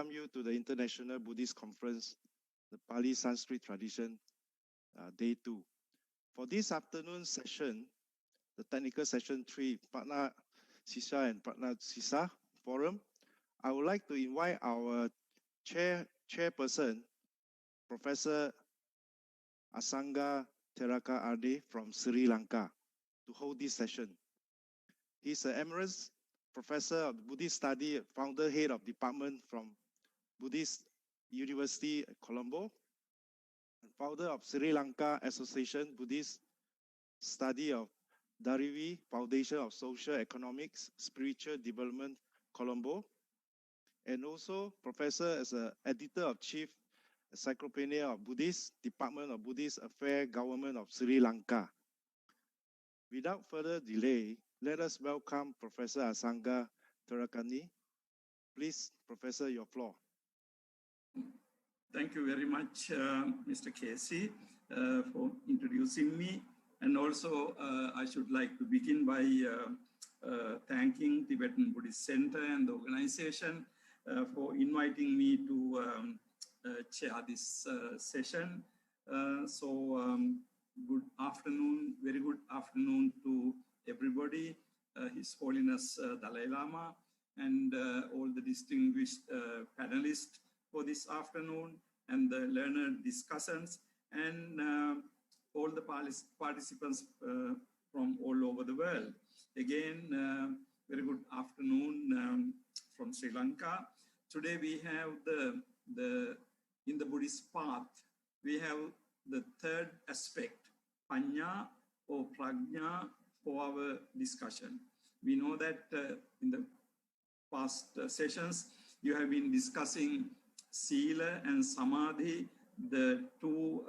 welcome you to the International Buddhist Conference, the Pali Sanskrit Tradition, Day 2. For this afternoon session, the technical session 3, Pannā-sika and Pannā-sika forum, I would like to invite our chairperson, Professor Asanga Teraka Arde from Sri Lanka, to hold this session. He's an emeritus professor of Buddhist study, founder, head of department from Buddhist University at Colombo, and founder of Sri Lanka Association Buddhist Study of Darivi Foundation of Social Economics, Spiritual Development, Colombo, and also professor as an editor of Chief Encyclopedia of Buddhist, Department of Buddhist Affairs, Government of Sri Lanka. Without further delay, let us welcome Professor Asanga Terakani. Please, Professor, your floor. Thank you very much, Mr. Casey, for introducing me. And also, I should like to begin by thanking Tibetan Buddhist Center and the organization for inviting me to chair this session. Good afternoon, very good afternoon to everybody, His Holiness Dalai Lama, and all the distinguished panelists for this afternoon, and the learned discussants, and all the participants from all over the world. Again, very good afternoon from Sri Lanka. Today we have in the Buddhist path, we have the third aspect, Panya or Prajna, for our discussion. We know that in the past sessions, you have been discussing Sila and Samadhi, the two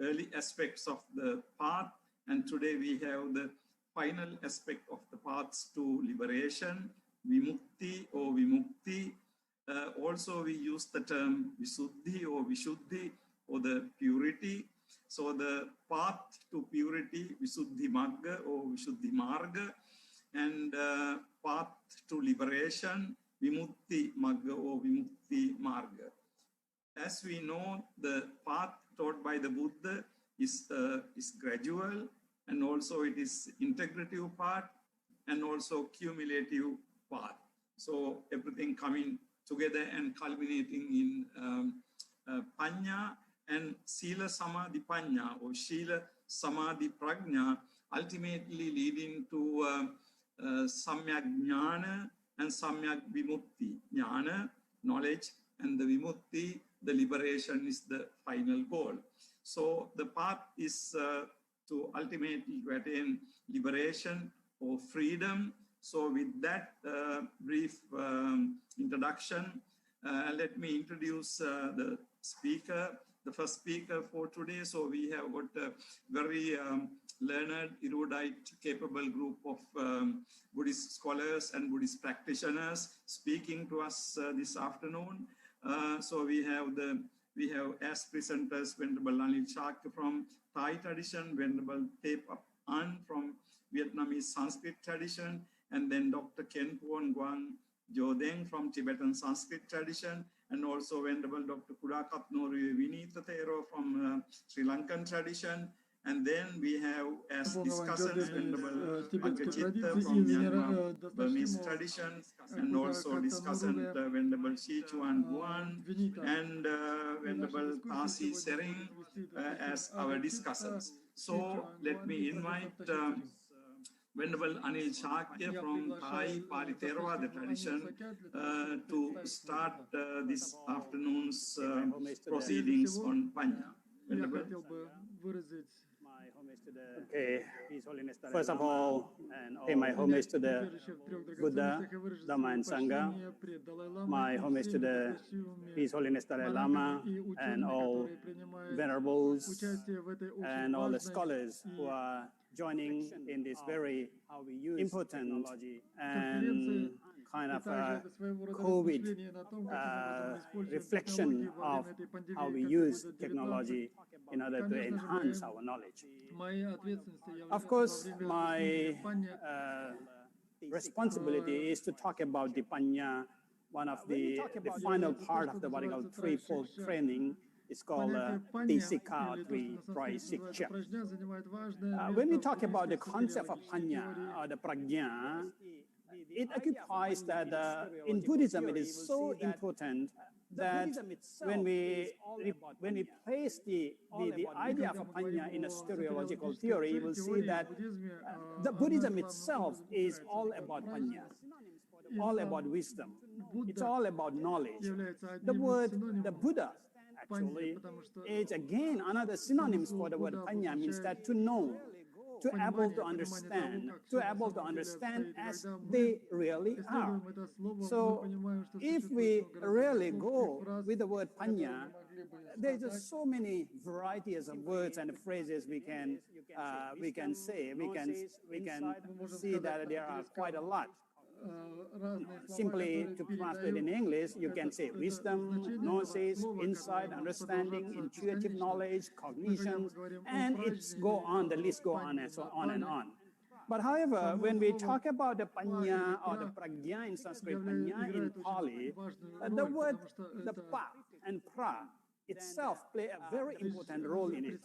early aspects of the path, and today we have the final aspect of the paths to liberation, Vimukti or Vimukti. Also, we use the term Visuddhi or Vishuddhi, or the purity. So the path to purity, Visuddhi Magga or Vishuddhi Marga, and path to liberation, Vimukti Magga or Vimukti Marga. As we know, the path taught by the Buddha is gradual, and also it is integrative path, and also cumulative path. So everything coming together and culminating in Panya, and Sila Samadhi Panya or Sila Samadhi Prajna, ultimately leading to Samyak Jnana and Samyak Vimukti. Jnana, knowledge, and the Vimukti, the liberation, is the final goal. So the path is to ultimately attain liberation or freedom. So with that brief introduction, let me introduce the speaker, the first speaker for today. So we have got a very learned, erudite, capable group of Buddhist scholars and Buddhist practitioners speaking to us this afternoon. So we have as presenters Venerable Anil Chakya from Thai tradition, Venerable Thep An from Vietnamese Sanskrit tradition, and then Dr. Ken Puon Guang Jodeng from Tibetan Sanskrit tradition, and also Venerable Dr. Kurakat Norue Vinita Thero from Sri Lankan tradition. And then we have as discussants Venerable Agachita from Myanmar Burmese tradition, and also discussant Venerable Shi Chuan Guan and Venerable Tasi Sering as our discussants. So let me invite Venerable Anil Chakya from Thai Pali Theravada tradition to start this afternoon's proceedings on Panya. Venerable. Okay, first of all, pay my homage to the Buddha, Dhamma and Sangha, my homage to the His Holiness Dalai Lama and all venerables and all the scholars who are joining in this very important and kind of COVID reflection of how we use technology in order to enhance our knowledge. Of course, my responsibility is to talk about the Panya one of the final part of the what I call threefold training is called Panna-sika, or three-sik-cha. When we talk about the concept of Panya or the prajna, it occupies that in Buddhism it is so important that when we place the idea of a Panya in a stereological theory, you will see that the Buddhism itself is all about Panya, all about wisdom. It's all about knowledge. The word, the Buddha, actually, is again another synonyms for the word Panya, means that to know, to able to understand as they really are. So if we really go with the word Panya, there's just so many varieties of words and phrases we can say. We can see that there are quite a lot. Simply to translate in English, you can say wisdom, gnosis, insight, understanding, intuitive knowledge, cognition, and it's go on, the list go on and so on and on. But however, when we talk about the Panya or the prajna in Sanskrit, Panya in Pali, the word, the pa and pra itself play a very important role in it.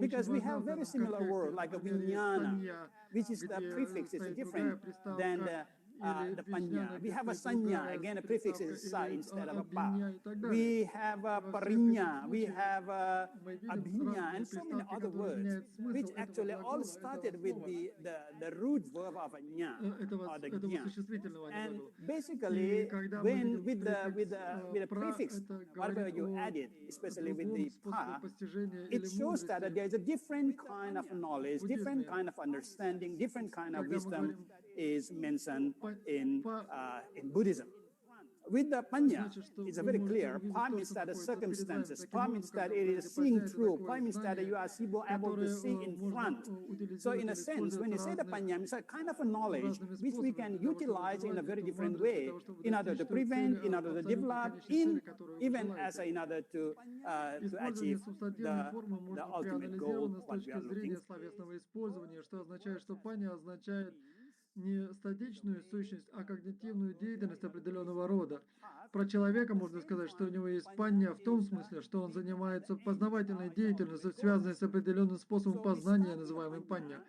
Because we have very similar word like a vijnana, which is the prefix is different than the panya. We have a sanya, again a prefix is sa instead of a pa. We have a parinya, we have a abhinya, and so many other words, which actually all started with the root verb of a nya, or the gya. And basically, when with the prefix, whatever you add it, especially with the pa, it shows that there is a different kind of knowledge, different kind of understanding, different kind of wisdom is mentioned in Buddhism. With the Panya, it's very clear. Pa means that the circumstances. Pa means that it is seeing through. Pa means that you are able to see in front. So in a sense, when you say the Panya, it's a kind of a knowledge which we can utilize in a very different way in order to prevent, in order to develop, even as in order to achieve the ultimate goal, what we are looking for. Не статичную сущность, а когнитивную деятельность определенного рода. Про человека можно сказать, что у него есть панья в том смысле, что он занимается познавательной деятельностью, связанной с определенным способом познания, называемым панья.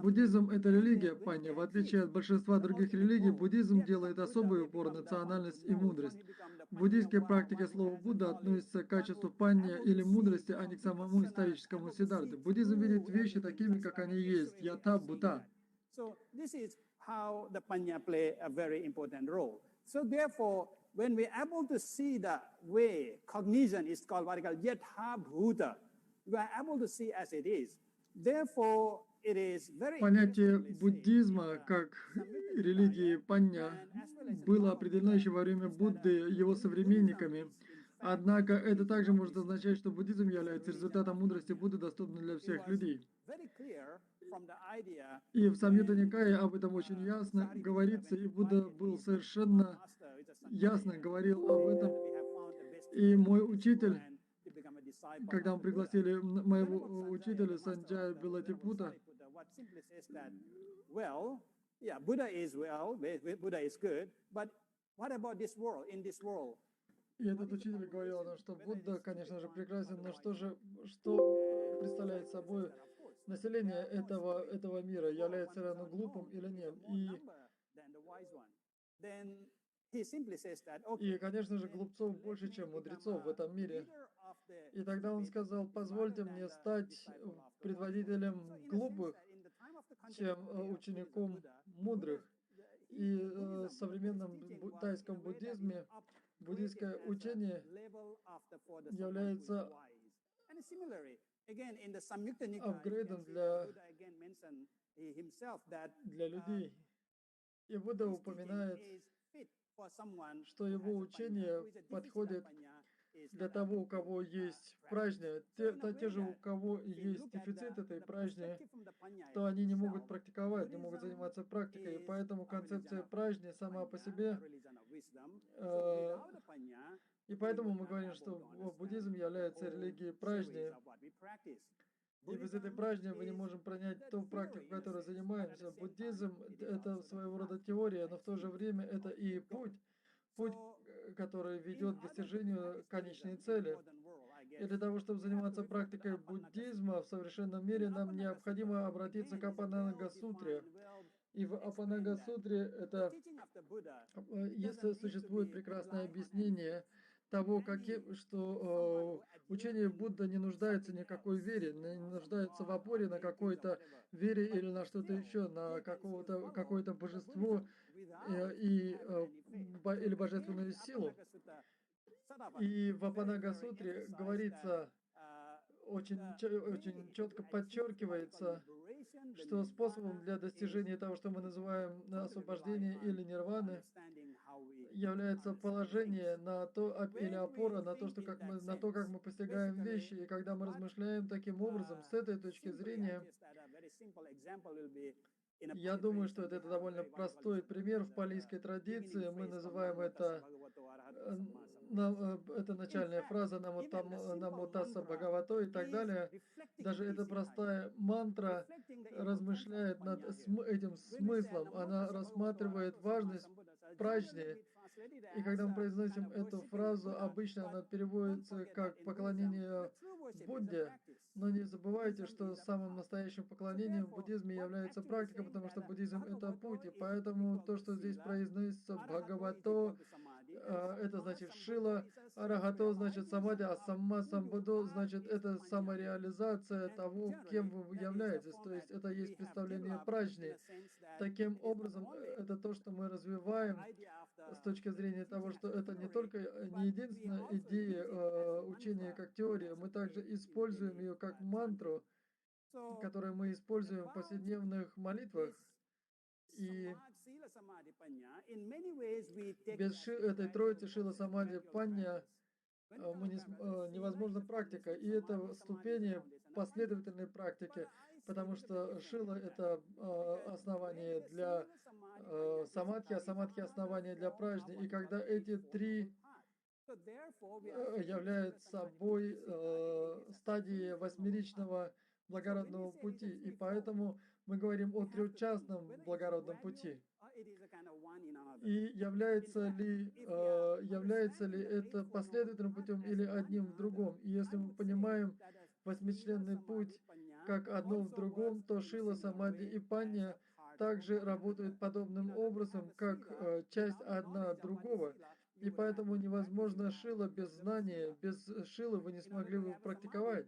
Буддизм — это религия панья. В отличие от большинства других религий, буддизм делает особый упор на национальность и мудрость. В буддийской практике слово Будда относится к качеству панья или мудрости, а не к самому историческому Сиддхарте. Буддизм видит вещи такими, как они есть, ята бута. So this is how the Panya play a very important role. So therefore, when we're able to see the way cognition is called what I call yatha bhuta, we are able to see as it is. Therefore, it is very Понятие буддизма как религии панья было определено еще во время Будды его современниками. Однако это также может означать, что буддизм является результатом мудрости Будды, доступным для всех людей. И в Самьютта Никае об этом очень ясно говорится, и Будда был совершенно ясно говорил об этом. И мой учитель, когда мы пригласили моего учителя Санджая Белатипута, и этот учитель говорил о том, что Будда, конечно же, прекрасен, но что представляет собой население этого мира, является ли оно глупым или нет. И, конечно же, глупцов больше, чем мудрецов в этом мире. И тогда он сказал: позвольте мне стать предводителем глупых, чем учеником мудрых. И в современном тайском буддизме буддийское учение является апгрейдом для людей. И Будда упоминает, что его учение подходит для того, у кого есть пражня, те же, у кого есть дефицит этой пражни, то они не могут практиковать, не могут заниматься практикой. И поэтому концепция пражни сама по себе, и поэтому мы говорим, что буддизм является религией пражни. И без этой пражни мы не можем понять ту практику, которой занимаемся. Буддизм — это своего рода теория, но в то же время это и путь, который ведет к достижению конечной цели. И для того, чтобы заниматься практикой буддизма в совершенном мире, нам необходимо обратиться к Апанага-сутре. И в Апанага-сутре это, если существует прекрасное объяснение того, что учение Будды не нуждается ни в какой вере, не нуждается в опоре на какой-то вере или на что-то еще, на какое-то божество или божественную силу. И в Апанага-сутре говорится, очень четко подчеркивается, что способом для достижения того, что мы называем освобождение или нирваны, является положение на то или опора на то, как мы постигаем вещи. И когда мы размышляем таким образом, с этой точки зрения, я думаю, что это довольно простой пример в палийской традиции. Мы называем это начальная фраза «Намутаса Бхагавато» и так далее. Даже эта простая мантра размышляет над этим смыслом. Она рассматривает важность пражни. И когда мы произносим эту фразу, обычно она переводится как «поклонение Будде». Но не забывайте, что самым настоящим поклонением в буддизме является практика, потому что буддизм — это путь. И поэтому то, что здесь произносится «Бхагавато», это значит Шила, Арахато значит Самадhi, а Самма Самбудо значит это самореализация того, кем вы являетесь. То есть это есть представление пражни. Таким образом, это то, что мы развиваем с точки зрения того, что это не единственная идея учения как теория, мы также используем ее как мантру, которую мы используем в повседневных молитвах. И без этой троицы Шила Самадhi Панья невозможна практика. И это ступени последовательной практики, потому что Шила — это основание для самадхи, а самадхи — основание для пражни. И когда эти три являются собой стадии восьмеричного благородного пути, и поэтому мы говорим о трехчастном благородном пути. И является ли это последовательным путем или одним в другом? И если мы понимаем восьмичленный путь как одно в другом, то Шила, Самадhi и Панья также работают подобным образом, как часть одна другого. И поэтому невозможно Шила без знания. Без Шилы вы не смогли бы практиковать.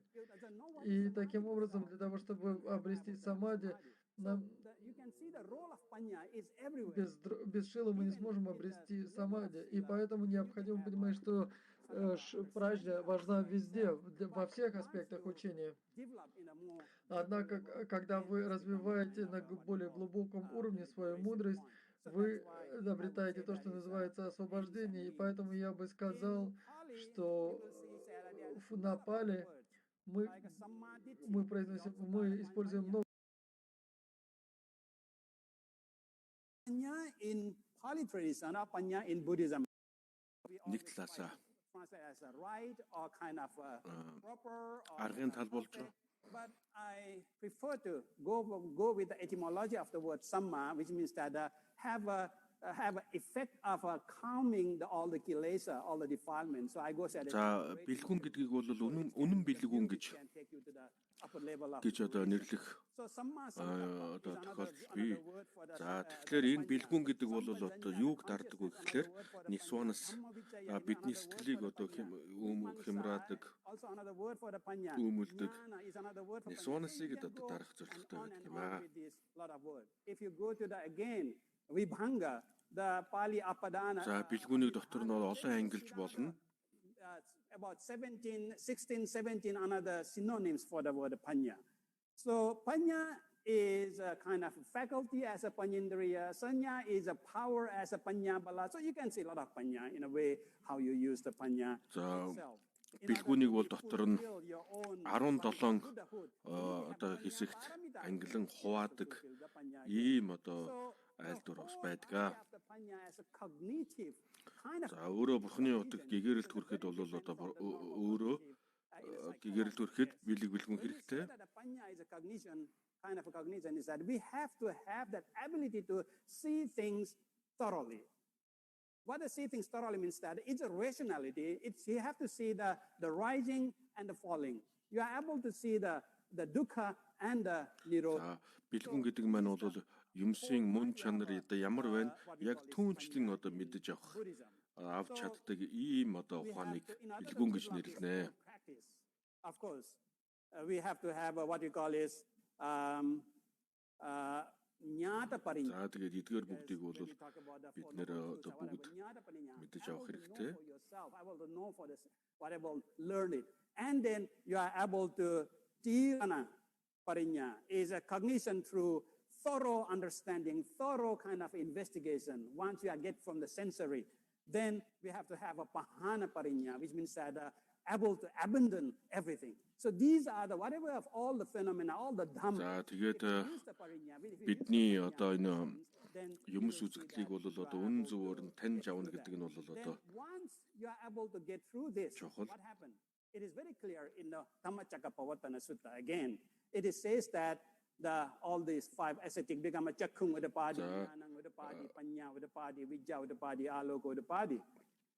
И таким образом, для того, чтобы обрести самадhi, без Шилы мы не сможем обрести самадhi. И поэтому необходимо понимать, что пражня важна везде, во всех аспектах учения. Однако, когда вы развиваете на более глубоком уровне свою мудрость, вы обретаете то, что называется освобождение. И поэтому я бы сказал, что на Пали мы используем много. In Pali tradition or Panya in Buddhism, нэг талаасаа аргын тал болж байгаа. But I prefer to go with the etymology of the word samma, which means that have an effect of calming all the kilesa, all the defilements. So I go say За бэлгүүн гэдгийг бол үнэн бэлгүүн гэж одоо нэрлэх одоо тохиолдол бий. За тэгэхээр энэ бэлгүүн гэдэг бол одоо юуг дарддаг вэ гэхээр нисванас бидний сэтгэлийг одоо хямраадаг, үүмэлдэг нисванасыг одоо дарах зорилготой байдаг юм аа. If you go to the again Vibhanga, the Pali Apadana. За бэлгүүнийг дотор нь олон ангилж болно. About 16, 17 another synonyms for the word panya. So panya is a kind of faculty as a panyindriya. Sanya is a power as a panya bala. So you can see a lot of panya in a way how you use the panya itself. Бэлгүүнийг бол дотор нь 17 одоо хэсэгт ангилан хуваадаг ийм одоо айлдвар бас байдаг. За өөрөө бурхны утаг гэгэрэлт хүрэхэд бол одоо өөрөө гэрэл төрөхэд бэлэг бэлгүн хэрэгтэй. Kind of a cognition is that we have to have that ability to see things thoroughly. What does see things thoroughly means that it's a rationality. You have to see the rising and the falling. You are able to see the dukkha and the nirodha. Бэлгүн гэдэг маань бол юмсын мөн чанар ямар байна яг түүнчлэн мэдэж авах авч чаддаг ийм ухааныг бэлгүн гэж нэрлэнэ. Of course, we have to have what you call is nyata parinya. За тэгээд эдгээр бүгдийг бол бид нэр бүгд мэдэж авах хэрэгтэй. I will know for this, what I will learn it. And then you are able to tirana parinya is a cognition through thorough understanding, thorough kind of investigation. Once you get from the sensory, then we have to have a pahana parinya, which means that able to abandon everything. So these are the whatever of all the phenomena, all the dhamma. За тэгээд бидний энэ юмс үзэгдлийг бол үнэн зөвөөр нь таньж авна гэдэг нь бол once you are able to get through this, чухал. what happened? It is very clear in the Dhammacakkappavattana Sutta. Again, it says that all these five ascetic become a chakkung udapadi, jnanang udapadi, panya udapadi, vidya udapadi, aloka udapadi.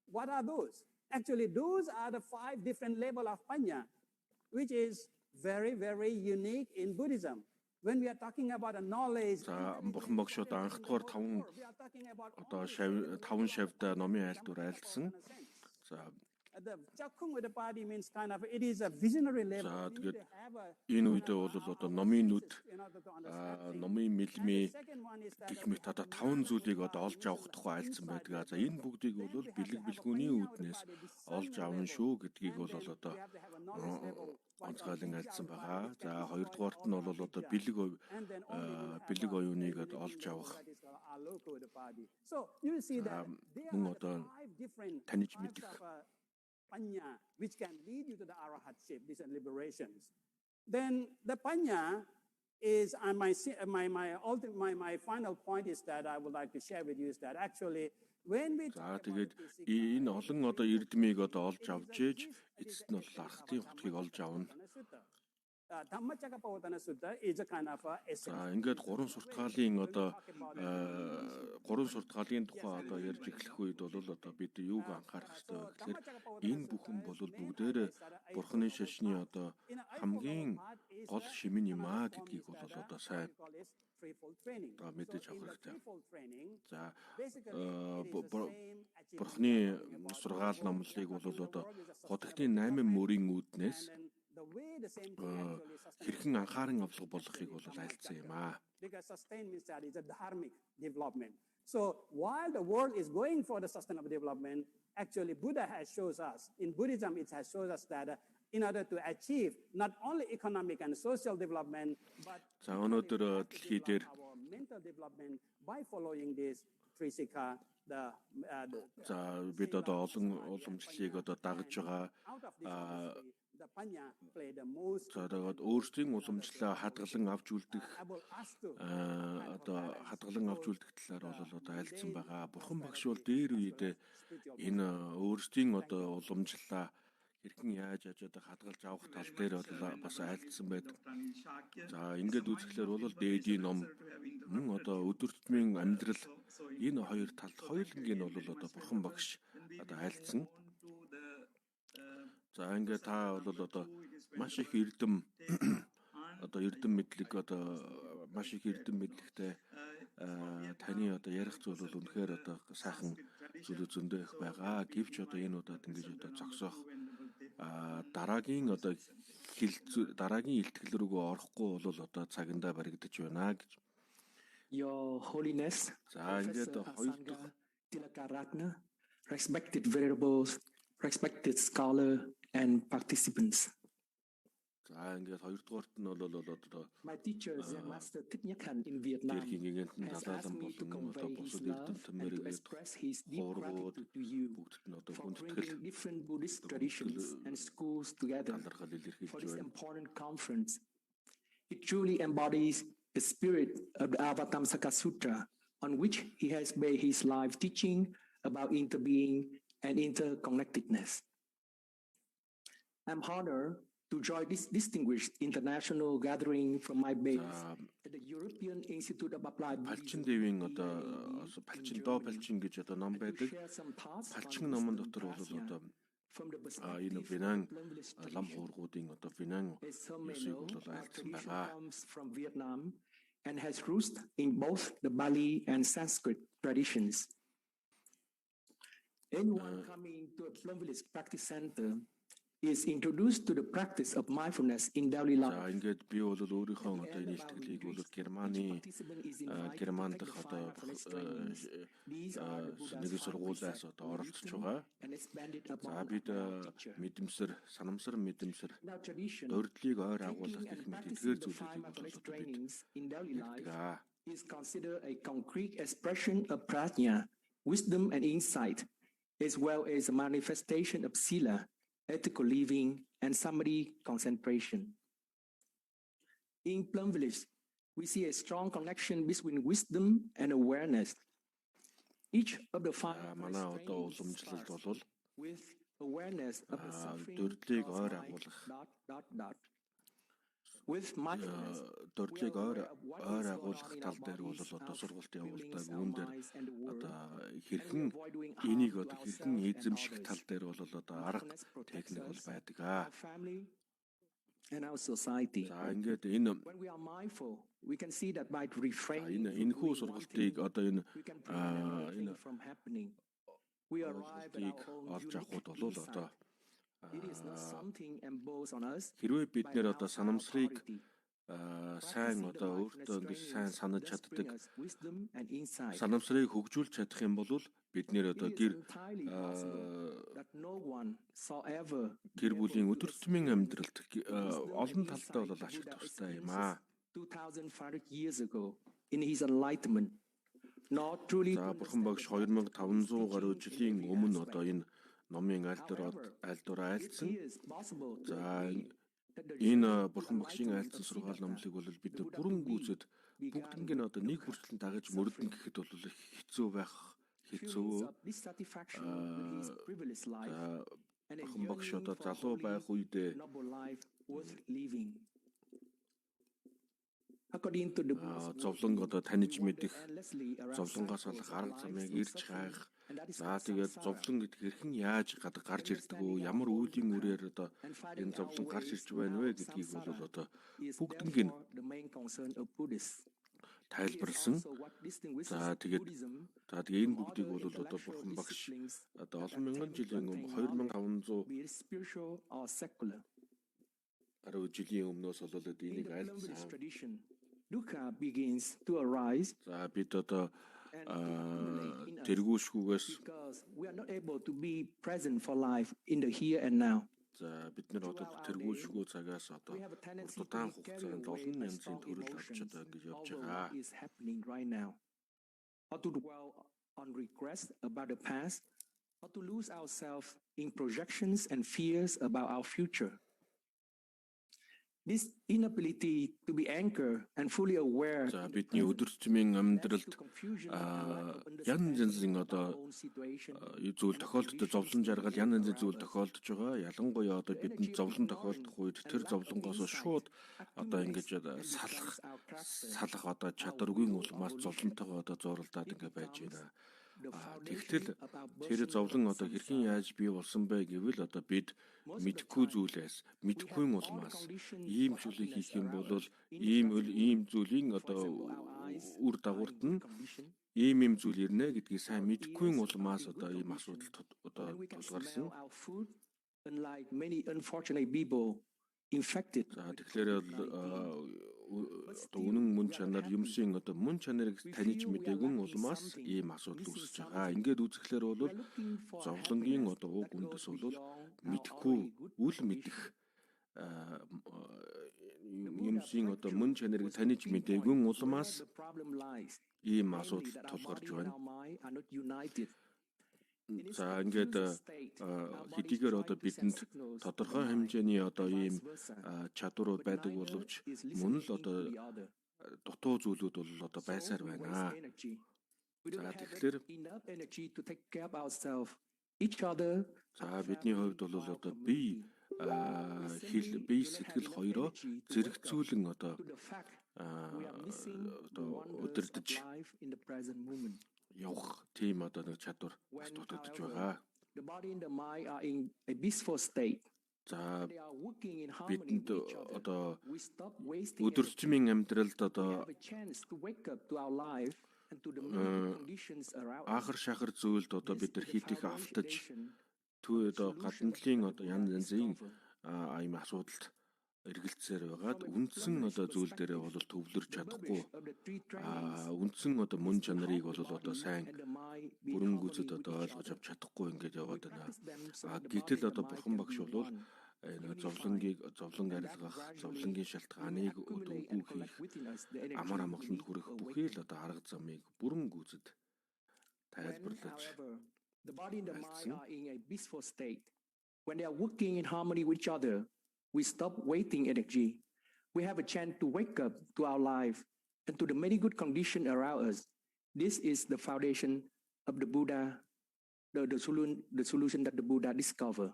What are those? Actually, those are the 5 different levels of panya, which is very, very unique in Buddhism. When we are talking about a knowledge, бурхан багшууд анхдугаар 5 шавьда номын айлтур айлтсан. За the chakkung udapadi means kind of it is a visionary level. За тэгээд энэ үедээ бол номын нүд номын мэлмээ гэх мэт 5 зүйлийг олж авах тухай айлцсан байдаг. За энэ бүгдийг бол бэлэг бэлгүүний үүднээс олж авна шүү гэдгийг бол онцгойлон айлцсан байгаа. За хоёрдугаарт нь бол бэлэг оюуныг олж авах. So you see that мөн таниж мэдэх panya, which can lead you to the arahatship, these are liberations. Then the panya is my final point is that I would like to share with you is that actually when we За тэгээд энэ олон эрдмийг олж авч ээж эцэст нь бол архтын утгыг олж авна. Dhammacakkappavattana Sutta is a kind of a essence. За ингээд 3 суртгаалын тухай ярьж эхлэх үед бол бид юуг анхаарах хэрэгтэй вэ гэхээр энэ бүхэн бол бүгдээрээ бурханы шашны хамгийн гол шимэн юм аа гэдгийг бол сайн мэдэж авах хэрэгтэй. За бурханы сургаал номлолыг бол годогтын 8 мөрийн үүднээс хэрхэн анхааран авлага болгохыг бол айлцсан юм аа. Because sustain means that it's a dharmic development. So while the world is going for the sustainable development, actually Buddha has shows us, in Buddhism it has shown us that in order to achieve not only economic and social development, but өнөөдөр дэлхий дээр mental development by following this Trisika, за бид олон уламжлалыг дагаж байгаа. the panya play the most. За тэгээд өөрсдийн уламжлалаа хадгалан авч үлдэх хадгалан авч үлдэх талаар бол айлцсан байгаа. Бурхан багш бол дээр үедээ энэ өөрсдийн уламжлалаа хэрхэн яаж хадгалж авах тал дээр бас айлцсан байдаг. За ингээд үзэхлээр бол дээдийн ном мөн өдөр тутмын амьдрал энэ хоёр талд хоёулангийн бол бурхан багш айлцсан. За ингээд та бол маш их эрдэм мэдлэг маш их эрдэм мэдлэгтэй таны ярих зүйл бол үнэхээр сайхан зүйл зөндөө их байгаа. Гэвч энэ удаад ингэж зогсоох дараагийн дараагийн илтгэл рүүгээ орохгүй бол цагандаа баригдаж байна гэж. Your Holiness, за ингээд хоёр дахь Tilakaratna, respected venerables, respected scholar and participants. За ингээд хоёрдугаарт нь бол My teacher and master Thich Nhat Hanh in Vietnam has asked me to convey his love and to express his deep gratitude to you for bringing different Buddhist traditions and schools together for this important conference. It truly embodies the spirit of the Avatamsaka Sutra, on which he has based his life teaching about interbeing and interconnectedness. I'm honored to join this distinguished international gathering from my base at the European Institute of Applied Палчин Buddhism дэвийн here одоо in палчин доо Germany, палчин гэж одоо ном and to байдаг. share some thoughts on Палчин номон wisdom дотор бол prasya одоо from the энэ perspective of Винан the Plumvillage лам tradition. хуургуудын одоо Винан As some may ёсыг know, бол our айлцсан tradition байгаа. comes from Vietnam and has roots in both the Pali and Sanskrit traditions. Anyone coming to a Plumvillage practice center is introduced to the practice of mindfulness in daily За life. ингээд би бол өөрийнхөө одоо энэ илтгэлийг бол Герман дахь одоо нэгэн сургуулиас одоо оролцож байгаа. За бид мэдэмсэр, санамсар мэдэмсэр дурдлыг ойр агуулгах гэх мэт эдгээр зүйлүүдийг бол одоо бид ярьдаг. Is considered a concrete expression of prajna, wisdom and insight, as well as a manifestation of sila, ethical living, and samadhi concentration. In Plumvillage, we see a strong connection between wisdom and awareness. Each of the five манай одоо уламжлалд бол with awareness of the suffering дурдлыг ойр caused by агуулгах with mindfulness дурдлыг ойр агуулгах тал дээр бол одоо сургалт явуулдаг үүн дээр одоо хэрхэн энийг одоо хэрхэн эзэмших тал дээр бол одоо арга техник бол байдаг. and our society. За ингээд энэ When we are mindful, we can see that by refraining энэ хүү сургалтыг одоо энэ we can prevent anything from happening. We arrive at сургалтыг our own олж unique авахд бол одоо insight. It is not something imposed on us хэрвээ бид by нэр an одоо outside санамсрыг authority. сайн Practicing the одоо mindfulness өөртөө ингэж training сайн санаж thus чаддаг bring us wisdom and insight. санамсрыг хөгжүүлж чадах юм бол бид нэр одоо It is гэр entirely possible that no one saw ever гэр бүлийн өдөр тутмын амьдралд wisdom олон and талтай бол insight ашиг Buddha тустай юм experiences 2,500 years ago in his enlightenment. Not truly За to бурхан багш understand the Buddha's 2500 гаруй teaching in жилийн every өмнө aspect. одоо энэ номын аль дураа It айлцсан. is possible to За agree that the энэ journey to бурхан багшийн enlightenment айлцсан of сургаал Siddhartha, номлыг бол бид the Buddha бүрэн to be, гүйцэд began бүгднийг нь одоо нэг dukkha, хүртэл дагаж suffering. мөрдөн гэхэд бол их хэцүү байх хэцүү. Feelings of dissatisfaction with his privileged life and a Бурхан багш yearning одоо for залуу holy, байх үедээ noble life worth living. According to the Buddha's зовлон одоо таниж мэдэх, endlessly around зовлонгоос cycles олох of арга life замыг through ирж suffering, хайх. and that is За called тэгээд samsara. зовлон гэдэг хэрхэн яаж гарч ирдэг вэ? Ямар үеийн үрээр одоо And finding энэ зовлон our гарч ways ирж байна вэ out of гэдгийг бол samsara одоо is бүгднийг нь therefore the main concern of Buddhists. It is тайлбарсан. also what distinguishes За тэгээд Buddhism энэ from бүгдийг other бол одоо intellectual бурхан багш disciplines одоо that олон мянган tend to жилийн contain өмнө 2500 be it spiritual or secular. гаруй жилийн өмнөөс бол In энийг the Plumvillage айлцсан. tradition, dukkha begins to arise За бид одоо and accumulate in us тэргүүшгүйгээс because we are not able to be present for life in the here and now. за бид нэр одоо тэргүүшгүй цагаас одоо We have a tendency to удаан be carried хугацаанд away олон by янзын strong төрөл авч emotions одоо ингэж явж over байгаа. what is happening right now, or to dwell on regrets about the past, or to lose ourselves in projections and fears about our future. This inability to be anchored and fully aware За in the бидний present өдөр тутмын leads амьдралд to confusion and lack of янз янзын understanding of одоо our own situation зүйл and the тохиолддог conditions зовлон жаргал янз янзын зүйл around us. тохиолдож байгаа. Ялангуяа одоо бидэнд зовлон тохиолдох үед тэр зовлонгоос шууд одоо ингэж салах одоо чадваргүй улмаас зовлонтойгоо одоо зууралдаад ингэ байж байна. Тэгтэл тэр зовлон одоо хэрхэн яаж бий болсон бэ гэвэл одоо бид мэдхгүй зүйлээс мэдхгүй улмаас ийм зүйлийг хийх юм бол ийм зүйлийн одоо үр дагаварт нь ийм зүйл ирнэ гэдгийг сайн мэдхгүй улмаас одоо ийм асуудал одоо тулгарсан. Unlike many unfortunate people infected. За тэгэхээр одоо үнэн мөн чанар юмсын одоо мөн чанарыг таньж мэдээгүй улмаас ийм асуудал үүсэж байгаа. Ингээд үзэхлээр бол зовлонгийн одоо уг үндэс бол мэдхгүй үл мэдэх юмсын одоо мөн чанарыг таньж мэдээгүй улмаас ийм асуудал тулгарч байна. За ингээд хэдийгээр одоо бидэнд тодорхой хэмжээний одоо ийм чадварууд байдаг боловч мөн л одоо дутуу зүйлүүд бол одоо байсаар байна. За тэгэхээр за бидний хувьд бол одоо бие хэл бие сэтгэл хоёроо зэрэгцүүлэн одоо удирдах явах тийм одоо нэг чадвар бас дутагдж байгаа. The body and the mind are in a blissful state. За бидэнд одоо өдөржмийн амьдралд одоо ахар шахар зүйлд одоо бид нар хит их автаж түүний одоо гадналын одоо янз янзын ийм асуудалд эргэлцээр байгаад үндсэн одоо зүйл дээрээ бол төвлөрч чадахгүй үндсэн одоо мөн чанарыг бол одоо сайн бүрэн гүйцэд одоо ойлгож авч чадахгүй ингээд яваад байна. Гэтэл одоо бурхан багш бол зовлон арилгах, зовлонгийн шалтгааныг үгүй хийх, амар амгаланд хүрэх бүхий л одоо арга замыг бүрэн гүйцэд тайлбарлаж. The body and the mind are in a blissful state. When they are working in harmony with each other, we stop wasting energy. We have a chance to wake up to our life and to the many good conditions around us. This is the foundation of the Buddha, the solution that the Buddha discovered.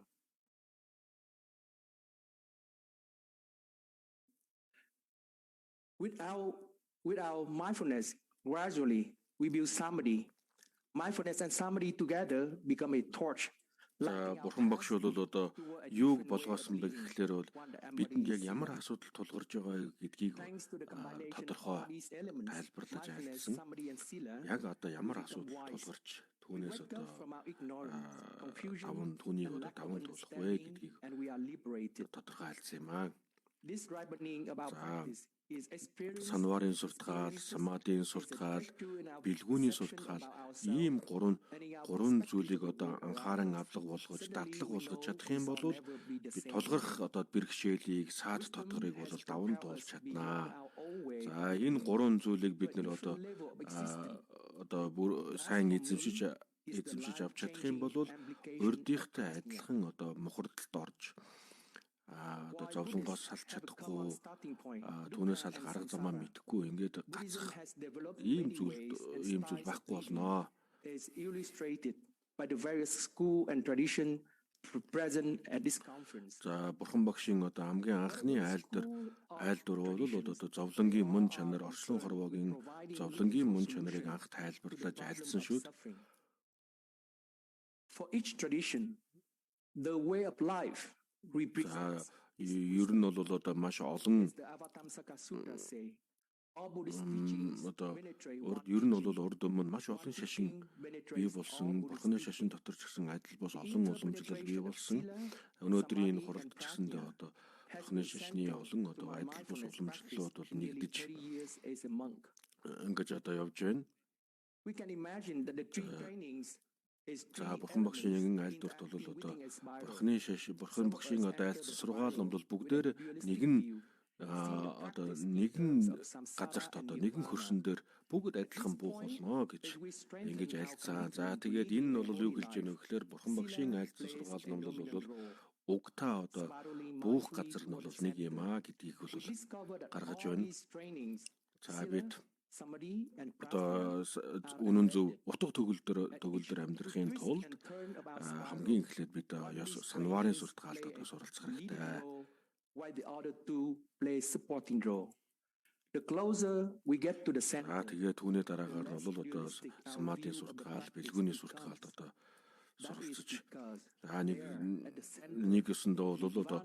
With our mindfulness, gradually we build samadhi. Mindfulness and samadhi together become a torch. За бурхан багш бол одоо юуг болгоосон бэ гэхлээр бол бидэнд яг ямар асуудал тулгарч байгаа гэдгийг тодорхой тайлбарлаж айлтсан. Яг одоо ямар асуудал тулгарч түүнээс одоо түүнийг одоо даван туулах вэ гэдгийг тодорхой айлтсан юм аа. Санварын суртгаал, самадийн суртгаал, бэлгүүний суртгаал ийм гурван зүйлийг одоо анхааран авлага болгож, дадлага болгож чадах юм бол бид тулгарх одоо бэрхшээлийг, саад тодгорыг бол даван туулж чаднаа. За энэ гурван зүйлийг бид нэр одоо сайн эзэмшиж авч чадах юм бол урдийнхтай адилхан одоо мухардалд орж одоо зовлонгоос салж чадахгүй түүнээс салах арга замаа мэдэхгүй ингээд гацах ийм зүйл байхгүй болноо. За бурхан багшийн одоо хамгийн анхны айлдвар бол одоо зовлонгийн мөн чанар, орчлон хорвоогийн зовлонгийн мөн чанарыг анх тайлбарлаж айлдсан шүү. For each tradition, the way of life ер нь бол одоо маш олон одоо ер нь бол урд өмнө маш олон шашин бий болсон. Бурханы шашин дотор ч гэсэн адил бос олон уламжлал бий болсон. Өнөөдрийн энэ хуралд ч гэсэндээ одоо бурханы шашны олон одоо адил бос уламжлалууд бол нэгдэж ингэж одоо явж байна. За бурхан багшийн нэгэн айлдварт бол одоо бурхан багшийн одоо айлцсан сургааланд бол бүгдээр нэгэн газарт одоо нэгэн хөрсөн дээр бүгд адилхан буух болно гэж ингэж айлцсан. За тэгээд энэ нь бол юу хэлж яах вэ гэхээр бурхан багшийн айлцсан сургааланд бол угтаа одоо буух газар нь бол нэг юм гэдгийг бол гаргаж байна. За бид одоо үнэн зөв утга төгөлдөр амьдрахын тулд хамгийн эхлээд бид санварын суртгаалд одоо суралцах хэрэгтэй. Тэгээд түүний дараагаар бол одоо самадийн суртгаал, бэлгүүний суртгаалд одоо суралцж нэг өсөндөө бол одоо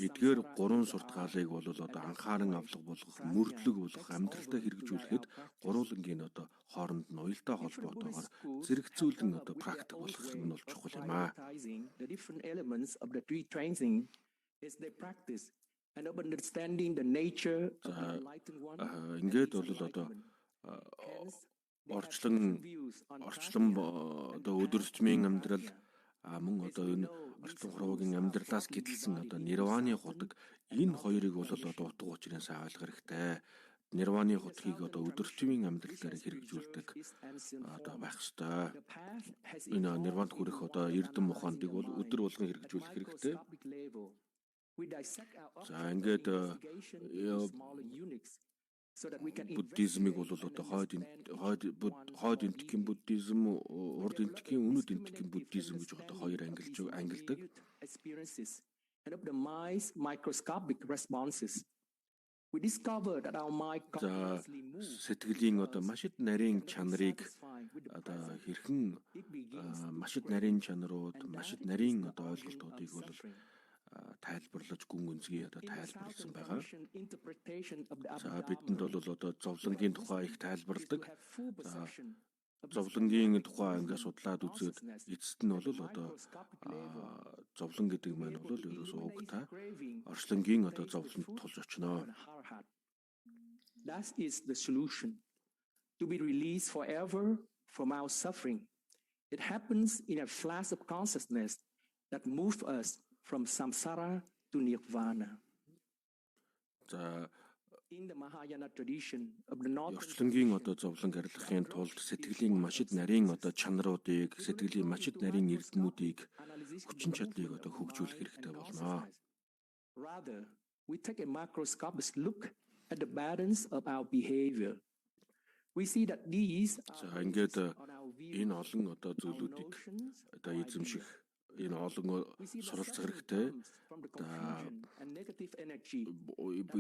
эдгээр гурван суртгаалыг бол одоо анхааран авлага болгох, мөрдлөг болгох, амьдралдаа хэрэгжүүлэхэд гурвангийн одоо хооронд нь уялдаа холбоотойгоор зэрэгцүүлэн одоо практик болгох нь бол чухал юм аа. Ингээд бол одоо орчлон одоо өдөржмийн амьдрал мөн одоо энэ орчлон хорвоогийн амьдралаас гэдэлсэн одоо нирваны худаг энэ хоёрыг бол одоо утга учирын сайн ойлгох хэрэгтэй. Нирваны хутгийг одоо өдөржмийн амьдралаар хэрэгжүүлдэг одоо байх ёстой. Энэ нирванд хүрэх одоо эрдэм ухаандыг бол өдөр болгон хэрэгжүүлэх хэрэгтэй. За ингээд буддизмыг бол одоо хойд энтхийн буддизм, урд энтхийн, өмнөд энтхийн буддизм гэж одоо хоёр ангилдаг. and of the mind's microscopic responses. We discover that our mind За continuously moves. сэтгэлийн одоо маш их нарийн чанарыг одоо хэрхэн маш их нарийн чанарууд, маш их нарийн одоо ойлголтуудыг бол тайлбарлаж гүн гүнзгий одоо тайлбарласан байгаа. За бидэнд бол одоо зовлонгийн тухай их тайлбарладаг. Зовлонгийн тухай ингээд судлаад үзээд эцэст нь бол одоо зовлон гэдэг маань бол ерөөсөө уг та орчлонгийн одоо зовлонд тулж очно. That is the solution, to be released forever from our suffering. It happens in a flash of consciousness that moves us from samsara to nirvana. За In the Mahayana tradition of the Northern орчлонгийн одоо зовлон арилгахын тулд сэтгэлийн маш их нарийн одоо чанаруудыг, сэтгэлийн маш их нарийн эрдэмтдийг хүчин чадлыг одоо хөгжүүлэх хэрэгтэй болно. Rather, we take a macroscopic look at the balance of our behavior. We see that these За ингээд энэ олон одоо зүйлүүдийг одоо эзэмших энэ олон суралцах хэрэгтэй.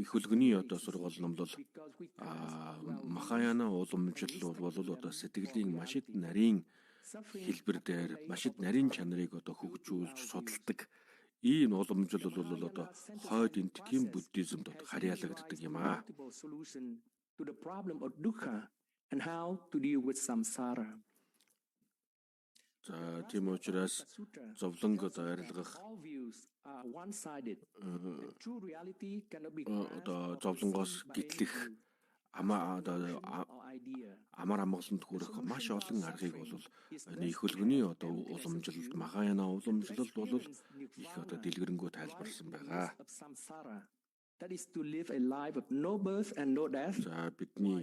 Их хөлгөний одоо сургууль номлол Махаяна уламжлал бол одоо сэтгэлийн маш их нарийн хэлбэр дээр маш их нарийн чанарыг одоо хөгжүүлж судалдаг. Ийм уламжлал бол одоо хойд энтхийн буддизмд харьяалагддаг юм аа. To the problem of dukkha and how to deal with samsara. За тийм учраас зовлонг одоо арилгах одоо зовлонгоос гэтлэх амар амгаланд хүрэх маш олон аргыг бол энэ их хөлгөний одоо уламжлалд Махаяна уламжлалд бол их одоо дэлгэрэнгүй тайлбарласан байгаа. That is to live a life of no birth and no death. За бидний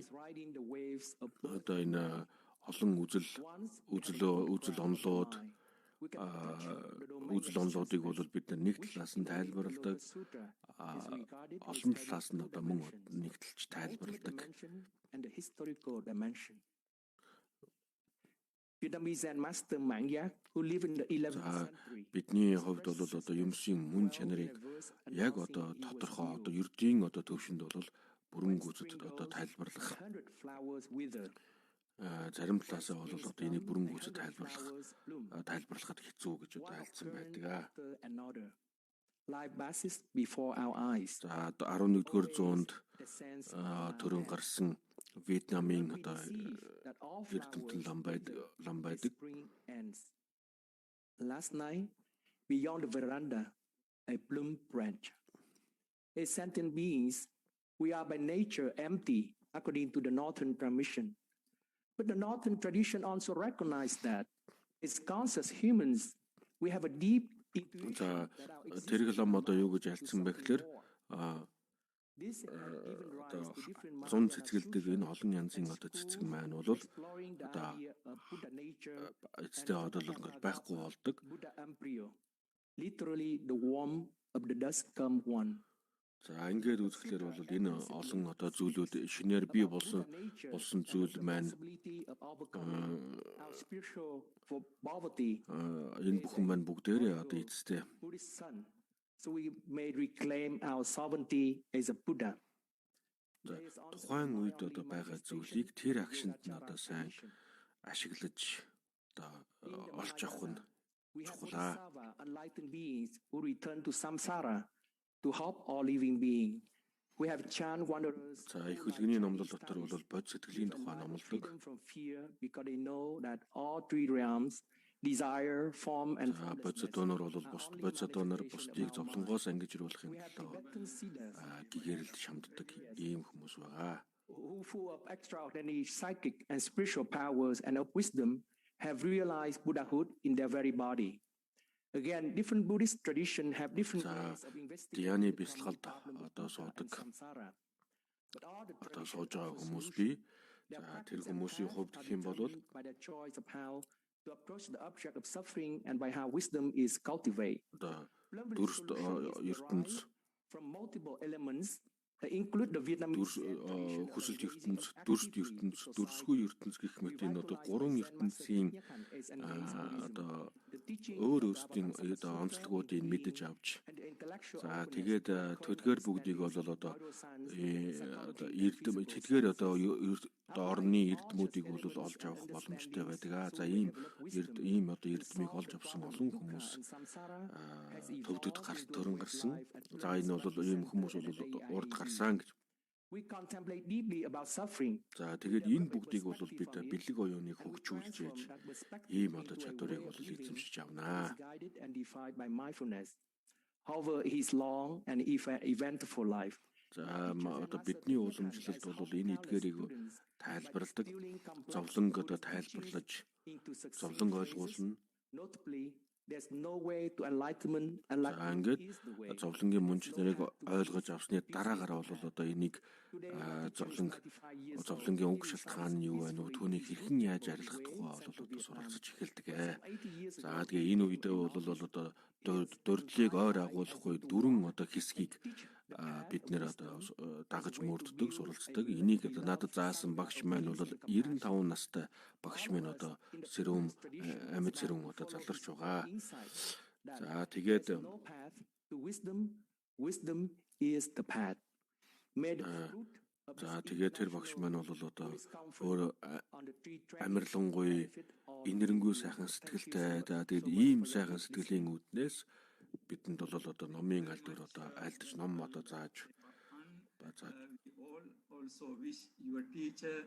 одоо энэ олон үзэл онлуудыг бол бид нэг талаас нь тайлбарладаг, олон талаас нь одоо мөн нэг талч тайлбарладаг. Vietnamese and master Mangyak who live in the 11th century. Бидний хувьд бол одоо юмшийн мөн чанарыг яг одоо тодорхой одоо ердийн одоо төвшөнд бол бүрэн гүйцэд одоо тайлбарлах. Зарим талаасаа бол одоо энийг бүрэн гүйцэд тайлбарлахад хэцүү гэж одоо альцсан байдаг. Life passes before our eyes. За 11-р зуунд төрөн гарсан Вьетнамын одоо эрдэмтдийн лам байдаг. Last night, beyond the veranda, a bloom branch. As sentient beings, we are by nature empty, according to the Northern tradition. But the Northern tradition also recognizes that as conscious humans, we have a deep intuition that our existence одоо юу гэж альцсан бэ гэхээр зун цэцгэлдэг энэ олон янзын одоо цэцэг маань бол одоо эцтэй одоо л байхгүй болдог. Literally the worm of the dust come one. За ингээд үзэхлээр бол энэ олон одоо зүйлүүд шинээр бий болсон зүйл маань энэ бүхэн маань бүгдээрээ одоо эцтэй. So we may reclaim our sovereignty as a Buddha. Тухайн үед одоо байгаа зүйлийг тэр агшинд нь одоо сайн ашиглаж одоо олж авах нь чухлаа. Enlightened beings who return to samsara to help all living beings. We have chant wanderers. За их хөлгөний номлол дотор бол бод сэтгэлийн тухай номлодог. From fear because they know that all three realms desire, form and бодисодонор бол бодисодонор бусдыг зовлонгоос ангиж ируулахын төлөө гэгэрэлд шамддаг ийм хүмүүс байгаа. Who full of extraordinary psychic and spiritual powers and of wisdom have realized Buddhahood in their very body. Again, different Buddhist traditions have different ways of investigating Дяны бясалгалд одоо суудаг. Одоо сууж байгаа хүмүүс бий. За тэр хүмүүсийн хувьд гэх юм бол by the choice of how to approach the object of suffering and by how wisdom is cultivated. одоо дүрст ертөнц From multiple elements include the Vietnamese хүсэлт ертөнц, дүрст ертөнц, дүрсгүй ертөнц гэх мэт энэ одоо гурван ертөнцийн одоо өөр өөрсдийн одоо онцлогуудыг мэдэж авч за тэгээд тэдгээр бүгдийг бол одоо эрдэм тэдгээр одоо орны эрдэмүүдийг бол олж авах боломжтой байдаг. За ийм одоо эрдэмийг олж авсан олон хүмүүс төвдөд төрөн гарсан. За энэ бол ийм хүмүүс бол урд гарсан гэж. За тэгээд энэ бүгдийг бол бид бэлэг оюуныг хөгжүүлж ээж ийм одоо чадварыг бол эзэмшиж авнаа. However, his long and eventful life. За одоо бидний уламжлалт бол энэ эдгээрийг тайлбарладаг. Зовлон одоо тайлбарлаж, зовлон ойлгуулна. There's no way to enlightenment. Ингээд зовлонгийн мунч нарыг ойлгож авсны дараагаар бол одоо энийг зовлонгийн уг шалтгаан нь юу вэ? Түүнийг хэрхэн яаж арилгах тухай бол одоо суралцж эхэлдэг. За тэгээ энэ үедээ бол одоо дурдлыг ойр агуулахгүй дөрвөн одоо хэсгийг бид нэр одоо дагаж мөрддөг, суралцдаг. Энийг одоо надад заасан багш маань бол 95 настай багш минь одоо сэрүүн амьд сэрүүн одоо заларч байгаа. За тэгээд wisdom is the path. За тэгээд тэр багш маань бол одоо өөр амарлангуй инэрэнгүй сайхан сэтгэлтэй. За тэгээд ийм сайхан сэтгэлийн үүднээс бидэнд бол одоо номын аль дээр одоо айлдаж ном одоо зааж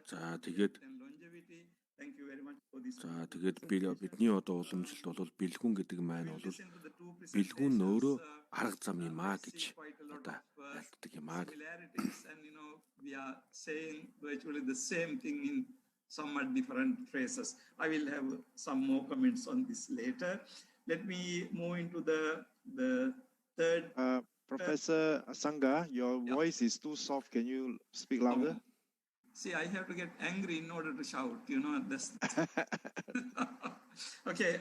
за тэгээд бидний одоо уламжлалт бол бэлгүн гэдэг маань бол бэлгүн өөрөө арга зам юм аа гэж одоо айлддаг юм аа. We are saying virtually the same thing in somewhat different phrases. I will have some more comments on this later. Let me move into the third. Professor Sangha, your voice is too soft. Can you speak louder? See, I have to get angry in order to shout. You know this. Okay.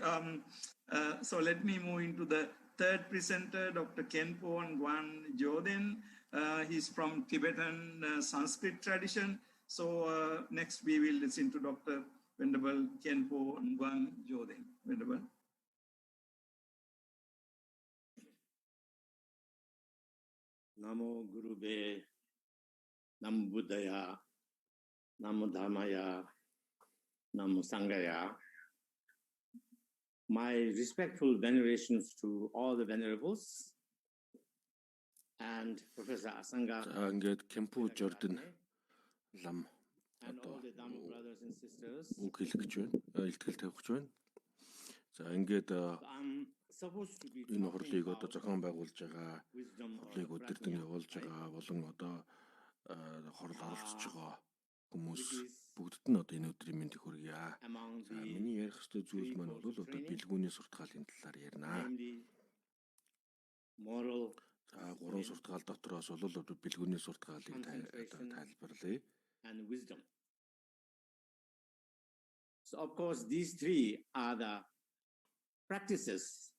So let me move into the third presenter, Dr. Khenpo Nguyen Joden. He's from Tibetan Sanskrit tradition. So next we will listen to Dr. Venerable Khenpo Nguyen Joden. Venerable. Namo Gurube, Namo Buddhaya, Namo Dhammaya, Namo Sanghaya. My respectful venerations to all the venerables and Professor Asanga. Ингээд Кэмпу Жордэн лам and all the Dhamma brothers and sisters. Үг хэлэх гэж байна. Илтгэл тавих гэж байна. За ингээд энэ хурлыг одоо зохион байгуулж байгаа, хурлыг өдөртөн явуулж байгаа болон одоо хурал оролцож байгаа хүмүүс бүгдд нь одоо энэ өдрийн мэндийг хүргье. За миний ярих ёстой зүйл маань бол одоо бэлгүүний суртахаалын талаар ярина. За гурван суртахаал дотроос бол одоо бэлгүүний суртахаалыг тайлбарлая. And wisdom. So of course these three are the practices.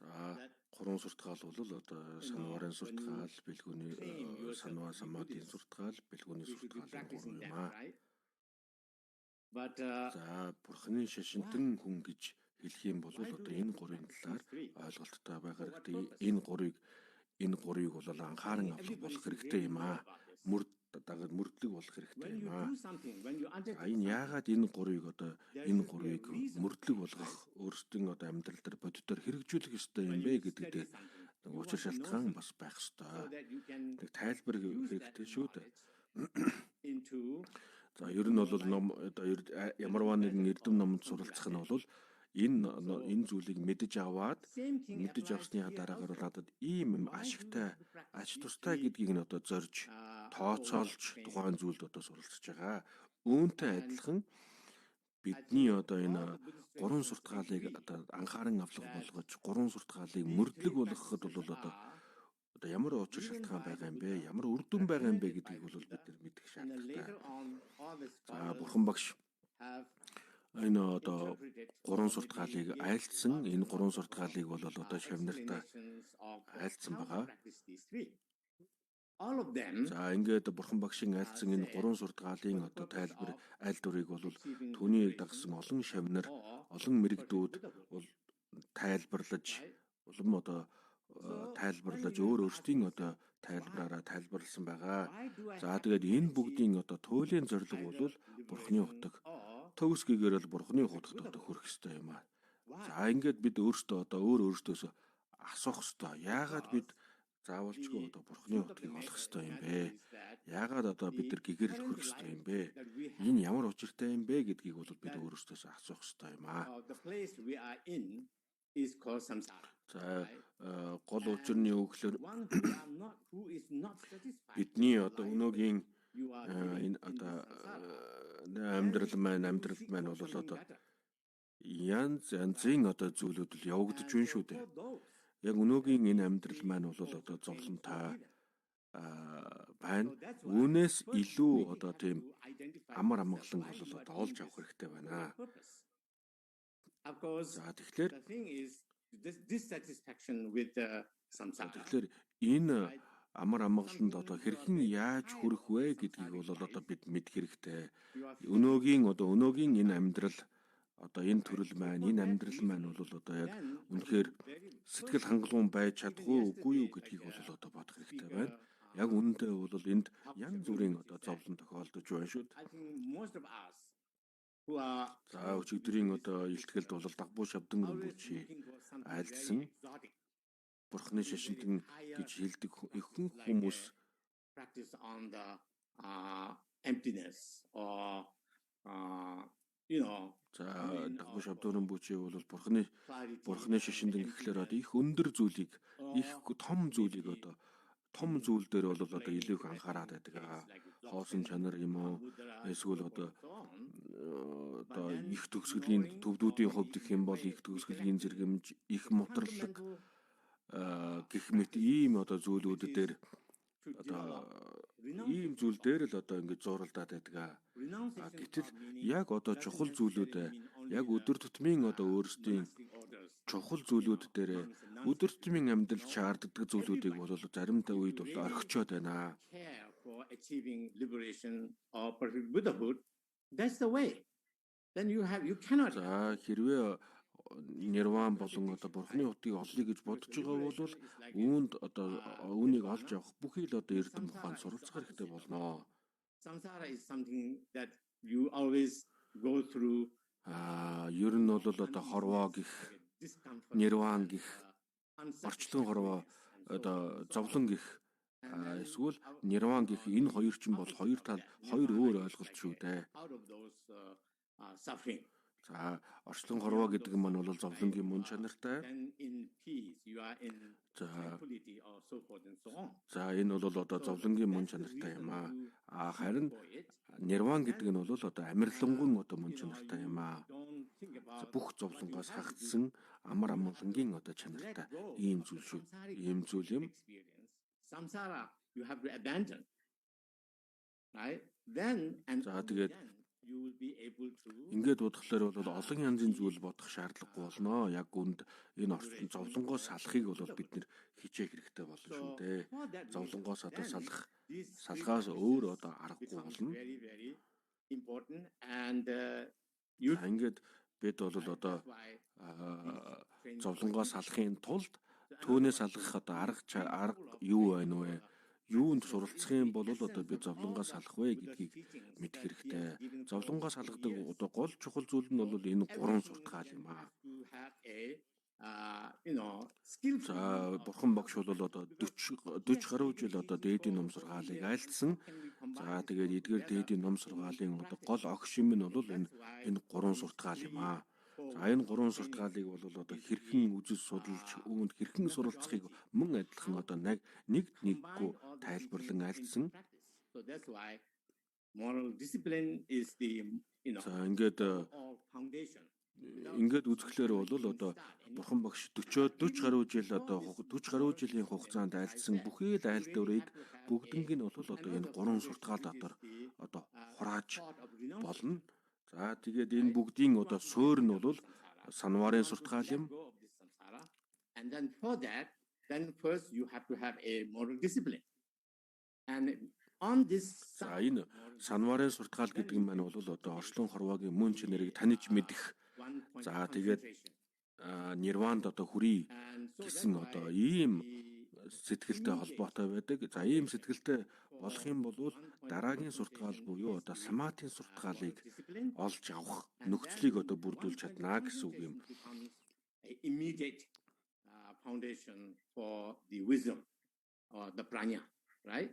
За гурван суртахаал бол одоо санварын суртахаал, бэлгүүний санва самадын суртахаал, бэлгүүний суртахаалын гурван юм аа. За бурхны шашинтан хүн гэж хэлэх юм бол одоо энэ гурвын талаар ойлголттой байх хэрэгтэй. Энэ гурвыг бол анхааран авах болох хэрэгтэй юм аа. Дагад мөрдлөг болох хэрэгтэй юм аа. Энэ яагаад энэ гурвыг мөрдлөг болгох өөрсдийн одоо амьдрал дээр бодитоор хэрэгжүүлэх ёстой юм бэ гэдэг дээр учир шалтгаан бас байх ёстой. Нэг тайлбар хэрэгтэй шүү дээ. За ер нь бол ном одоо ямарваа нэгэн эрдэм номонд суралцах нь бол энэ зүйлийг мэдэж аваад мэдэж авсны дараагаар надад ийм ашигтай ач тустай гэдгийг нь одоо зорж тооцоолж тухайн зүйлд одоо суралцж байгаа. Үүнтэй адилхан бидний одоо энэ гурван суртахаалыг одоо анхааран авлага болгож гурван суртахаалыг мөрдлөг болгоход бол одоо ямар учир шалтгаан байгаа юм бэ? Ямар үр дүн байгаа юм бэ гэдгийг бол бид нар мэдэх шаардлагатай. За бурхан багш энэ одоо гурван суртахаалыг айлтсан. Энэ гурван суртахаалыг бол одоо шавнартаа айлтсан байгаа. all of them За ингээд бурхан багшийн айлцсан энэ гурван суртгаалын одоо тайлбар аль дурыг бол түүний дагсан олон шавнар, олон мэрэгдүүд бол тайлбарлаж, улам одоо тайлбарлаж өөр өөрсдийн одоо тайлбараараа тайлбарласан байгаа. За тэгээд энэ бүгдийн одоо туйлын зорилго бол бурханы утга. Төгсгийгээр л бурханы утгад одоо хүрэх ёстой юм аа. За ингээд бид өөрсдөө одоо өөрөөсдөөс асуух ёстой. Яагаад бид заавалчгүй одоо бурханы утгыг олох ёстой юм бэ? Яагаад одоо бид нар гэгэрэл хүрэх ёстой юм бэ? Энэ ямар учиртай юм бэ гэдгийг бол бид өөрөөсдөөс асуух ёстой юм аа. the place we are in is called samsara. За гол учир нь юу гэхээр One who is not satisfied. бидний одоо өнөөгийн You are энэ одоо амьдрал маань бол одоо янз янзын одоо зүйлүүд л явагдаж байна шүү дээ. Яг өнөөгийн энэ амьдрал маань бол одоо зовлонтой байна. Үүнээс илүү одоо тийм амар амгалан бол одоо олж авах хэрэгтэй байна. Of course, За тэгэхээр the thing is dissatisfaction with the samsara. тэгэхээр энэ амар амгаланд одоо хэрхэн яаж хүрэх вэ гэдгийг бол одоо бид мэдэх хэрэгтэй. Өнөөгийн энэ амьдрал одоо энэ төрөл маань, энэ амьдрал маань бол одоо яг үнэхээр сэтгэл хангалуун байж чадахгүй үгүй юу гэдгийг бол одоо бодох хэрэгтэй байна. Яг үнэндээ бол энд янз бүрийн одоо зовлон тохиолдож байна шүү дээ. I think most of us who are За өчигдрийн одоо илтгэлд бол дагбуу шавдан рүмбүчи айлдсан бурхны шашинтэн гэж хэлдэг ихэнх хүмүүс practice on the emptiness or you know за дагбуу шавдан рүмбүчи бол бурхны шашинтэн гэхлээр одоо их өндөр зүйлийг, их том зүйлийг одоо том зүйл дээр бол одоо илүү их анхаарал байдаг. Хоосон чанар юм уу? Эсвэл одоо их төгсгөлийн төвдүүдийн хувьд гэх юм бол их төгсгөлийн зэргэмж, их мутралаг гэх мэт ийм одоо зүйлүүд дээр одоо ийм зүйл дээр л одоо ингэж зуралдаад байдаг. Гэтэл яг одоо чухал зүйлүүд яг өдөр тутмын одоо өөрсдийн чухал зүйлүүд дээр өдөр тутмын амьдралд шаарддаг зүйлүүдийг бол заримдаа үед бол орхичоод байна. for achieving liberation or perfect Buddhahood, that's the way. Then you cannot. За хэрвээ нирван болон одоо бурхны утгыг олъё гэж бодож байгаа бол үүнд одоо үүнийг олж авах бүхий л одоо эрдэм ухаан суралцах хэрэгтэй болно. Samsara is something that you always go through. Ер нь бол одоо хорвоо гих, нирван гих, орчлон хорвоо одоо зовлон гих эсвэл нирван гих энэ хоёр ч юм бол хоёр өөр ойлголт шүү дээ. Suffering. За орчлон хорвоо гэдэг нь бол зовлонгийн мөн чанартай. And in peace, you are in tranquility or so forth and so on. За энэ бол одоо зовлонгийн мөн чанартай юм аа. Харин нирван гэдэг нь бол одоо амарлингуун одоо мөн чанартай юм аа. Бүх зовлонгоос хагцсан амар амгалангийн одоо чанартай ийм зүйл шүү. Ийм зүйл юм. Samsara you have to abandon. Right? Then За тэгээд you will be able to ингээд бодглохлоор бол олон янзын зүйл бодох шаардлагагүй болно. Яг үнд энэ орчин зовлонгоос салахыг бол бид нэр хичээх хэрэгтэй болно шүү дээ. Зовлонгоос одоо салгаас өөр одоо аргагүй болно. very very important and Ингээд бид бол одоо зовлонгоос салахын тулд түүнээс салгах одоо арга юу байна вэ? Юунд суралцах юм бол одоо би зовлонгоос салах вэ гэдгийг мэдэх хэрэгтэй. Зовлонгоос салгадаг одоо гол чухал зүйл нь бол энэ гурван суртгаал юм аа. За бурхан багш бол одоо 40 гаруй жил одоо дээдийн ном сургаалыг айлтсан. За тэгээд эдгээр дээдийн ном сургаалын одоо гол огш юм нь бол энэ гурван суртгаал юм аа. За энэ гурван суртгаалыг бол одоо хэрхэн үзэж судалж үүнд хэрхэн суралцахыг мөн адилхан одоо нэггүй тайлбарлан айлтсан. So that's why moral discipline is the За ингээд foundation. ингээд үзэхлээр бол одоо бурхан багш 40 гаруй жил одоо 40 гаруй жилийн хугацаанд айлтсан бүхий л айл дурыг бүгднг нь бол одоо энэ гурван суртгаал дотор одоо хурааж болно. За тэгээд энэ бүгдийн одоо суурь нь бол санварын суртгаал юм. And then for that, then first you have to have a moral discipline. And on this За энэ санварын суртгаал гэдэг юм маань бол одоо орчлон хорвоогийн мөн чанарыг таних мэдэх. За тэгээд нирванд одоо хүрий гэсэн одоо ийм сэтгэлтэй холбоотой байдаг. За ийм сэтгэлтэй болох юм бол дараагийн суртгаал буюу одоо саматын суртгаалыг олж авах нөхцөлийг одоо бүрдүүлж чадна гэсэн үг юм. Immediate foundation for the wisdom or the prajna, right?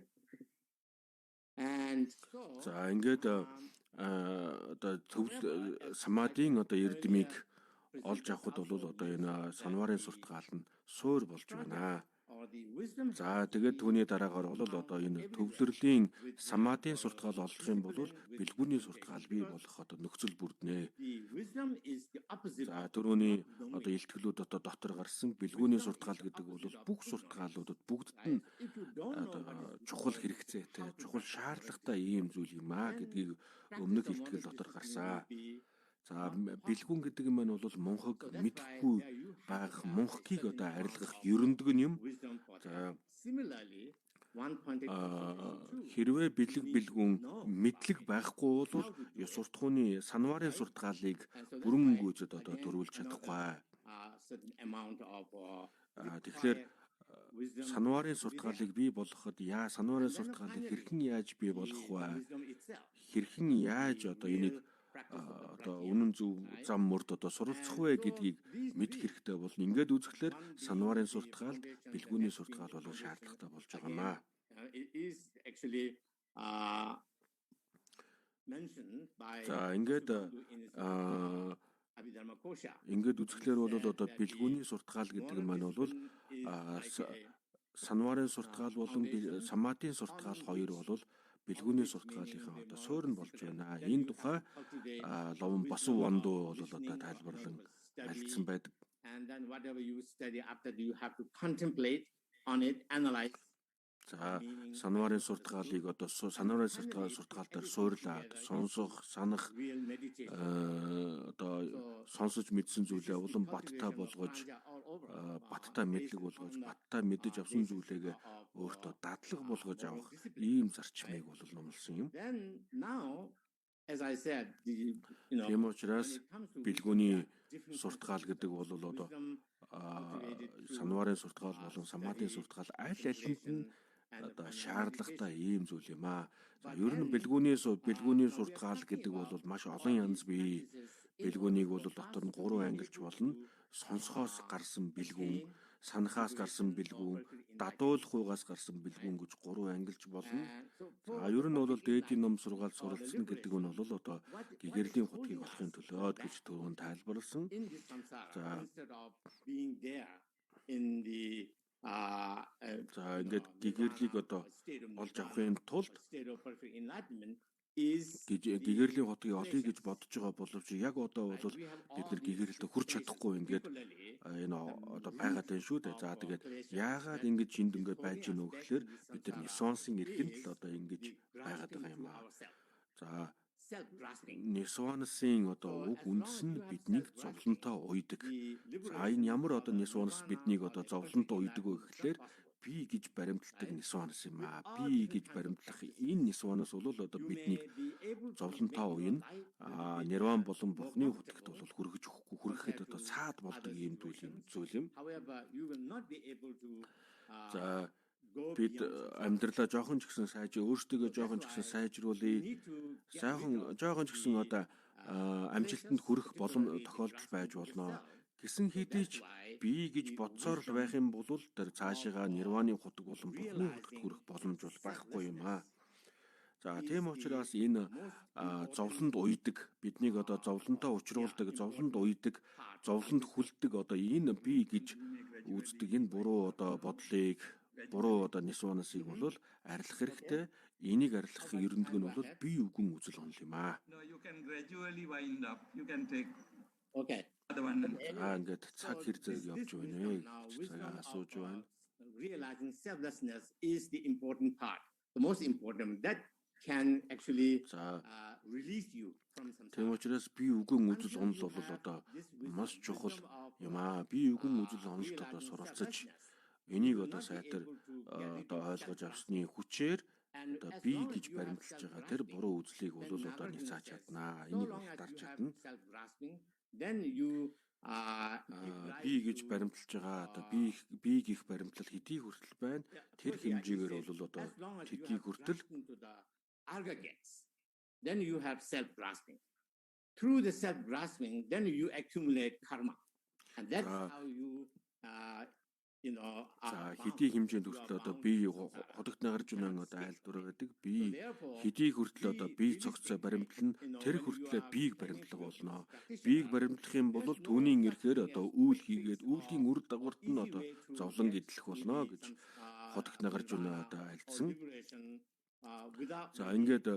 And за ингээд одоо самадын одоо эрдэмийг олж авахд бол одоо энэ санварын суртгаал нь суур болж байна. За тэгээд түүний дараагаар бол одоо энэ төвлөрлийн самадын суртгаал олох юм бол бэлгүүний суртгаал бий болох одоо нөхцөл бүрднэ. За түрүүний одоо илтгэлүүд одоо дотор гарсан бэлгүүний суртгаал гэдэг бол бүх суртгаалуудад бүгдд нь одоо чухал хэрэгцээтэй, чухал шаардлагатай ийм зүйл юм аа гэдгийг өмнөх илтгэл дотор гарсан. За бэлгүүн гэдэг юм маань бол мунхаг мэдхгүй байх мунхгийг одоо арилгах ерөндөг юм. За хэрвээ бэлгүүн мэдлэг байхгүй бол суртахууны санварын суртгаалыг бүрэн гүйцэд одоо дөрвүүлж чадахгүй. Тэгэхээр санварын суртгаалыг бий болгоход санварын суртгаалыг хэрхэн яаж бий болгох вэ? Хэрхэн яаж одоо энийг одоо үнэн зөв зам мөрд одоо суралцах вэ гэдгийг мэдэх хэрэгтэй болно. Ингээд үзэхлээр санварын суртгаалд бэлгүүний суртгаал бол шаардлагатай болж байгаа маа. За ингээд үзэхлээр бол одоо бэлгүүний суртгаал гэдэг нь маань бол санварын суртгаал болон самадын суртгаал хоёр бол бэлгүүний суртгаалынхаа одоо суурь нь болж байна. Энэ тухай ловон басуу вандуу бол одоо тайлбарлан альцсан байдаг. За санварын суртгаалыг одоо санварын суртгаал дээр суурлаад сонсох, санах одоо сонсож мэдсэн зүйлээ улам баттай болгож баттай мэдлэг болгож баттай мэдэж авсан зүйлээ өөртөө дадлаг болгож авах ийм зарчмыг бол номлосон юм. Тийм учраас бэлгүүний суртгаал гэдэг бол одоо санварын суртгаал болон самадын суртгаал аль алинд нь одоо шаардлагатай ийм зүйл юм аа. За ер нь бэлгүүний суртгаал гэдэг бол маш олон янз бий. Бэлгүүнийг бол дотор нь 3 ангилж болно. Сонсохоос гарсан бэлгүүн, санахаас гарсан бэлгүүн, дадуулахугаас гарсан бэлгүүн гэж 3 ангилж болно. За ер нь бол дээдийн ном сургаал суралцсан гэдэг нь бол одоо гэгэрлийн хутгийг олохын төлөө гэж түрүүн тайлбарласан. За за ингээд гэгэрлийг одоо олж авахын тулд гэгэрлийн хотыг олъё гэж бодож байгаа боловч яг одоо бол бид нэр гэгэрэлтэй хүрч чадахгүй ингээд энэ одоо байгаад байна шүү дээ. За тэгээд яагаад ингэж энд ингээд байж гэнэ вэ гэхээр бид нар нисвансын эрхэнд л одоо ингэж байгаад байгаа юм аа. За нисвансын одоо уг үндэс нь биднийг зовлонтой уйдаг. За энэ ямар одоо нисванс биднийг одоо зовлонтой уйдаг вэ гэхээр би гэж баримталдаг нисванс юм аа. Би гэж баримтлах энэ нисванс бол одоо биднийг зовлонтой уйна. Нирван болон Бурхны хүтгэгт бол хүрэхэд одоо саад болдог ийм зүйл юм. За бид амьдралаа жоохон ч гэсэн өөрсдөө жоохон ч гэсэн сайжруулъя. Жоохон ч гэсэн одоо амжилтанд хүрэх тохиолдол байж болно. Гэсэн хэдий ч би гэж бодсоор л байх юм бол тэр цаашаа нирваны хутаг болон Бурхны хутагт хүрэх боломж бол байхгүй юм аа. За тийм учраас энэ зовлонд уйдаг, биднийг одоо зовлонтой учруулдаг, зовлонд уйдаг, зовлонд хүлдэг одоо энэ би гэж үздэг энэ буруу одоо бодлыг, буруу одоо нисванасыг бол арилах хэрэгтэй. Энийг арилах ерөндөг нь бол бие үгэн үзэл онол юм аа. Okay. Ингээд цаг хэр зэрэг явж байна вэ гэж цагаа асууж байна. Realizing selflessness is the important part. The most important that can actually release you from some. Тийм учраас бие үгэн үзэл онол бол одоо маш чухал юм аа. Бие үгэн үзэл онолд одоо суралцаж энийг одоо сайтар одоо ойлгож авсны хүчээр одоо би гэж баримтлаж байгаа тэр буруу үзлийг бол одоо няцааж чаднаа. Энийг олдарч чадна. Then you би гэж баримтлаж байгаа одоо би гих баримтлал хэдий хүртэл байна. Тэр хэмжээгээр бол одоо тэдийг хүртэл then you have self-grasping. Through the self-grasping, then you accumulate karma. And that's how you, хэдий хэмжээнд хүртэл одоо би хотогт нагарч унаа одоо айлдвар гэдэг би хэдий хүртэл одоо би цогцоо баримтлан тэр хүртлээр бийг баримтлах болно. Бийг баримтлах юм бол түүний ирэхээр одоо үйл хийгээд үүлийн үр дагаварт нь одоо зовлон идэх болно гэж хотогт нагарч унаа одоо айлдсан. За ингээд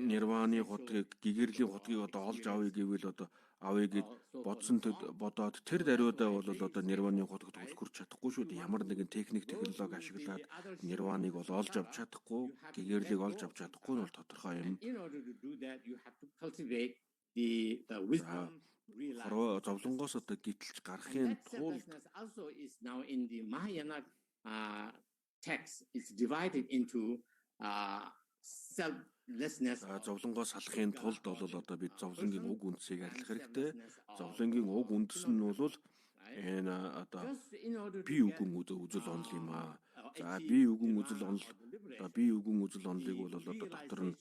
нирваны хотгийг гэгэрлийн хотгийг одоо олж авъя гэвэл одоо авъя гэж бодсон бодоод тэр даруйдаа бол одоо нирваны хотод хүрч чадахгүй шүү дээ. Ямар нэгэн техник технологи ашиглаад нирваныг бол олж авч чадахгүй, гэгэрлийг олж авч чадахгүй нь бол тодорхой юм. Зовлонгоос одоо гítэлж гарахын тулд text is divided into selflessness. Зовлонгоос салахын тулд бол одоо бид зовлонгийн уг үндсийг арилгах хэрэгтэй. Зовлонгийн уг үндэс нь бол энэ одоо би үгэн үзэл онол юм аа. За би үгэн үзэл онол би үгэн үзэл онолыг бол одоо дотор нь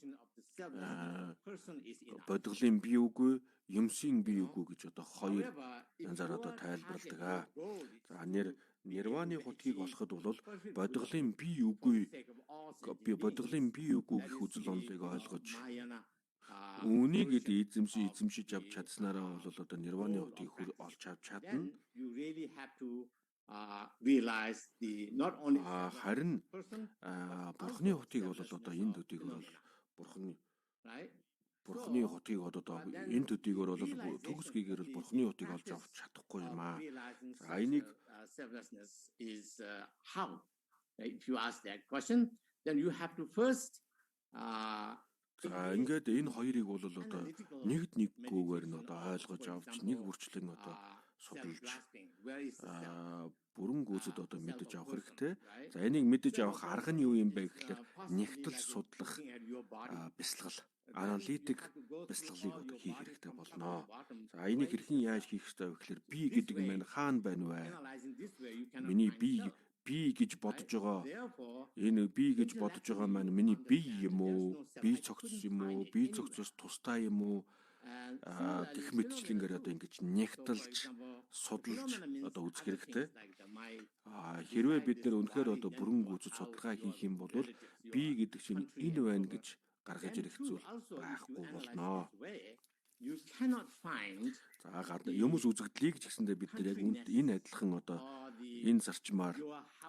бодглын би үгүй, юмсын би үгүй гэж одоо хоёр янзаар одоо тайлбарладаг. За нирваны хотгийг олоход бол бодглын би үгүй гэх үзэл онолыг ойлгож үүнийг эзэмшиж авч чадсанараа бол одоо нирваны хотыг олж авч чадна. Харин бурхны хотыг бол одоо энэ төдийг бол бурхны хотыг одоо энэ төдийгөр бол төгсгийгээр бол бурхны хотыг олж авч чадахгүй юм аа. За энийг selflessness is how? If you ask that question, then you have to first ингээд энэ хоёрыг бол одоо нэгдгүйгээр нь одоо ойлгож авч нэг бүрчлэн одоо судалж бүрэн гүйцэд одоо мэдэж авах хэрэгтэй. За энийг мэдэж авах арга нь юу юм бэ гэхээр нэгтэл судлах бясалгал, аналитик бясалгалыг одоо хийх хэрэгтэй болно. За энийг хэрхэн яаж хийх ёстой вэ гэхээр би гэдэг нь маань хаана байна вэ? Миний би гэж бодож байгаа энэ би гэж бодож байгаа маань миний би юм уу? Би цогцос юм уу? Би цогцос тустай юм уу? Гэх мэтчлэнгээр одоо ингэж нэгтэлж судалж одоо үзэх хэрэгтэй. Хэрвээ бид нэр үнэхээр одоо бүрэн гүйцэд судалгаа хийх юм бол би гэдэг чинь энэ байна гэж гаргаж ирэх зүйл байхгүй болно. За юмс үзэгдлийг ч гэсэндээ бид нар яг энэ адилхан одоо энэ зарчмаар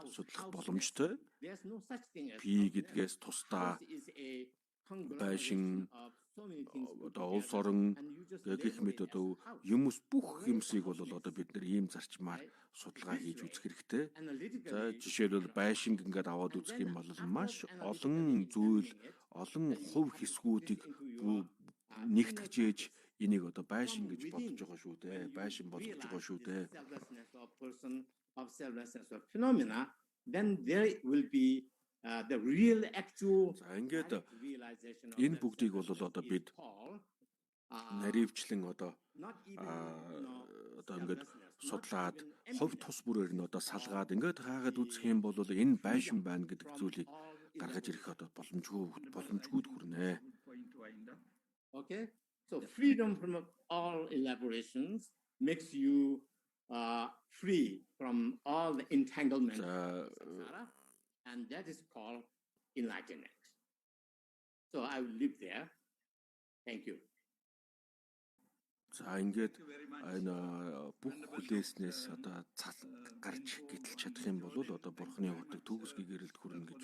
судлах боломжтой. Би гэдгээс тусдаа байшин одоо улс орон гэх мэт одоо юмс бүх юмсыг бол одоо бид нар ийм зарчмаар судалгаа хийж үзэх хэрэгтэй. За жишээлбэл байшин ингээд аваад үзэх юм бол маш олон зүйл, олон хувь хэсгүүдийг нэгтгэж энийг одоо байшин гэж бодож байгаа шүү дээ. Байшин болгож байгаа шүү дээ. Then there will be the real actual ингээд энэ бүгдийг бол одоо бид наривчлан одоо ингээд судлаад хувь тус бүрээр нь одоо салгаад ингээд хаагаад үзэх юм бол энэ байшин байна гэдэг зүйлийг гаргаж ирэх одоо боломжгүйд хүрнэ. Okay, so freedom from all elaborations makes you free from all the entanglements, and that is called enlightenment. So I will leave there. Thank you. За ингээд энэ бүх хүлээснээс одоо гарч гítэлж чадах юм бол одоо бурхны хотыг төгсгий гэрэлд хүрнэ гэж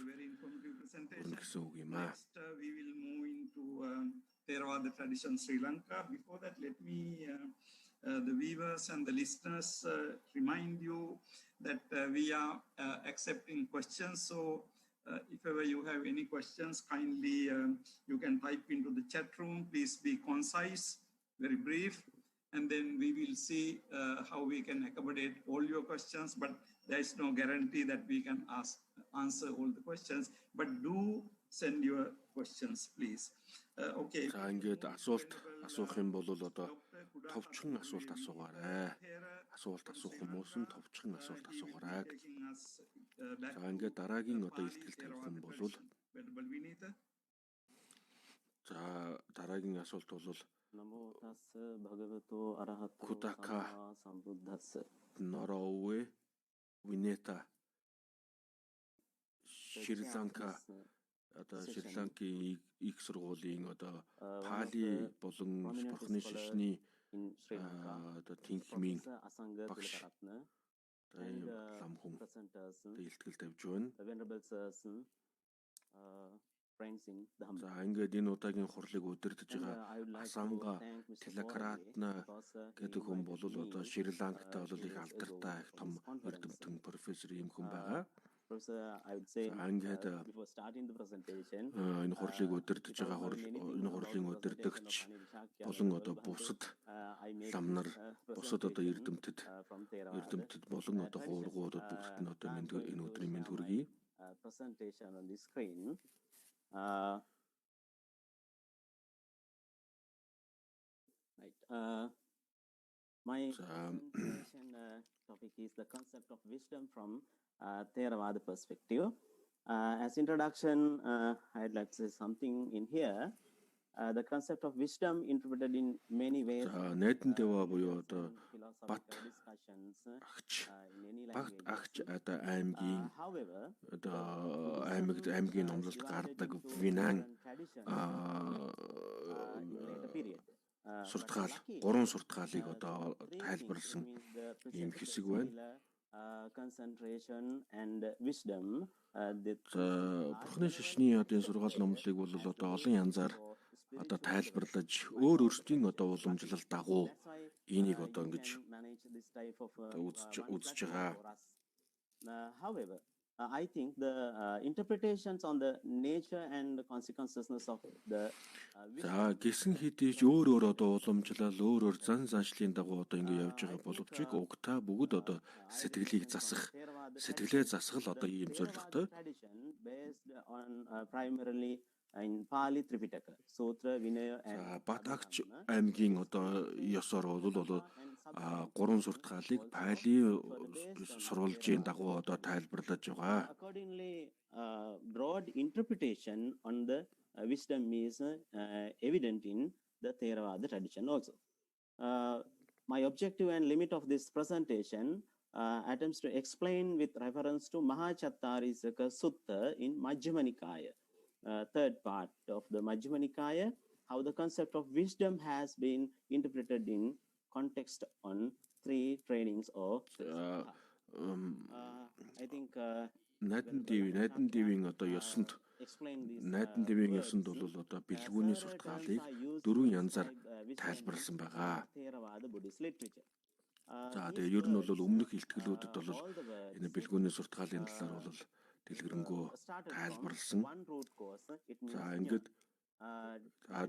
гэсэн үг юм аа. We will move into Theravada tradition Sri Lanka. Before that, let me the viewers and the listeners remind you that we are accepting questions. So if ever you have any questions, kindly you can type into the chat room. Please be concise, very brief, and then we will see how we can accommodate all your questions, but there is no guarantee that we can answer all the questions, but do send your questions, please. Okay. За ингээд асуулт асуух юм бол одоо товчхон асуулт асуугаарай. Асуулт асуух хүмүүс нь товчхон асуулт асуугаарай. За ингээд дараагийн одоо илтгэл тавих юм бол за дараагийн асуулт бол Кутака Норове Винета Шри-Ланка одоо Шри-Ланкийн их сургуулийн одоо Пали болон бурхны шишний одоо тэнхимийн багш лам хүн илтгэл тавьж байна. За ингээд энэ удаагийн хурлыг удирдах байгаа Асанга Телекратна гэдэг хүн бол одоо Шри-Ланктай бол их алдартай их том эрдэмтдийн профессор юм хүн байгаа. I would say before starting the presentation, энэ хурлыг удирдах байгаа энэ хурлын удирдагч болон одоо бусад ламнар бусад одоо эрдэмтэд болон одоо хуургуудад бүгд нь одоо энэ өдрийн мэнд хүргэе. Presentation on the screen. My presentation topic is the concept of wisdom from Theravada perspective. As introduction, I'd like to say something in here. The concept of wisdom interpreted in many ways. Найдан дэва буюу одоо бат агч одоо аймгийн одоо аймгийн номлолт гардаг винан суртгаал гурван суртгаалыг одоо тайлбарласан ийм хэсэг байна. Concentration and wisdom. Бурхны шишний одоо энэ сургаал номлолыг бол одоо олон янзаар одоо тайлбарлаж өөр өөрсдийн одоо уламжлал дагуу энийг одоо ингэж үзэж байгаа. However, I think the interpretations on the nature and the consequences of the за гисэн хэдий ч өөр одоо уламжлал өөр зан заншлын дагуу одоо ингэ явж байгаа боловч угтаа бүгд одоо сэтгэлээ засах л одоо ийм зорилготой. Based on primarily in Pali Tripitaka, Sutra, Vinaya and Батагч аймгийн одоо ёсоор бол гурван суртгаалыг Пали сурвалжийн дагуу одоо тайлбарлаж байгаа. Accordingly, broad interpretation on the wisdom is evident in the Theravada tradition also. My objective and limit of this presentation attempts to explain with reference to Mahachattarisaka Sutta in Majjhima Nikaya, third part of the Majjhima Nikaya, how the concept of wisdom has been interpreted in context on three trainings of I think Найдан дэвийн одоо ёсонд Найдан дэвийн ёсонд бол одоо бэлгүүний суртгаалыг дөрвөн янзаар тайлбарласан байгаа. За тэгээ ер нь бол өмнөх илтгэлүүдэд бол энэ бэлгүүний суртгаалын талаар бол дэлгэрэнгүй тайлбарлсан. За ингээд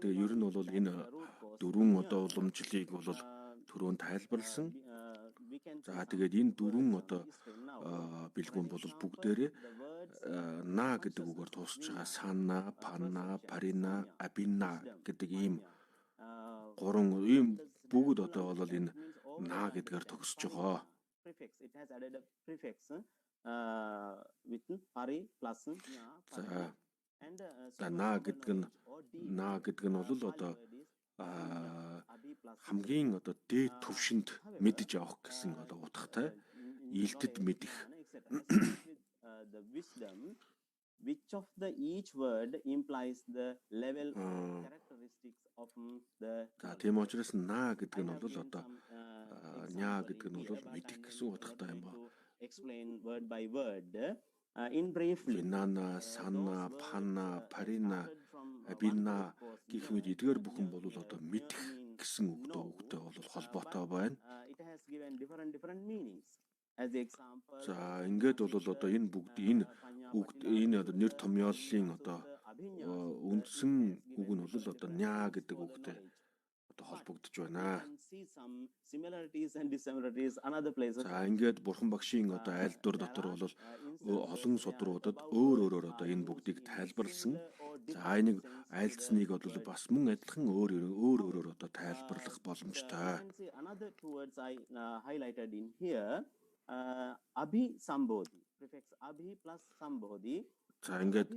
тэгээ ер нь бол энэ дөрвөн одоо уламжлалыг бол түрүүн тайлбарлсан. За тэгээд энэ дөрвөн одоо бэлгүүн бол бүгдээрээ на гэдэг үгээр тусч байгаа санна, панна, парина, абинна гэдэг ийм гурван ийм бүгд одоо бол энэ на гэдгээр төгсөж байгаа. It has added a prefix with pari plus за на гэдэг нь бол одоо хамгийн одоо дээд түвшинд мэдж авах гэсэн одоо утгатай илтэд мэдэх. The wisdom, which of the each word implies the level of characteristics of the. За тийм учраас на гэдэг нь бол одоо ня гэдэг нь бол мэдэх гэсэн утгатай юм ба. Explain word by word in briefly. Нана, санна, панна, парина, абинна гэх мэт эдгээр бүхэн бол одоо мэдэх гэсэн үгтэй бол холбоотой байна. It has given different meanings. As the example. За ингээд бол одоо энэ бүгд энэ одоо нэр томьёоллын одоо үндсэн үг нь бол одоо ня гэдэг үгтэй холбогдож байна. See some similarities and dissimilarities another places. За ингээд бурхан багшийн одоо айлдвар дотор бол олон судруудад өөрөөр одоо энэ бүгдийг тайлбарлсан. За энийг айлдсныг бол бас мөн адилхан өөрөөр одоо тайлбарлах боломжтой. Another two words I highlighted in here, abhi sambodhi, prefix abhi plus sambodhi. За ингээд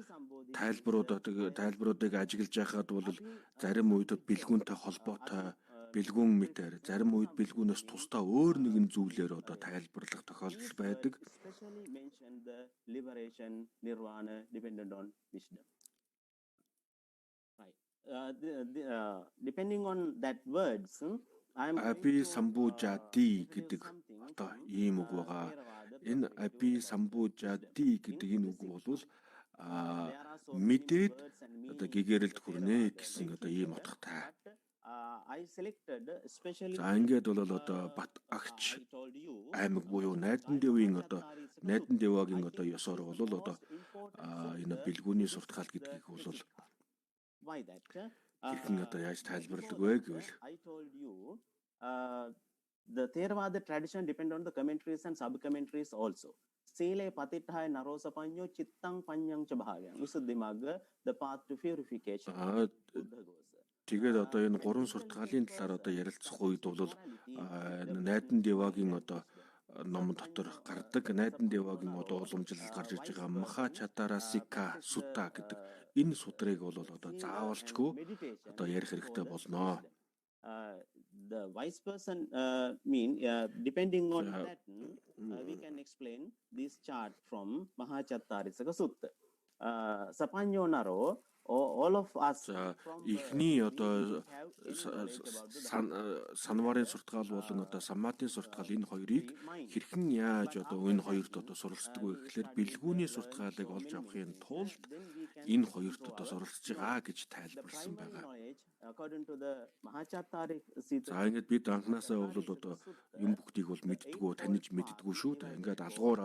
тайлбаруудыг ажиглаж байхад бол зарим үед бэлгүүнтэй холбоотой бэлгүүн мэтэр, зарим үед бэлгүүнээс тусдаа өөр нэгэн зүйлээр одоо тайлбарлах тохиолдол байдаг. Especially mentioned the liberation, nirvana, dependent on wisdom. Right. Depending on that words, I am Аби самбужади гэдэг одоо ийм үг байгаа. Энэ аби самбужади гэдэг энэ үг бол мэдээд одоо гэгэрэлд хүрнэ гэсэн одоо ийм утгатай. I selected especially За ингээд бол одоо бат агч аймаг буюу найдан дэвийн одоо найдан дэвагийн одоо ёсоор бол одоо энэ бэлгүүний суртахал гэдгийг бол why that хэрхэн одоо яаж тайлбарладаг вэ гэвэл I told you the Theravada tradition depend on the commentaries and sub-commentaries also. Sile patithaya narosapanyo chittang panyang cha bhagyam. Visuddhimagga, the path to purification. Тэгээд одоо энэ гурван суртахалын талаар одоо ярилцах үед бол найдан дэвагийн одоо ном дотор гардаг найдан дэвагийн одоо уламжлалд гарч иж байгаа Панна-сика сута гэдэг энэ судрыг бол одоо заавалчгүй одоо ярих хэрэгтэй болно. The wise person depending on that we can explain this chart from Mahachattarika Sutta. Sapanyo naro all of us ихний одоо санварын суртахал болон одоо самматын суртахал энэ хоёрыг хэрхэн яаж одоо энэ хоёрт одоо суралцдаг вэ гэхээр бэлгүүний суртахалыг олж авахын тулд энэ хоёрт одоо суралцж байгаа гэж тайлбарласан байгаа. За ингээд бид анханасаа бол одоо юм бүгдийг бол мэддэггүй таньж мэддэггүй шүү дээ. Ингээд алгуур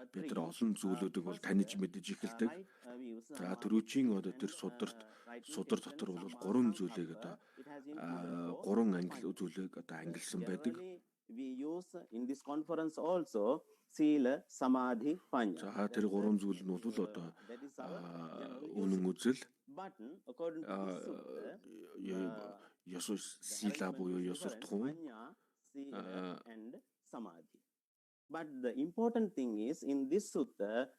бид нар олон зүйлүүдийг бол таньж мэдэж эхэлдэг. За түрүүчийн одоо тэр судар дотор бол гурван зүйлийг одоо гурван англи зүйлийг одоо ангилсан байдаг. We use in this conference also sila samadhi panya. За тэр гурван зүйл нь бол одоо үнэн үзэл According to this sutta, ёсус сила буюу ёсортхон and samadhi. But the important thing is in this sutta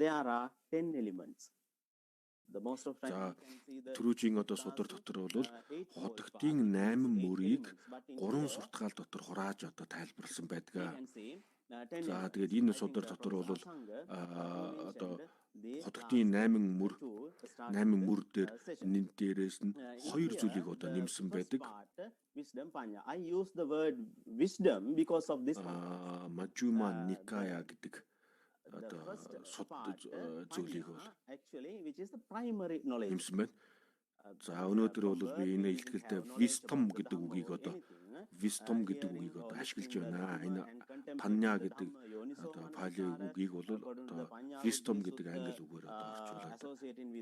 there are 10 elements. The most of time түрүүжийн одоо судар дотор бол хотогтын 8 мөрийг 3 суртахаал дотор хурааж одоо тайлбарласан байдаг. За тэгээд энэ судар дотор бол одоо хотогтын 8 мөр дээр энэ дээрээс нь 2 зүйлийг одоо нэмсэн байдаг. I use the word wisdom because of this Majjhima Nikaya гэдэг одоо зүйлийг бол actually which is the primary knowledge. Нэмсэн байна. За өнөөдөр бол би энэ илтгэлтэй wisdom гэдэг үгийг одоо ашиглаж байна. Энэ Панна гэдэг одоо Пали үгийг бол одоо wisdom гэдэг англи үгээр одоо орчуулад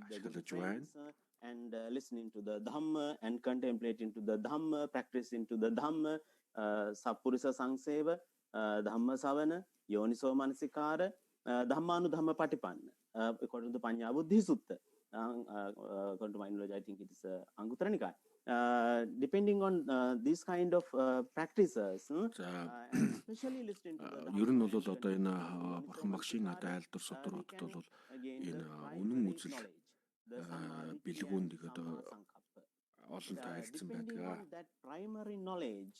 ашиглаж байна. And listening to the Dhamma and contemplating to the Dhamma, practicing to the Dhamma, Sappurisa Sangseva, Dhamma Savana, Yoniso Manasikara, Dhammanudhamma Patipanna, according to Panya Buddhi Sutta. According to my knowledge, I think it is Anguttara Nikaya. Depending on these kind of practices, and especially listening to the ер нь бол одоо энэ бурхан багшийн одоо айлдвар судруудад бол энэ үнэн үзэл бэлгүүндийг одоо олон тайлцсан байдаг. That primary knowledge,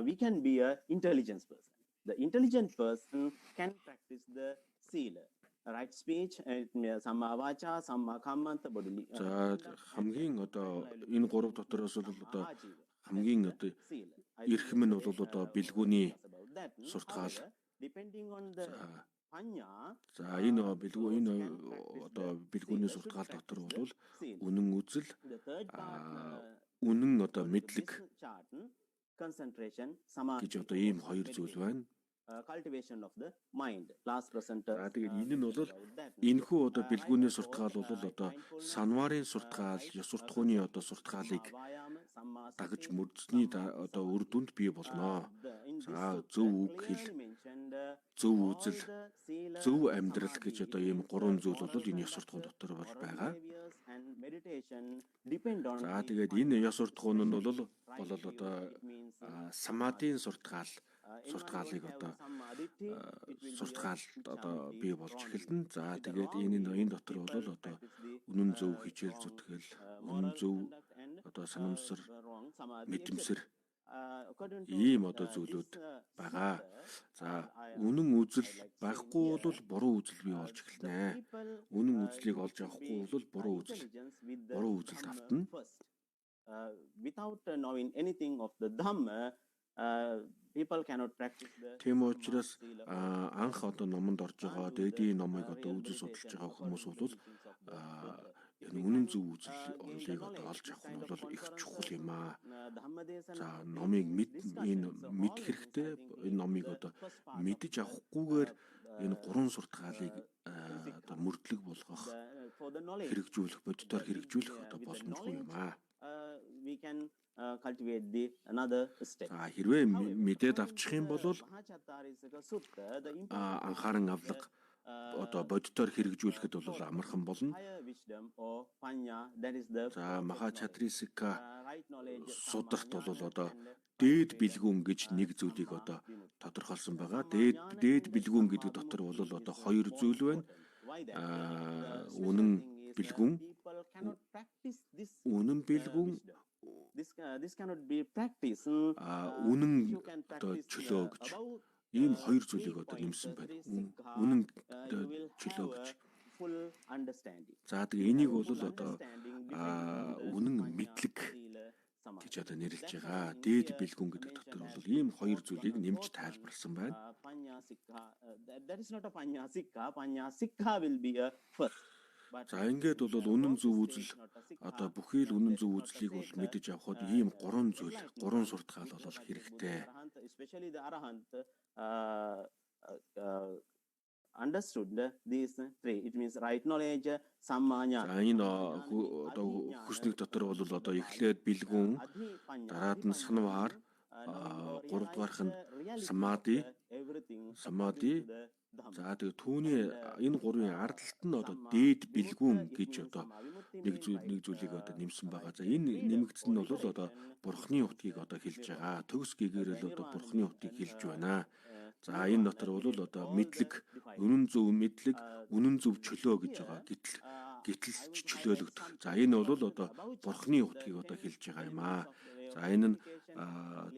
we can be an intelligent person. The intelligent person can practice the sila, right speech, samma vacha, samma kamanta bodhi. За хамгийн одоо энэ гурав дотроос бол одоо хамгийн одоо эрхэм нь бол одоо бэлгүүний суртахаал. Depending on the За энэ одоо бэлгүүний суртахаал дотор бол үнэн үзэл үнэн одоо мэдлэг гэж одоо ийм хоёр зүйл байна. cultivation of the mind. Last presenter. Тэгээд энэ нь бол энэхүү одоо бэлгүүний суртгаал бол одоо санварын суртгаал, ёс суртахууны одоо суртгаалыг дагаж мөрдсөний одоо үр дүнд бий болно. За зөв үг хэл, зөв үзэл, зөв амьдрал гэж одоо ийм гурван зүйл бол энэ ёс суртахуун дотор бол байгаа. За тэгээд энэ ёс суртахуун нь бол одоо самадийн суртгаалыг одоо суртгаал одоо бий болж эхэлнэ. За тэгээд энэ дотор бол одоо үнэн зөв хичээл зүтгэл, үнэн зөв одоо санамсар, мэдэмсэр ийм одоо зүйлүүд байгаа. За үнэн үзэл байхгүй бол буруу үзэл бий болж эхэлнэ. Үнэн үзлийг олж авахгүй бол буруу үзэл автна. Without knowing anything of the Dhamma, people cannot practice the. Тийм учраас анх одоо номонд орж байгаа дээдийн номыг одоо үзэж судалж байгаа хүмүүс бол энэ үнэн зөв үзлийг одоо олж авах нь бол их чухал юм аа. За номыг мэд хэрэгтэй. Энэ номыг одоо мэдэж авахгүйгээр энэ гурван суртгаалыг одоо мөрдлөг болгох, хэрэгжүүлэх, боддоор хэрэгжүүлэх одоо боломжгүй юм аа. We can cultivate the another step. Хэрвээ мэдээд авчих юм бол анхааран авлага одоо боддоор хэрэгжүүлэхэд бол амархан болно. За Панна-сика сударт бол одоо дээд бэлгүүн гэж нэг зүйлийг одоо тодорхойлсон байгаа. Дээд бэлгүүн гэдэг дотор бол одоо хоёр зүйл байна. Үнэн бэлгүүн, this cannot be practiced. Үнэн одоо чөлөө гэж ийм хоёр зүйлийг одоо нэмсэн байна. Үнэн чөлөө гэж. За тэгээ энийг бол одоо үнэн мэдлэг гэж одоо нэрлэж байгаа. Дээд бэлгүүн гэдэг дотор бол ийм хоёр зүйлийг нэмж тайлбарласан байна. That is not a Pанна-сика. Panna-sika will be a first. За ингээд бол үнэн зөв үзэл одоо бүхий л үнэн зөв үзлийг бол мэдэж авахд ийм гурван суртгаал бол хэрэгтэй. Especially the Arahant understood these three. It means right knowledge, sammanya. За энэ одоо хүснэг дотор бол одоо эхлээд бэлгүүн, дараад нь санвар, гуравдугаарх нь самади. За тэгээ түүний энэ гурвын ардталт нь одоо дээд бэлгүүн гэж одоо нэг зүйлийг одоо нэмсэн байгаа. За энэ нэмэгдсэн нь бол одоо бурхны утгийг одоо хэлж байгаа. Төгс гээгээрэл одоо бурхны утгийг хэлж байна. За энэ дотор бол одоо мэдлэг, үнэн зөв мэдлэг, үнэн зөв чөлөө гэж байгаа. Гэтэл чөлөөлөгдөх. За энэ бол одоо бурхны утгийг одоо хэлж байгаа юм аа. За энэ нь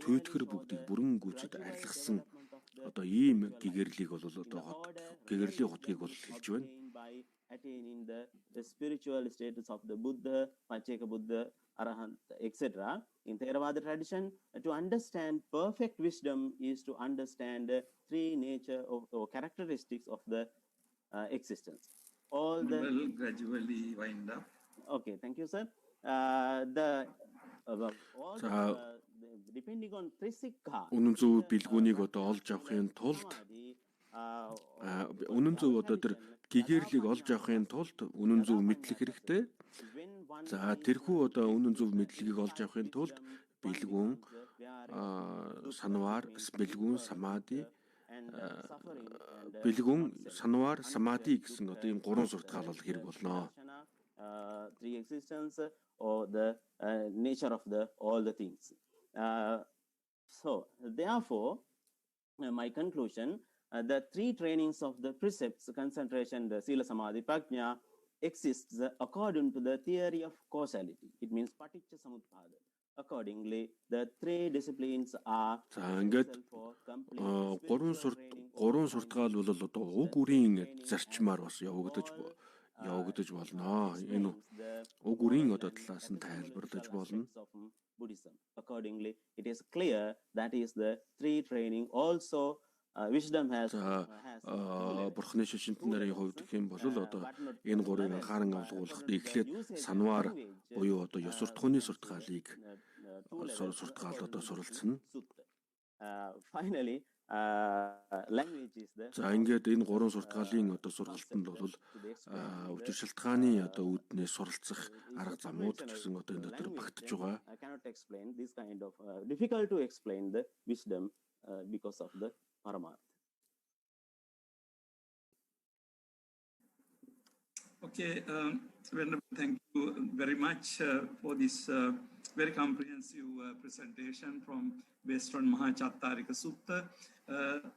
түйтгэр бүгдийг бүрэн гүйцэд арилгасан одоо ийм гэгэрлийг бол одоо гэгэрлийн утгийг бол хэлж байна. By attaining the spiritual status of the Buddha, Pacheka Buddha, Arahant, etc. In Theravada tradition, to understand perfect wisdom is to understand the three nature or characteristics of the existence. All the will gradually wind up. Okay, thank you, sir. Depending on trisika. Үнэн зөв бэлгүүнийг одоо олж авахын тулд үнэн зөв одоо тэр гэгэрлийг олж авахын тулд үнэн зөв мэдлэг хэрэгтэй. За тэрхүү одоо үнэн зөв мэдлэгийг олж авахын тулд бэлгүүн, санвар, бэлгүүн, самади, бэлгүүн, санвар, самади гэсэн одоо ийм гурван суртгаал бол хэрэг болно. Three existence or the nature of all the things. So therefore, my conclusion, the three trainings of the precepts, concentration, the sila, samadhi, prajna, exists according to the theory of causality. It means paticca samutpada. Accordingly, the three disciplines are. За ингээд гурван суртгаал бол одоо уг үрийн зарчмаар бас явагдаж болно. Энэ уг үрийн одоо талаас нь тайлбарлаж болно. Buddhism. Accordingly, it is clear that is the three training. Also, wisdom has. Бурхны шишинтэн нарын хувьд гэх юм бол одоо энэ гурвын анхааран авлагуулахад эхлээд санвар буюу одоо ёс суртахууны суртгаалыг одоо суралцсан. Finally, language is the. За ингээд энэ гурван сурталгаалын одоо сургалтанд бол учир шалтгааны одоо үүднээс суралцах арга замууд ч гэсэн одоо энэ дотор багтж байгаа. I cannot explain this kind of difficult to explain the wisdom because of the paramarth. Okay, thank you very much for this very comprehensive presentation from Western Mahachattarika Sutta.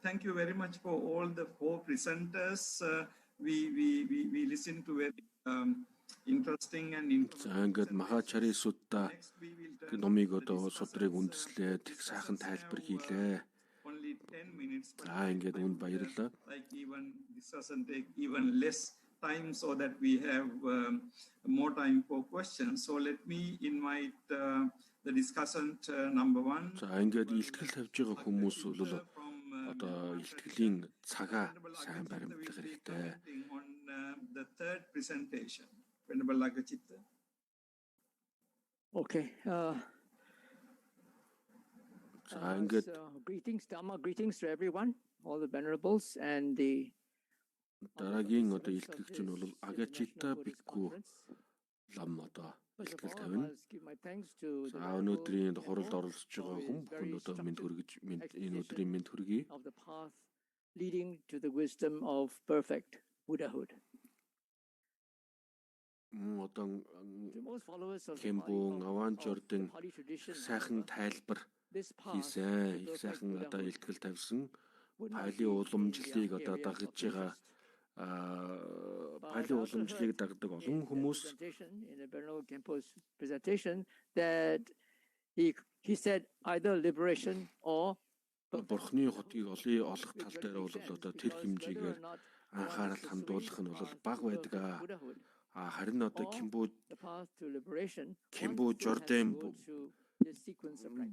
Thank you very much for all the 4 presenters. We listened to very interesting and За ингээд Махачари Сутта номыг одоо судрыг үндэслээд их сайхан тайлбар хийлээ. only 10 minutes. За ингээд үүнд баярлалаа. Like even this doesn't take even less time so that we have more time for questions. So let me invite the discussant number 1. За ингээд илтгэл тавьж байгаа хүмүүс бол одоо илтгэлийн цагаа сайн баримтлах хэрэгтэй. On the third presentation, Venerable Lagachitta. Okay. За ингээд Greetings, Dhamma, greetings to everyone, all the venerables and the дараагийн одоо илтгэгч нь бол Агачита Бикку лам одоо илтгэл тавина. За өнөөдрийн хуралд оролцож байгаа хүн бүхэн одоо мэд хүргэж энэ өдрийн мэд хүргэе. of the path leading to the wisdom of perfect Buddhahood. Одоо To most followers of the Кэмбун Аван Жордын Pali tradition, сайхан тайлбар this path хийсэн. Их сайхан одоо илтгэл тавьсан. Пали уламжлалыг одоо дагаж байгаа Пали уламжлалыг дагдаг олон хүмүүс in the Venerable Khenpo's presentation that he said either liberation or Бурхны хотгийг олох тал дээр бол одоо тэр хэмжээгээр анхаарал хандуулах нь бол бага байдаг. Харин одоо Кэмбу Жордын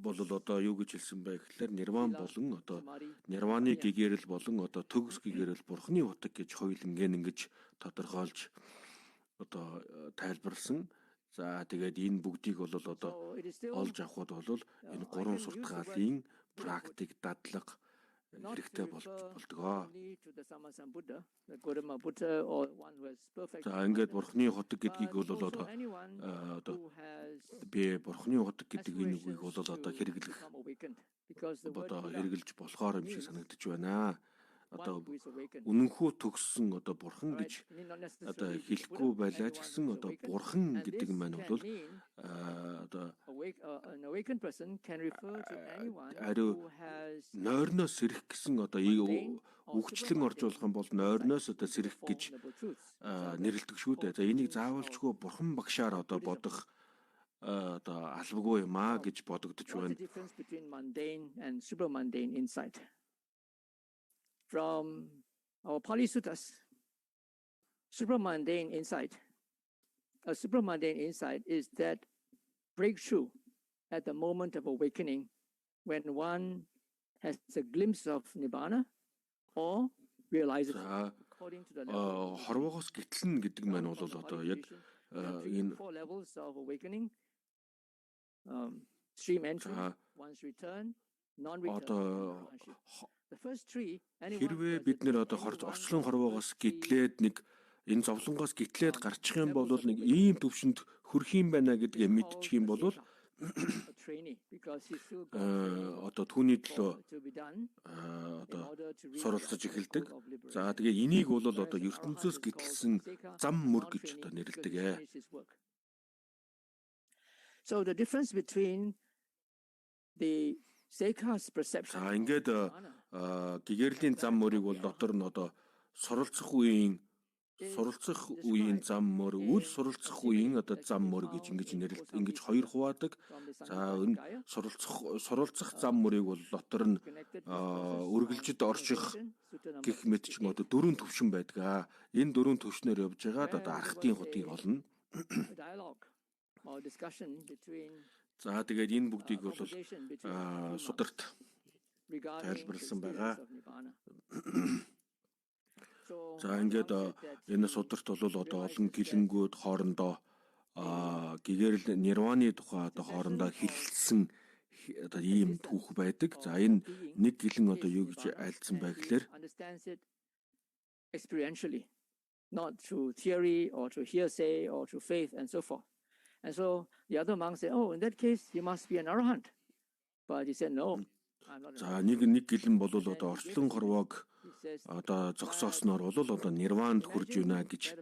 бол одоо юу гэж хэлсэн бэ гэхээр нирван болон одоо нирваны гэгэрэл болон одоо төгс гэгэрэл Бурхны утга гэж хоёулангийн ингэж тодорхойлж одоо тайлбарлсан. За тэгээд энэ бүгдийг бол одоо олж авахд бол энэ гурван сурталгаалын практик дадлага хэрэгтэй болдгоо. За ингээд Бурхны хотог гэдгийг бол одоо би Бурхны хотог гэдэг энэ үгийг бол одоо хэрэглэх одоо хэрэгжилж болохоор юм шиг санагдаж байна. Одоо үнэнхүү төгссөн одоо Бурхан гэж одоо хэлэхгүй байлаа ч гэсэн одоо Бурхан гэдэг нь маань бол одоо ариу нойрноос сэрэх гэсэн одоо үгчлэн оржуулах юм бол нойрноос одоо сэрэх гэж нэрлэдэг шүү дээ. За энийг заавалчгүй Бурхан багшаар одоо бодох одоо албагүй юм аа гэж бодогдож байна. From our Pali Suttas, supramundane insight. A supramundane insight is that breakthrough at the moment of awakening when one has a glimpse of Nibbana or realizes according to the level. Хорвоогоос гэтлэн гэдэг маань бол одоо яг энэ four levels of awakening. Stream entry, one's return, non-return. Хэрвээ бид нэр одоо орчлон хорвоогоос гитлээд нэг энэ зовлонгоос гитлээд гарчих юм бол нэг ийм төвшөнд хүрэх юм байна гэдгээ мэдчих юм бол одоо түүний төлөө одоо суралцаж эхэлдэг. За тэгээ энийг бол одоо ертөнцөөс гитлсэн зам мөр гэж одоо нэрлэдэг. So the difference between the Sekha's perception. За ингээд гэгэрлийн зам мөрийг бол дотор нь одоо суралцах үеийн зам мөр, үл суралцах үеийн одоо зам мөр гэж ингэж хоёр хуваадаг. За энэ суралцах зам мөрийг бол дотор нь үргэлжид орших гэх мэт ч юм одоо дөрвөн төвшин байдаг. Энэ дөрвөн төвшнөр явж байгаа одоо архтын хотыг олно. За тэгээд энэ бүгдийг бол сударт тайлбарласан байгаа. За ингээд энэ сударт бол одоо олон гэлэнгүүд хоорондоо гэгэрэл нирваны тухай одоо хоорондоо хэлэлцсэн одоо ийм түүх байдаг. За энэ нэг гэлэн одоо юу гэж айлдсан бай гэхээр experientially, not through theory or through hearsay or through faith and so forth. And so the other monk said, "Oh, in that case, he must be an arahant." But he said, "No." За нэг гэлэн бол одоо орчлон хорвоог одоо зогсоосноор бол одоо нирванд хүрж байна гэж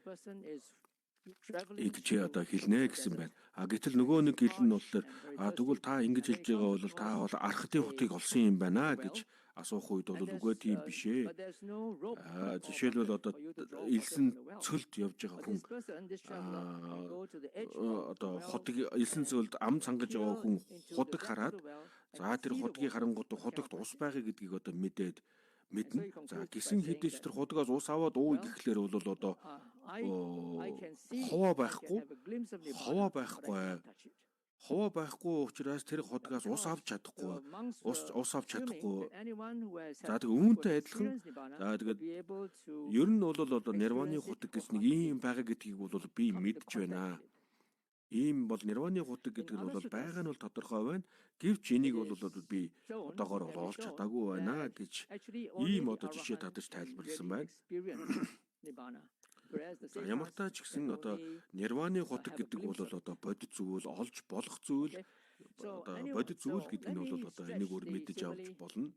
одоо хэлнэ гэсэн байна. Гэтэл нөгөө нэг гэлэн нь болохоор тэгвэл та ингэж хэлж байгаа бол та бол архтын хутгийг олсон юм байна гэж асуух үед бол үгүй тийм биш ээ. Жишээлбэл одоо элсэн цөлд явж байгаа хүн одоо хотыг элсэн цөлд ам цангаж байгаа хүн худаг хараад за тэр худгийг харангууд худагт ус байхыг гэдгийг одоо мэднэ. За гисэн хэдийч тэр худгаас ус аваад ууй гэхлээр бол одоо ховоо байхгүй учраас тэр худгаас ус авч чадахгүй. За тэг үүнтэй адилхан. За тэгээд ер нь бол одоо нирваны худаг гэж нэг ийм байгаа гэдгийг бол би мэдж байна. Ийм бол нирваны худаг гэдэг нь бол байгаа нь бол тодорхой байна. Гэвч энийг бол би одоогоор олж чадаагүй байна гэж ийм одоо жишээ татаж тайлбарласан байна. Ямар ч тач гэсэн одоо нирваны худаг гэдэг бол одоо бодит зүйл, олж болох зүйл, одоо бодит зүйл гэдэг нь бол одоо энийг өөр мэдэж авч болно.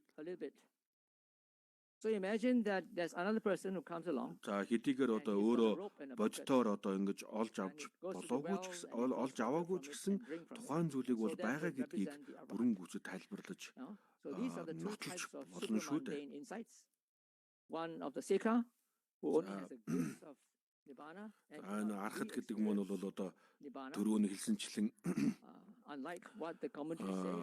So imagine that there's another person who comes along. За хэдийгээр одоо өөрөө бодитоор одоо ингэж олж авч болоогүй ч гэсэн олж аваагүй ч гэсэн тухайн зүйлийг бол байгаа гэдгийг бүрэн гүйцэд тайлбарлаж нотлож болно шүү дээ. One of the Sika who only has a glimpse of Nibbana. Архад гэдэг нь бол одоо түрүүний хэлсэнчлэн unlike what the commentaries say.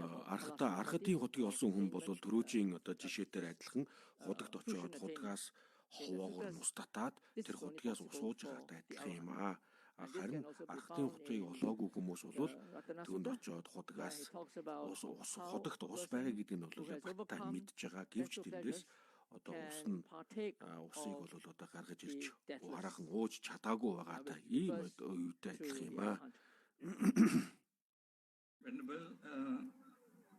Архатын хутгийг олсон хүн бол түрүүжийн одоо жишээтэй адилхан худагт очиод худгаас ховоогоор нус татаад тэр худгаас ус ууж байгаатай адилхан юм аа. Харин архатын хутгийг олоогүй хүмүүс бол түүнд очиод худгаас худагт ус байгаа гэдэг нь бол баттай мэдж байгаа. Гэвч тэндээс одоо усыг бол одоо гаргаж ирж хараахан ууж чадаагүй байгаатай ийм үедээ адилхан юм аа.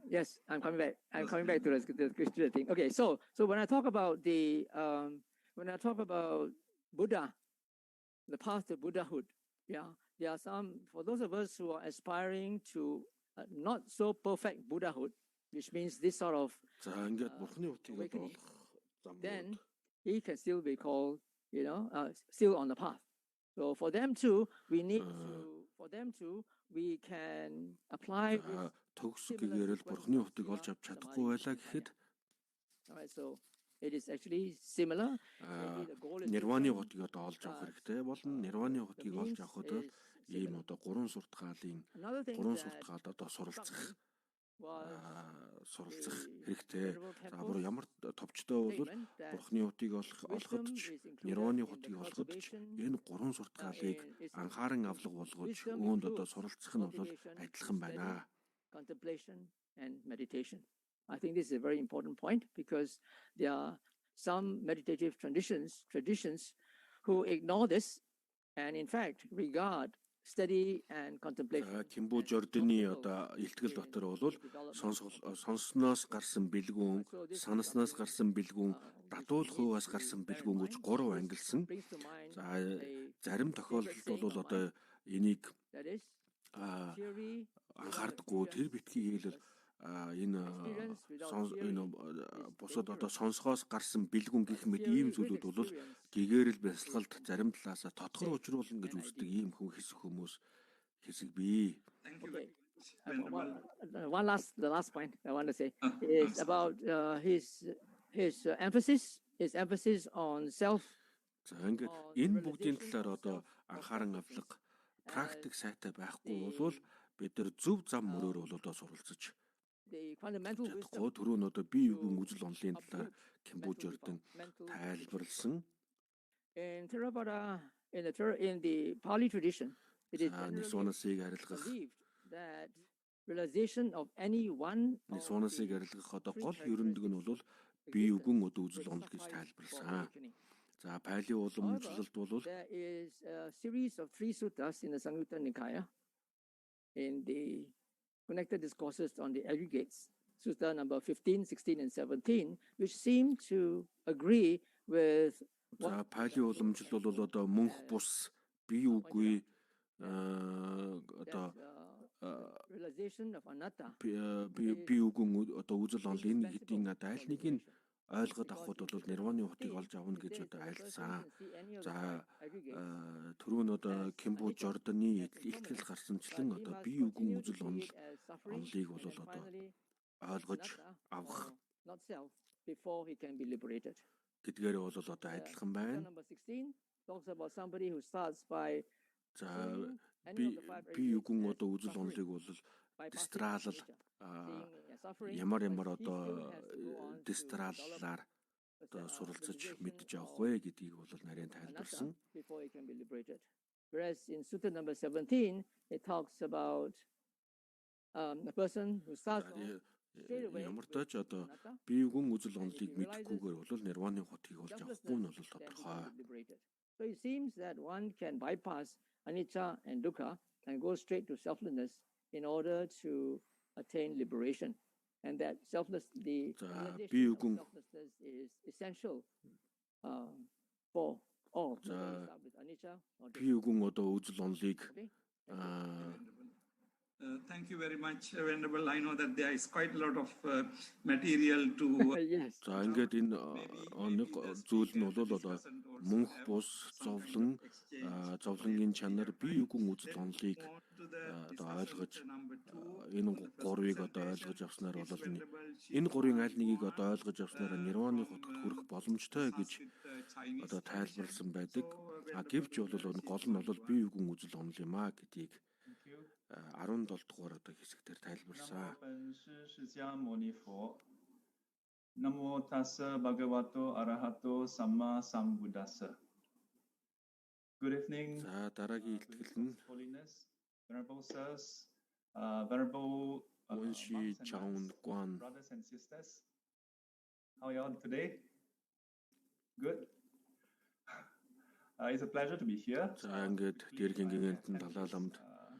Yes, I'm coming back. I'm coming back to the Christian thing. Okay, so when I talk about Buddha, the path to Buddhahood, there are some, for those of us who are aspiring to not so perfect Buddhahood, which means this sort of awakening, then he can still be called, still on the path. So for them too, we can apply төгсгөөр л бурхны хутгийг олж авч чадахгүй байлаа гэхэд so it is actually similar. Нирваны хутгийг одоо олж авах хэрэгтэй болно. Нирваны хутгийг олж авахд ийм одоо гурван суртгаалд одоо суралцах хэрэгтэй. За бүр ямар товчтой бол бурхны хутгийг олоход ч нирваны хутгийг олоход ч энэ гурван суртгаалыг анхааран авлага болгож үүнд одоо суралцах нь бол адилхан байна. Contemplation and meditation. I think this is a very important point because there are some meditative traditions who ignore this and in fact regard study and contemplation. Кимбу Жорданы одоо илтгэл дотор бол сонсноос гарсан бэлгүүн, санаснаас гарсан бэлгүүн, дадуулахугаас гарсан бэлгүүн гэж гурав ангилсан. За зарим тохиолдолд бол одоо энийг анхаардаггүй тэр битгий хэлэл энэ бусад одоо сонсгоос гарсан бэлгүн гэх мэт ийм зүйлүүд бол гэгэрэл бясалгалд зарим талаасаа тодгор учруулна гэж үздэг ийм хүмүүс хэсэг бий. The last point I want to say is about his emphasis on self. За ингээд энэ бүгдийн талаар одоо анхааран авлага практик сайтай байхгүй бол бид нар зөв зам мөрөөр бол одоо суралцаж чадахгүй. Түрүү нь одоо бие биеийн үзэл онолын талаар Кимбу Жордан тайлбарлсан. In the Pali tradition, it is believed that realization of any one нисуунасыг арилгах одоо гол ерөндөг нь бол бие үгэн одоо үзэл онол гэж тайлбарласан. За Пали уламжлалд бол there is a series of 3 suttas in the Samyutta Nikaya. In the connected discourses on the aggregates, Sutta number 15, 16, and 17, which seem to agree with За Пали уламжлал бол одоо мөнх бус бие үгүй одоо realization of anatta. бие үгэн одоо үзэл онол энэ хэдийн аль нэг нь ойлгоод авахд бол нирваны хотыг олж авна гэж одоо айлцсан. За түрүүн одоо Кембо Жорданы илтгэл гарсанчлан одоо бие үгэн үзэл онолыг бол одоо ойлгож авах before he can be liberated. гэдгээр бол одоо адилхан байна. Number 16 talks about somebody who starts by бие үгэн одоо үзэл онолыг бол дистралал ямар одоо дистраллаар одоо суралцаж мэдж авах вэ гэдгийг бол нарийн тайлбарсан. Whereas in Sutta number 17 it talks about a person who starts ямар тач одоо бие үгэн үзэл онолыг мэдэхгүйгээр бол нирваны хотыг олж авахгүй нь бол тодорхой. So it seems that one can bypass anicca and dukkha and go straight to selflessness in order to attain liberation, and that the realization of selflessness is essential for all. Бие үгэн одоо үзэл онолыг Thank you very much, Venerable. I know that there is quite a lot of material to. Yes. За ингээд энэ нэг зүйл нь бол одоо мөнх бус зовлонгийн чанар бие үгэн үзэл онолыг одоо ойлгож энэ гурвыг одоо ойлгож авснаар бол энэ гурвын аль нэгийг одоо ойлгож авснаар нирваны хотод хүрэх боломжтой гэж одоо тайлбарласан байдаг. Гэвч бол гол нь бол бие үгэн үзэл онол юм а гэдгийг 17 дугаар одоо хэсэгтэр тайлбарсан. Namo tassa bhagavato arahato samma sambuddhassa. Good evening. За дараагийн илтгэл нь Venerable sirs, Venerable brothers and sisters. How are you all today? Good. It's a pleasure to be here. За ингээд дээргийн гинтэн талааламд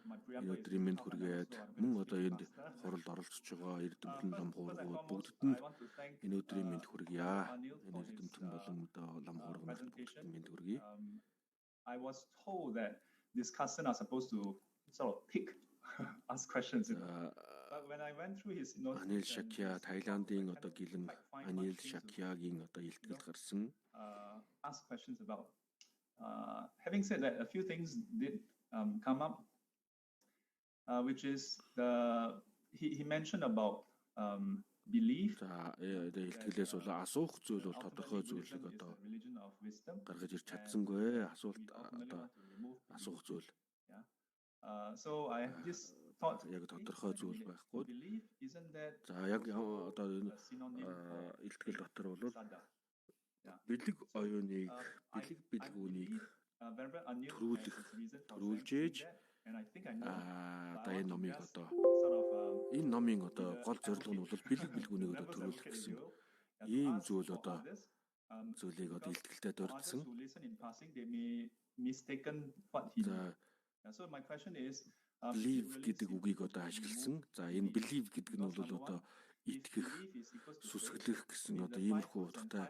өнөөдрийн мэнд хүргээд мөн одоо энд хуралд оролцож байгаа эрдэмтдийн лам хуургууд бүгдд нь өнөөдрийн мэнд хүргье. Энэ эрдэмтэн болон одоо лам хуургууд бүгдд нь мэнд хүргье. I was told that discussants are supposed to sort of pick, ask questions. But when I went through his notes, Анил Шакья Таиландын одоо гэлэн Анил Шакьягийн одоо илтгэл гарсан. Ask questions about. Having said that, a few things did come up. Which is he mentioned about belief. За илтгэлээс бол асуух зүйл бол тодорхой зүйлийг одоо гаргаж ирч чадсангүй. Асуулт одоо асуух зүйл. So I just thought яг тодорхой зүйл байхгүй. За яг одоо илтгэл дотор бол бэлэг оюуныг бэлэг бэлгүүнийг төрүүлж ээж одоо энэ номыг одоо энэ номын одоо гол зорилго нь бол бэлэг бэлгүүнийг одоо төрүүлэх гэсэн ийм зүйл одоо зүйлийг одоо илтгэлтэй дурдсан. So my question is believe гэдэг үгийг одоо ашигласан. За энэ believe гэдэг нь бол одоо итгэх, сүсгэлэх гэсэн одоо иймэрхүү утгатай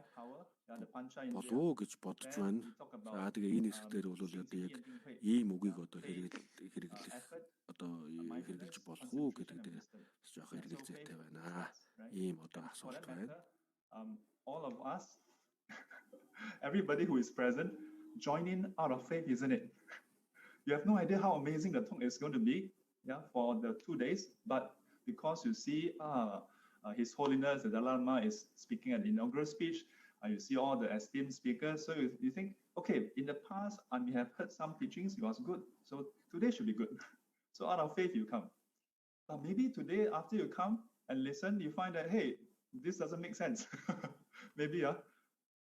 болов уу гэж бодож байна. За тэгээ энэ хэсгээр бол одоо яг ийм үгийг одоо хэрэглэх одоо хэрэгжилж болох уу гэдэг дээр жоох эргэлзээтэй байна. Ийм одоо асуулт байна. All of us, everybody who is present, join in out of faith, isn't it? You have no idea how amazing the talk is going to be, yeah, for the 2 days. But because you see, His Holiness the Dalai Lama is speaking at the inaugural speech, you see all the esteemed speakers. So you think, okay, in the past I may have heard some teachings, it was good. So today should be good. So out of faith you come. But maybe today after you come and listen, you find that, hey, this doesn't make sense. Maybe, yeah.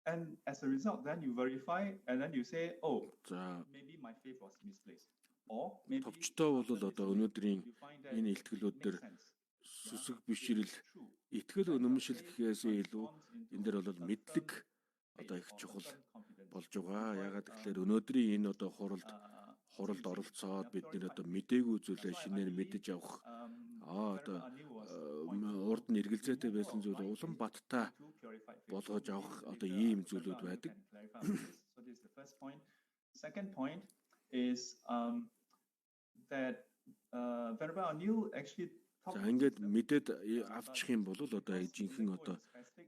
And as a result, then you verify and then you say, oh, maybe my faith was misplaced. Or maybe товчтой бол одоо өнөөдрийн энэ илтгэлүүд дээр сүсэг бишрэл итгэл үнэмшил гэхээс илүү энэ дээр бол мэдлэг одоо их чухал болж байгаа. Ягаад гэвэл өнөөдрийн энэ одоо хуралд оролцоод бид нэр одоо мдээгүй зүйлээ шинээр мэдэж авах одоо урд нь эргэлзээтэй байсан зүйл улам баттай болгож авах одоо ийм зүйлүүд байдаг. So this is the first point. Second point is that Venerable Anil actually за ингээд мэдээд авчих юм бол одоо жинхэнэ одоо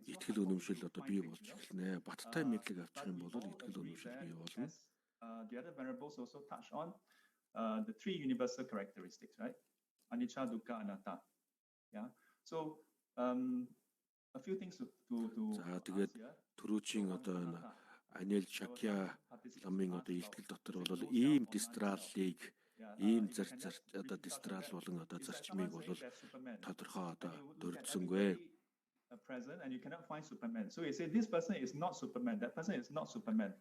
итгэл үнэмшил одоо бий болж эхэлнэ. Баттай мэдлэг авчих юм бол итгэл үнэмшил бий болно. The other venerables also touch on the three universal characteristics, right? Anicca, dukkha, anatta. Yeah. So a few things to за тэгээд түрүүчийн одоо Анил Шакья ламын одоо илтгэл дотор бол ийм дистраллыг ийм одоо дистрал болон одоо зарчмыг бол тодорхой одоо дурдсангүй. Present and you cannot find Superman. So you say this person is not Superman, that person is not Superman.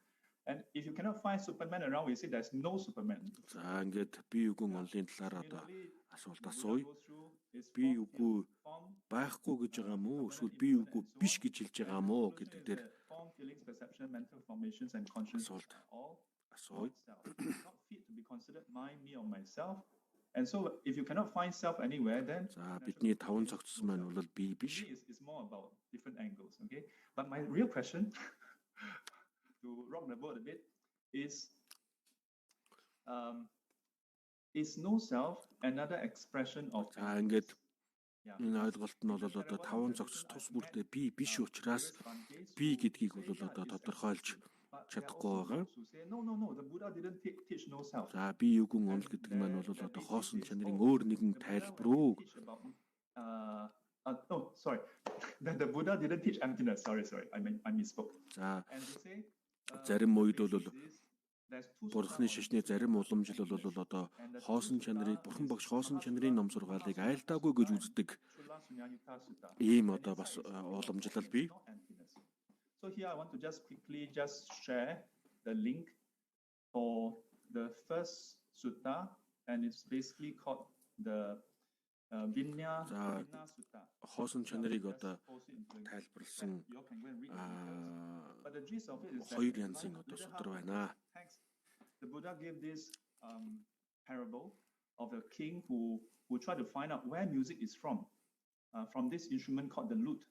And if you cannot find Superman around, we say there's no Superman. За ингээд би үгүй онлайн талаар одоо асуулт асууя. Би үгүй байхгүй гэж байгаа юм уу? Эсвэл би үгүй биш гэж хэлж байгаа юм уу гэдэг дээр feelings, perception, mental formations and conscious assault. Not fit to be considered mine, me or myself. And so if you cannot find self anywhere, then за бидний таван цогцсон маань бол би биш. It's more about different angles, okay? But my real question to rock the boat a bit is no self another expression of ингээд энэ ойлголт нь бол одоо таван цогц тус бүрдээ би биш учраас би гэдгийг бол одоо тодорхойлж чадахгүй байгаа. No, the Buddha didn't teach no self. За би юугэн онол гэдэг маань бол одоо хоосон чанарын өөр нэгэн тайлбар уу? Oh, sorry. The Buddha didn't teach emptiness. Sorry. I misspoke. За зарим үед бол Бурхны шишний зарим уламжлал бол одоо хоосон чанарыг Бурхан багш хоосон чанарын ном сургаалыг айлтаагүй гэж үздэг. Ийм одоо бас уламжлал бий. So here I want to just quickly share the link for the first sutta, and it's basically called the Vinaya Sutta. Хоосон чанарыг одоо тайлбарласан хоёр янзын одоо судар байна. The Buddha gave this parable of a king who tried to find out where music is from this instrument called the lute.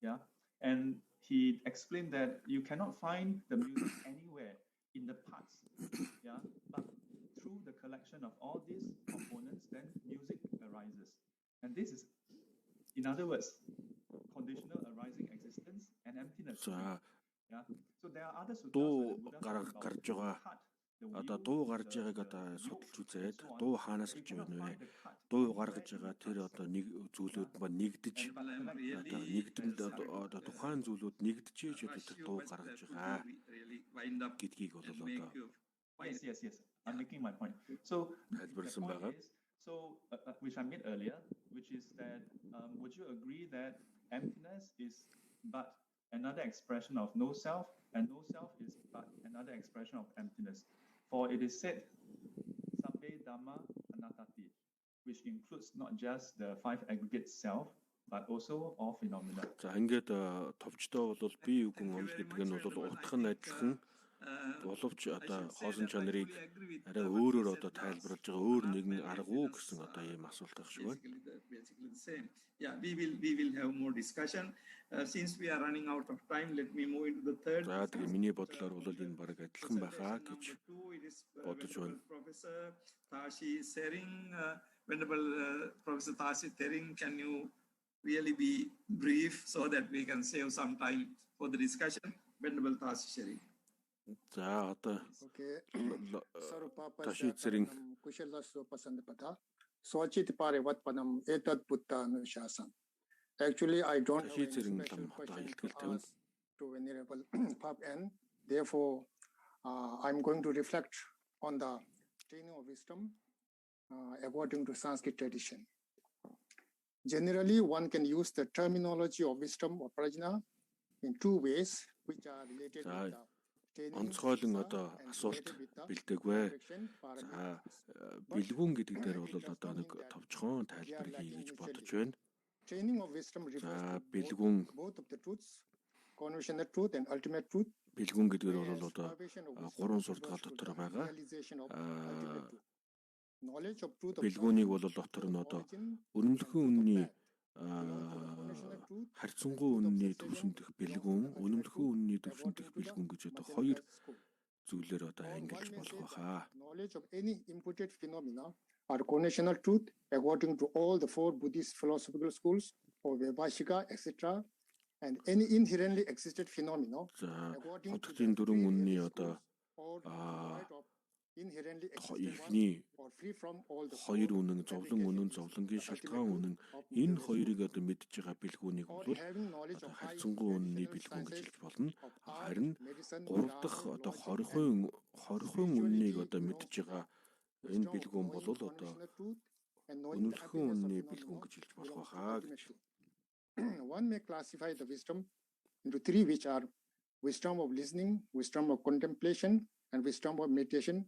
Yeah, and he explained that you cannot find the music anywhere in the parts. Yeah, but through the collection of all these components, then music arises. And this is, in other words, conditional arising existence and emptiness. Yeah. So there are other suttas. Одоо дуу гарч байгааг одоо судалж үзээд дуу хаанаас гарч байгаа нэ? Дуу гаргаж байгаа тэр одоо нэг зүйлүүд ба нэгдэж одоо нэгдэнд одоо тухайн зүйлүүд нэгдэжээж одоо дуу гаргаж байгаа гэдгийг бол одоо Yes. I'm making my point. So тайлбарласан байгаа. So which I made earlier, which is that would you agree that emptiness is but another expression of no self, and no self is but another expression of emptiness? For it is said, Sabbe Dhamma Anattati, which includes not just the five aggregate self, but also all phenomena. За ингээд товчтой бол би үгэн онл гэдэг нь бол утхан адилхан боловч одоо хоосон чанарыг арай өөрөөр одоо тайлбарлаж байгаа өөр нэгэн арга уу гэсэн одоо ийм асуулт байх шиг байна. Basically the same. Yeah, we will have more discussion. Since we are running out of time, let me move into the third. За тэгээ миний бодлоор бол энэ баг адилхан байхаа гэж бодож байна. Professor Tashi Sering, Venerable Professor Tashi Sering, can you really be brief so that we can save some time for the discussion? Venerable Tashi Sering. За одоо Tashi Sering Swachit pare vat panam etat putta anushasan. Actually, I don't have any special question to ask to Venerable Pap N. Therefore, I'm going to reflect on the training of wisdom according to Sanskrit tradition. Generally, one can use the terminology of wisdom or prajna in two ways, which are related with the онцгойлон одоо асуулт бэлдэгвэ. За бэлгүүн гэдэг дээр бол одоо нэг товчхон тайлбар хий гэж бодож байна. Training of wisdom refers бэлгүүн both of the truths, conventional truth and ultimate truth. Бэлгүүн гэдгээр бол одоо гурван суртахал дотор байгаа. бэлгүүнийг бол дотор нь одоо өрнүүлэхэн үнний харьцангуй үнний төвшөнд дэх бэлгүүн, үнэмлэхэн үнний төвшөнд дэх бэлгүүн гэж одоо хоёр зүйлээр одоо ангилж болох байхаа. Knowledge of any imported phenomena are conditional truth according to all the four Buddhist philosophical schools or Pali-sika, etc. And any inherently existed phenomena according to the үнний одоо ихний хоёр үнэн, зовлонгийн шалтгаан үнэн энэ хоёрыг одоо мэдж байгаа бэлгүүнийг бол одоо харьцангуй үнний бэлгүүн гэж хэлж болно. Харин гурав дахь одоо хорихын үннийг одоо мэдж байгаа энэ бэлгүүн бол одоо үнэлэхэн үнний бэлгүүн гэж хэлж болох байхаа гэж. One may classify the wisdom into three, which are wisdom of listening, wisdom of contemplation, and wisdom of meditation.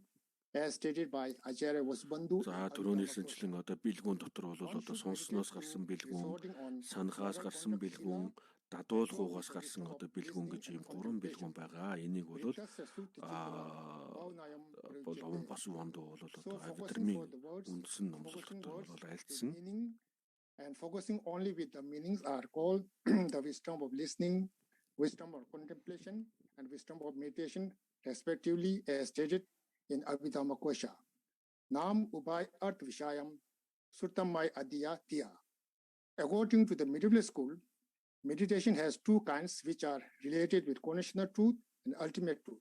As stated by Acharya Vasubandhu. За түрүүний хэлсэнчлэн одоо бэлгүүн дотор бол одоо сонсноос гарсан бэлгүүн, санахаас гарсан бэлгүүн, дадуулгуугаас гарсан одоо бэлгүүн гэж ийм гурван бэлгүүн байгаа. Энийг бол Болон Басуванду бол одоо авитрмын үндсэн номлол дотор бол альцсан. And focusing only with the meanings are called the wisdom of listening, wisdom of contemplation, and wisdom of meditation, respectively, as stated in Abhidhamma Kosha. Nam Ubay Arth Vishayam Suttamai Adiya Tiya. According to the medieval school, meditation has two kinds which are related with conditional truth and ultimate truth.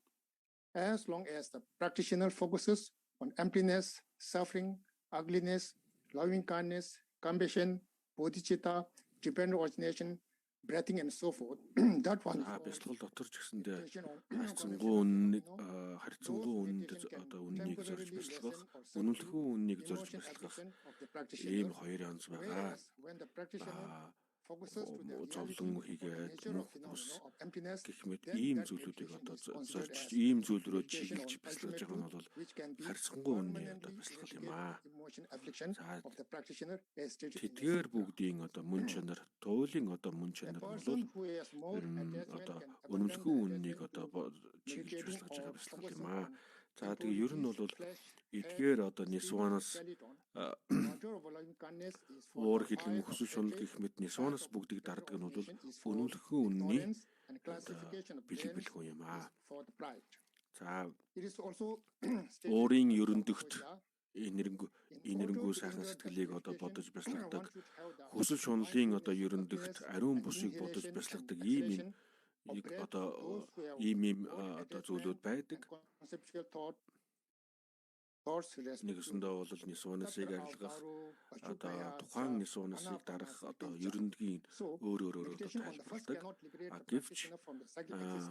As long as the practitioner focuses on emptiness, suffering, ugliness, loving kindness, compassion, bodhicitta, dependent origination, breathing and so forth. That one. Бясалгал дотор ч гэсэндээ харьцангуй үнэнд одоо үннийг зорж бясалгах, үнэлэхэн үннийг зорж бясалгах ийм хоёр янз байгаа. Зовлон хийгээд бус гэх мэт ийм зүйлүүдийг одоо зорж ийм зүйл рүү чиглэж бясалгаж байгаа нь бол харьцангуй үнний одоо бясалгал юм аа. Тэдгээр бүгдийн одоо мөн чанар, туйлын одоо мөн чанар бол одоо үнэлэхэн үннийг одоо чиглэж бясалгаж байгаа бясалгал юм аа. За тэгээ ер нь бол эдгээр одоо нисванаас уур хилэн хүсэл шунал гэх мэт нисванаас бүгдийг дарддаг нь бол үнэлэхэн үнний бэлэг бэлгүй юм аа. За уурын ерөндөгт энэрнгүү сайхан сэтгэлийг одоо бодож бясалгадаг, хүсэл шуналын одоо ерөндөгт ариун бусыг бодож бясалгадаг ийм одоо зүйлүүд байдаг. Нэгэсэндээ бол нисванасыг арилгах одоо тухайн нисванасыг дарах одоо ерөндөгийн өөр одоо тайлбарладаг. Гэвч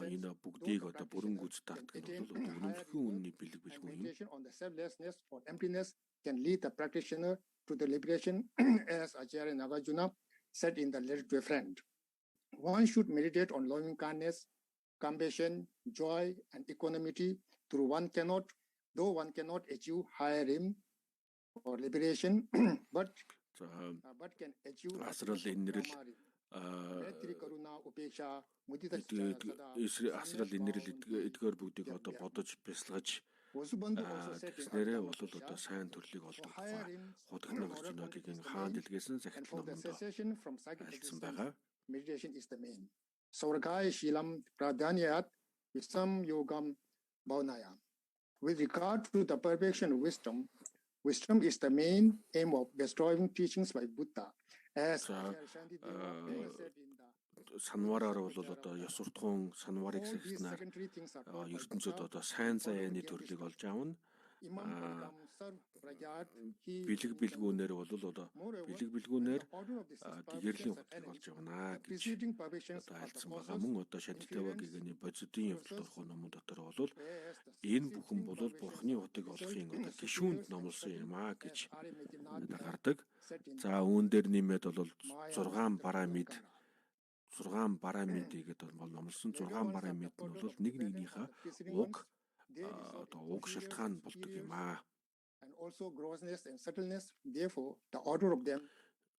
энэ бүгдийг одоо бүрэн гүйц дарддаг нь бол үнэлэхэн үнний бэлэг бэлгүй юм. Can lead the practitioner to the liberation, as Acharya Nagarjuna said in the letter to a friend. One should meditate on loving kindness, compassion, joy, and equanimity though one cannot achieve higher aim or liberation, but can achieve асрал инэрл эдгээр бүгдийг одоо бодож бясалгаж тэгснээрээ бол одоо сайн төрлийг олдог тухай худагнаа орчногийн хаан дэлгэсэн захидал номонд альцсан байгаа. Meditation is the main. Saurgaya Shilam Pradanyayat Visam Yogam Bhavanaya. With regard to the perfection of wisdom, wisdom is the main aim of bestowing teachings by Buddha. As санвараар бол одоо ёс суртахуун санварыг сахиснаар ертөнцид одоо сайн заяаны төрлийг олж аавна. Бэлэг бэлгүүнээр бол одоо бэлэг бэлгүүнээр гэгэрлийн хутлыг олж авна гэж одоо альцсан байгаа. Мөн одоо шантитавагийн бодисодын явдал орох номон дотор бол энэ бүхэн бол бурхны хутыг олохын одоо гишүүнд номлосон юм аа гэж гардаг. За үүн дээр нэмээд бол 6 парамид гэдэг бол номлосон 6 парамид нь бол нэг нэгнийхээ уг шалтгаан болдог юм аа. And also grossness and subtleness, therefore the order of them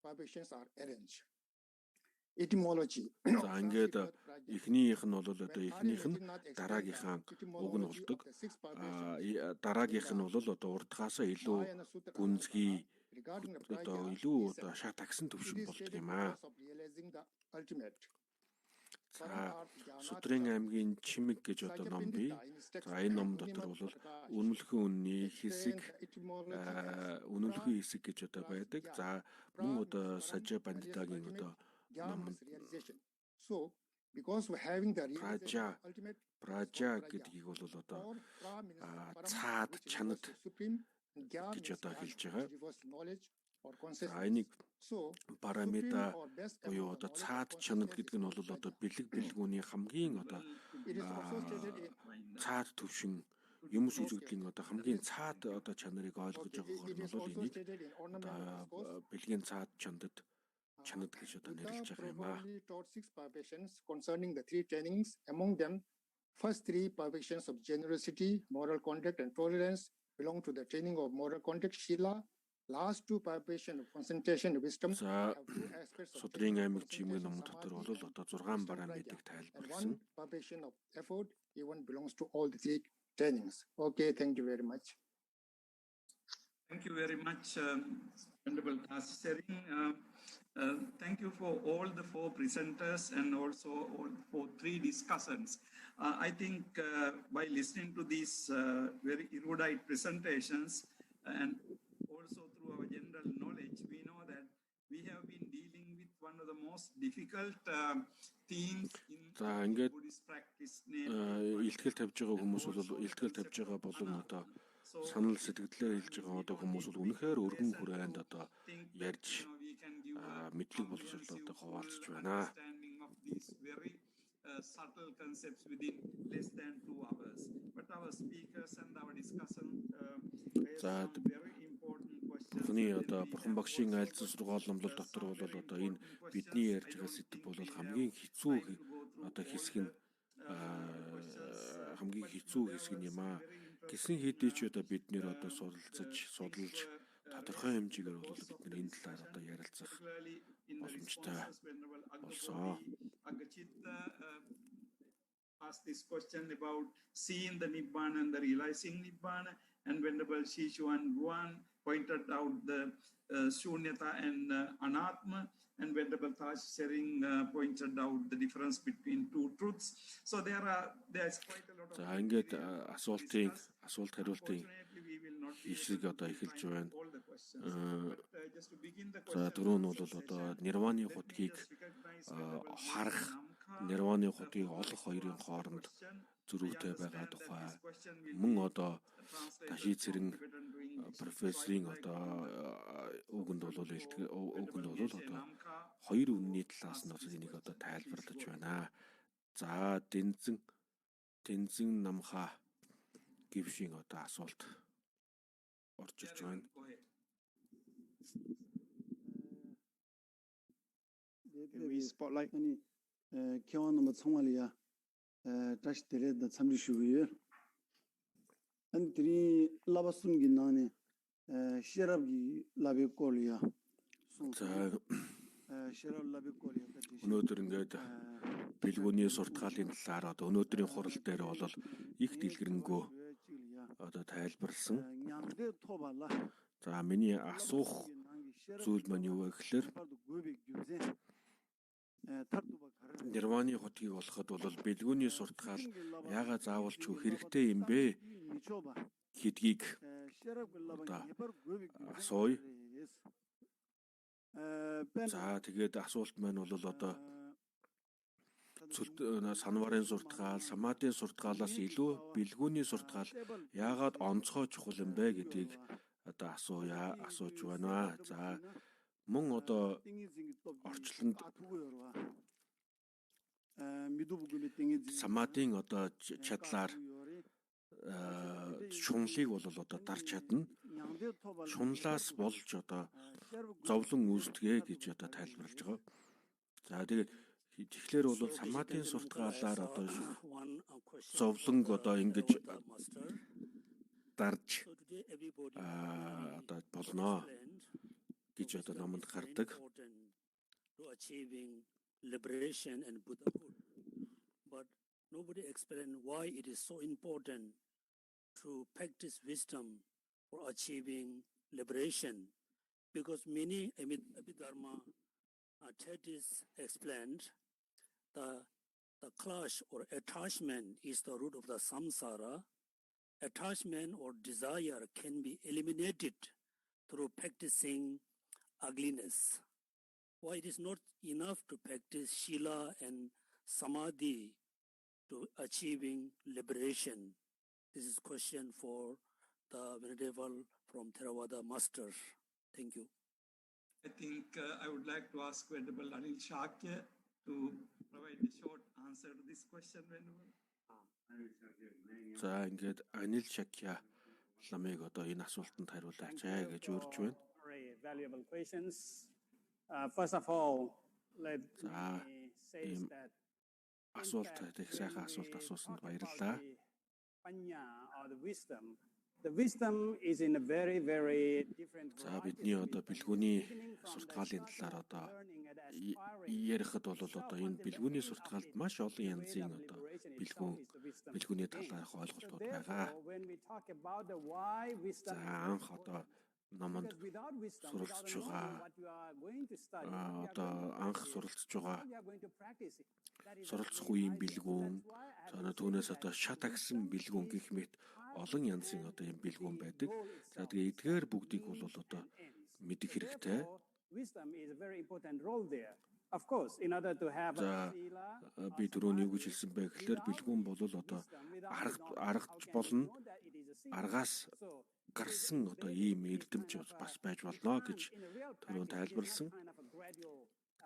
perfections are arranged. Etymology. За ингээд эхнийх нь бол одоо эхнийх нь дараагийнхаа уг нь болдог. Дараагийнх нь бол одоо урдгаасаа илүү гүнзгий одоо илүү одоо шат агсан төвшин болдог юм аа. За Судрын аймгийн Чимэг гэж одоо ном бий. За энэ ном дотор бол өрнүүлэхийн үнний хэсэг, өрнүүлэхийн хэсэг гэж одоо байдаг. За мөн одоо Сажа Бандитагийн одоо ном Пража гэдгийг бол одоо цаад чанад гэж одоо хэлж байгаа. За энийг параметр буюу одоо цаад чанад гэдэг нь бол одоо бэлгүүний хамгийн одоо цаад төвшин юмс үзэгдлийн одоо хамгийн цаад одоо чанарыг ойлгож байгаагаар нь бол энийг одоо бэлгийн цаад чанад гэж одоо нэрлэж байгаа юм аа. Concerning the three trainings, among them, first three perfections of generosity, moral conduct, and tolerance belong to the training of moral conduct, Shila. Last two perfection of concentration, wisdom. Судрын аймаг Чимэг ном дотор бол одоо 6 параметрийг тайлбарласан. Perfection of effort even belongs to all the three trainings. Okay, thank you very much. Thank you very much, Honorable sharing. Thank you for all the 4 presenters and also all for 3 discussants. I think by listening to these very erudite presentations and also through our general knowledge, we know that we have been dealing with one of the most difficult themes in Buddhist practice. Илтгэл тавьж байгаа хүмүүс бол илтгэл тавьж байгаа болон одоо санал сэтгэлдээ хэлж байгаа одоо хүмүүс бол үнэхээр өргөн хүрээнд одоо ярьж мэдлэг боловсролтой хуваалцж байна. Subtle concepts within less than 2 hours. But our speakers and our discussant raised very important questions. Хүний одоо бурхан багшийн айлцсан сургаал номлол дотор бол одоо энэ бидний ярьж байгаа сэдв бол хамгийн хэцүү одоо хэсэг нь хамгийн хэцүү хэсэг юм аа. Гэсэн хэдий ч одоо бид нэр одоо судалж тодорхой хэмжээгээр бол бид нэр энэ талаар одоо ярилцах боломжтой болсон. Asked this question about seeing the Nibbana and the realizing Nibbana, and Venerable Shishuan Guan pointed out the Shunyata and Anatma, and Venerable Taj Sering pointed out the difference between 2 truths. So there's quite a lot of... За ингээд асуулт хариултын хэсэг одоо эхэлж байна. За дөрөв нь бол одоо нирваны хутгийг харах, нирваны хутгийг олох хоёрын хооронд зөрүүтэй байгаа тухай мөн одоо Таши Цэрэн профессорын одоо үгэнд бол одоо хоёр үнний талаас нь энийг одоо тайлбарлаж байна. За Тэнзэн намха гівшийн одоо асуулт орж ирж байна. We spotlight. Kion number Somalia, Tash Tere, the Samri Shuir, and 3 Lavasun Ginani, Sherabi Labicolia. Өнөөдөр ингээд бэлгүүний суртахаалын талаар одоо өнөөдрийн хурал дээр бол их дэлгэрэнгүй одоо тайлбарлсан. За миний асуух зүйл маань юу вэ гэхээр нирваны хутгийг олоход бол бэлгүүний суртахаал яагаад заавал ч хэрэгтэй юм бэ гэдгийг одоо асууя. За тэгээд асуулт маань бол одоо санварын суртахаал, самадын суртахаалаас илүү бэлгүүний суртахаал яагаад онцгой чухал юм бэ гэдгийг одоо асууж байна. За мөн одоо орчлонд самадын одоо чадлаар шунлыг бол одоо дарж чадна. Шунлаас болж одоо зовлон үүсдэгэ гэж одоо тайлбарлаж байгаа. За тэгэхээр бол самадын суртахаалаар одоо зовлон одоо ингэж дарж одоо болно гэж одоо номонд гардаг. but nobody explained why it is so important to practice wisdom for achieving liberation. Because many Abhidharma treatises explained the clash or attachment is the root of the samsara. Attachment or desire can be eliminated through practicing ugliness. Why it is not enough to practice shila and samadhi to achieving liberation? This is a question for the Venerable from Theravada Master. Thank you. I think I would like to ask Venerable Anil Shakya to provide a short answer to this question, Venerable. За ингээд Anil Shakya ламыг одоо энэ асуултанд хариулаач гэж урьж байна. Very valuable questions. First of all, let me say that асуулт их сайхан асуулт асуусанд баярлалаа. The wisdom is in a very different. За бидний одоо бэлгүүний сурталгаалын талаар одоо ярихад бол одоо энэ бэлгүүний сурталгаалд маш олон янзын одоо бэлгүүний талаарх ойлголтууд байгаа. За анх одоо наманд суралцж байгаа одоо анх суралцж байгаа суралцах үеийн бэлгүүн түүнээс одоо шат агсан бэлгүүн гэх мэт олон янзын одоо юм бэлгүүн байдаг. За тэгээ эдгээр бүгдийг бол одоо мэдэх хэрэгтэй. Of course, in order to have a би түрүүний юу гэж хэлсэн бэ гэхээр бэлгүүн бол одоо аргаж болно. Аргаас гарсан одоо ийм эрдэмч бас байж болно гэж түрүүн тайлбарласан.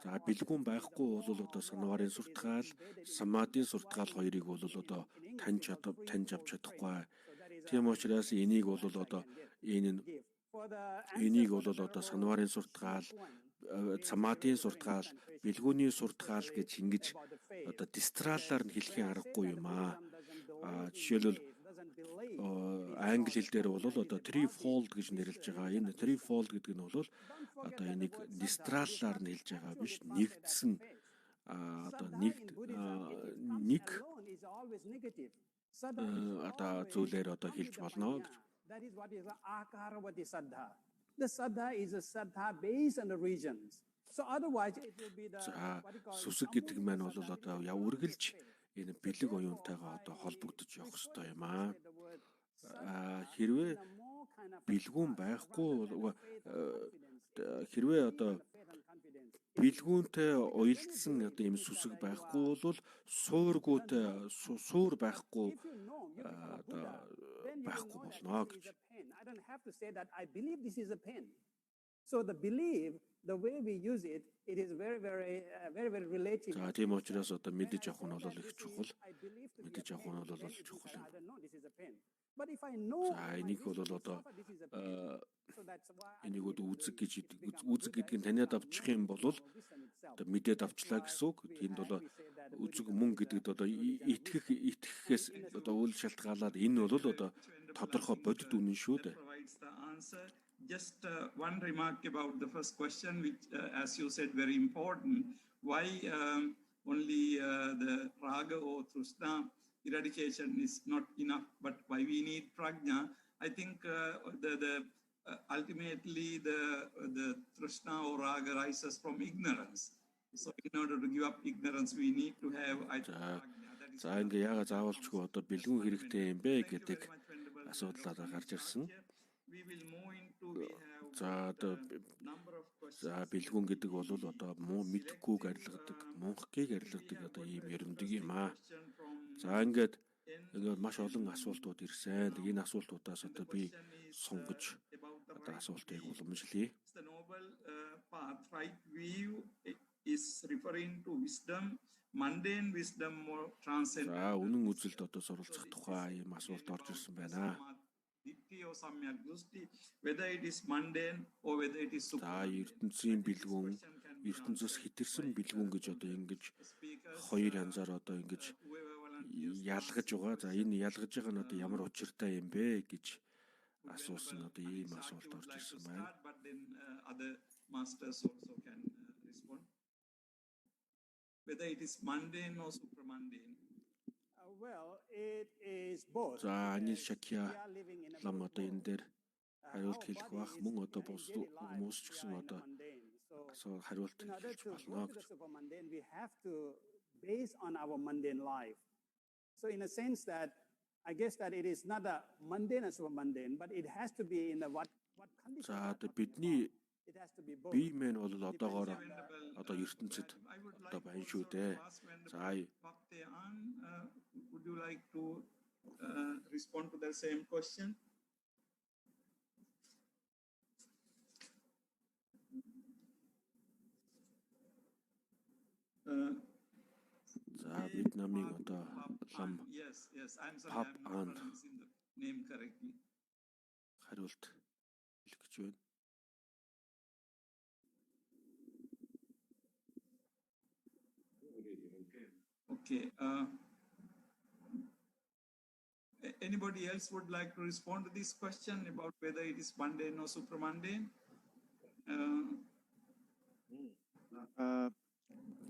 За бэлгүүн байхгүй бол одоо санварын суртгаал, самадийн суртгаал хоёрыг бол одоо таньж авч чадахгүй. Тийм учраас энийг бол одоо энийг бол одоо санварын суртгаал, самадийн суртгаал, бэлгүүний суртгаал гэж ингэж одоо дистралаар нь хэлхийн аргагүй юм аа. Жишээлбэл англи хэл дээр бол одоо threefold гэж нэрлэж байгаа. Энэ threefold гэдэг нь бол одоо энийг дистралаар нь хэлж байгаа биш. Нэгдсэн одоо нэг одоо зүйлээр одоо хэлж болно гэж. That is what is the akaravati saddha. The saddha is a saddha based on the regions. So otherwise it will be the сүсэг гэдэг маань бол одоо үргэлж энэ бэлэг оюунтайгаа одоо холбогдож явах хэрэгтэй юм аа. Хэрвээ бэлгүүн байхгүй хэрвээ одоо бэлгүүнтэй уялдсан одоо юм сүсэг байхгүй бол суур байхгүй байхгүй болно гэж. I don't have to say that I believe this is a pen. So the belief, the way we use it, it is very relative. За тийм учраас одоо мэдэж авах нь бол их чухал. Мэдэж авах нь бол чухал. I don't know this is a pen. But if I know за энийг бол одоо энийг үзэг гэдэг нь таниад авчих юм бол одоо мэдээд авчлаа гэсэн үг. Тэнд бол үзэг мөн гэдэгт одоо итгэхээс одоо үйл шалтгаалаад энэ бол одоо тодорхой бодит үнэн шүү дээ. Just one remark about the first question, which, as you said, very important. Why only the raga or trishna eradication is not enough, but why we need prajna? I think ultimately the trishna or raga rises from ignorance. So in order to give up ignorance, we need to have prajna. За ингээ яга заавалчгүй одоо бэлгүүн хэрэгтэй юм бэ гэдэг асуудлаа гарч ирсэн. За бэлгүүн гэдэг бол одоо мэдхгүйг арилгадаг, мунхгийг арилгадаг одоо ийм ерөндөг юм аа. За ингээд маш олон асуултууд ирсэн. Энэ асуултуудаас одоо би сонгож одоо асуултыг уламжлая. The noble path, right view is referring to wisdom, mundane wisdom more transcendent. За үнэн үзэлд одоо суралцах тухай ийм асуулт орж ирсэн байна. Whether it is mundane or whether it is за ертөнцийн бэлгүүн, ертөнцөөс хэтэрсэн бэлгүүн гэж одоо ингэж хоёр янзаар одоо ингэж ялгаж байгаа. За энэ ялгаж байгаа нь одоо ямар учиртай юм бэ гэж асуусан одоо ийм асуулт орж ирсэн байна. But then other masters also can respond. Whether it is mundane or supramundane. За анил шакья лам одоо энэ дээр хариулт хэлэх бах мөн одоо бус хүмүүс ч гэсэн одоо хариулт хэлж болно гэж. We have to base on our mundane life. So in a sense that I guess that it is not a mundane and super mundane, but it has to be in the what condition. За одоо бидний бие мэн бол одоогоор одоо ертөнцид одоо байна шүү дээ. За would you like to respond to the same question? За Вьетнамын одоо лам пап анд name correctly. Хариулт хэлэх гэж байна. Okay. Anybody else would like to respond to this question about whether it is mundane or supramundane?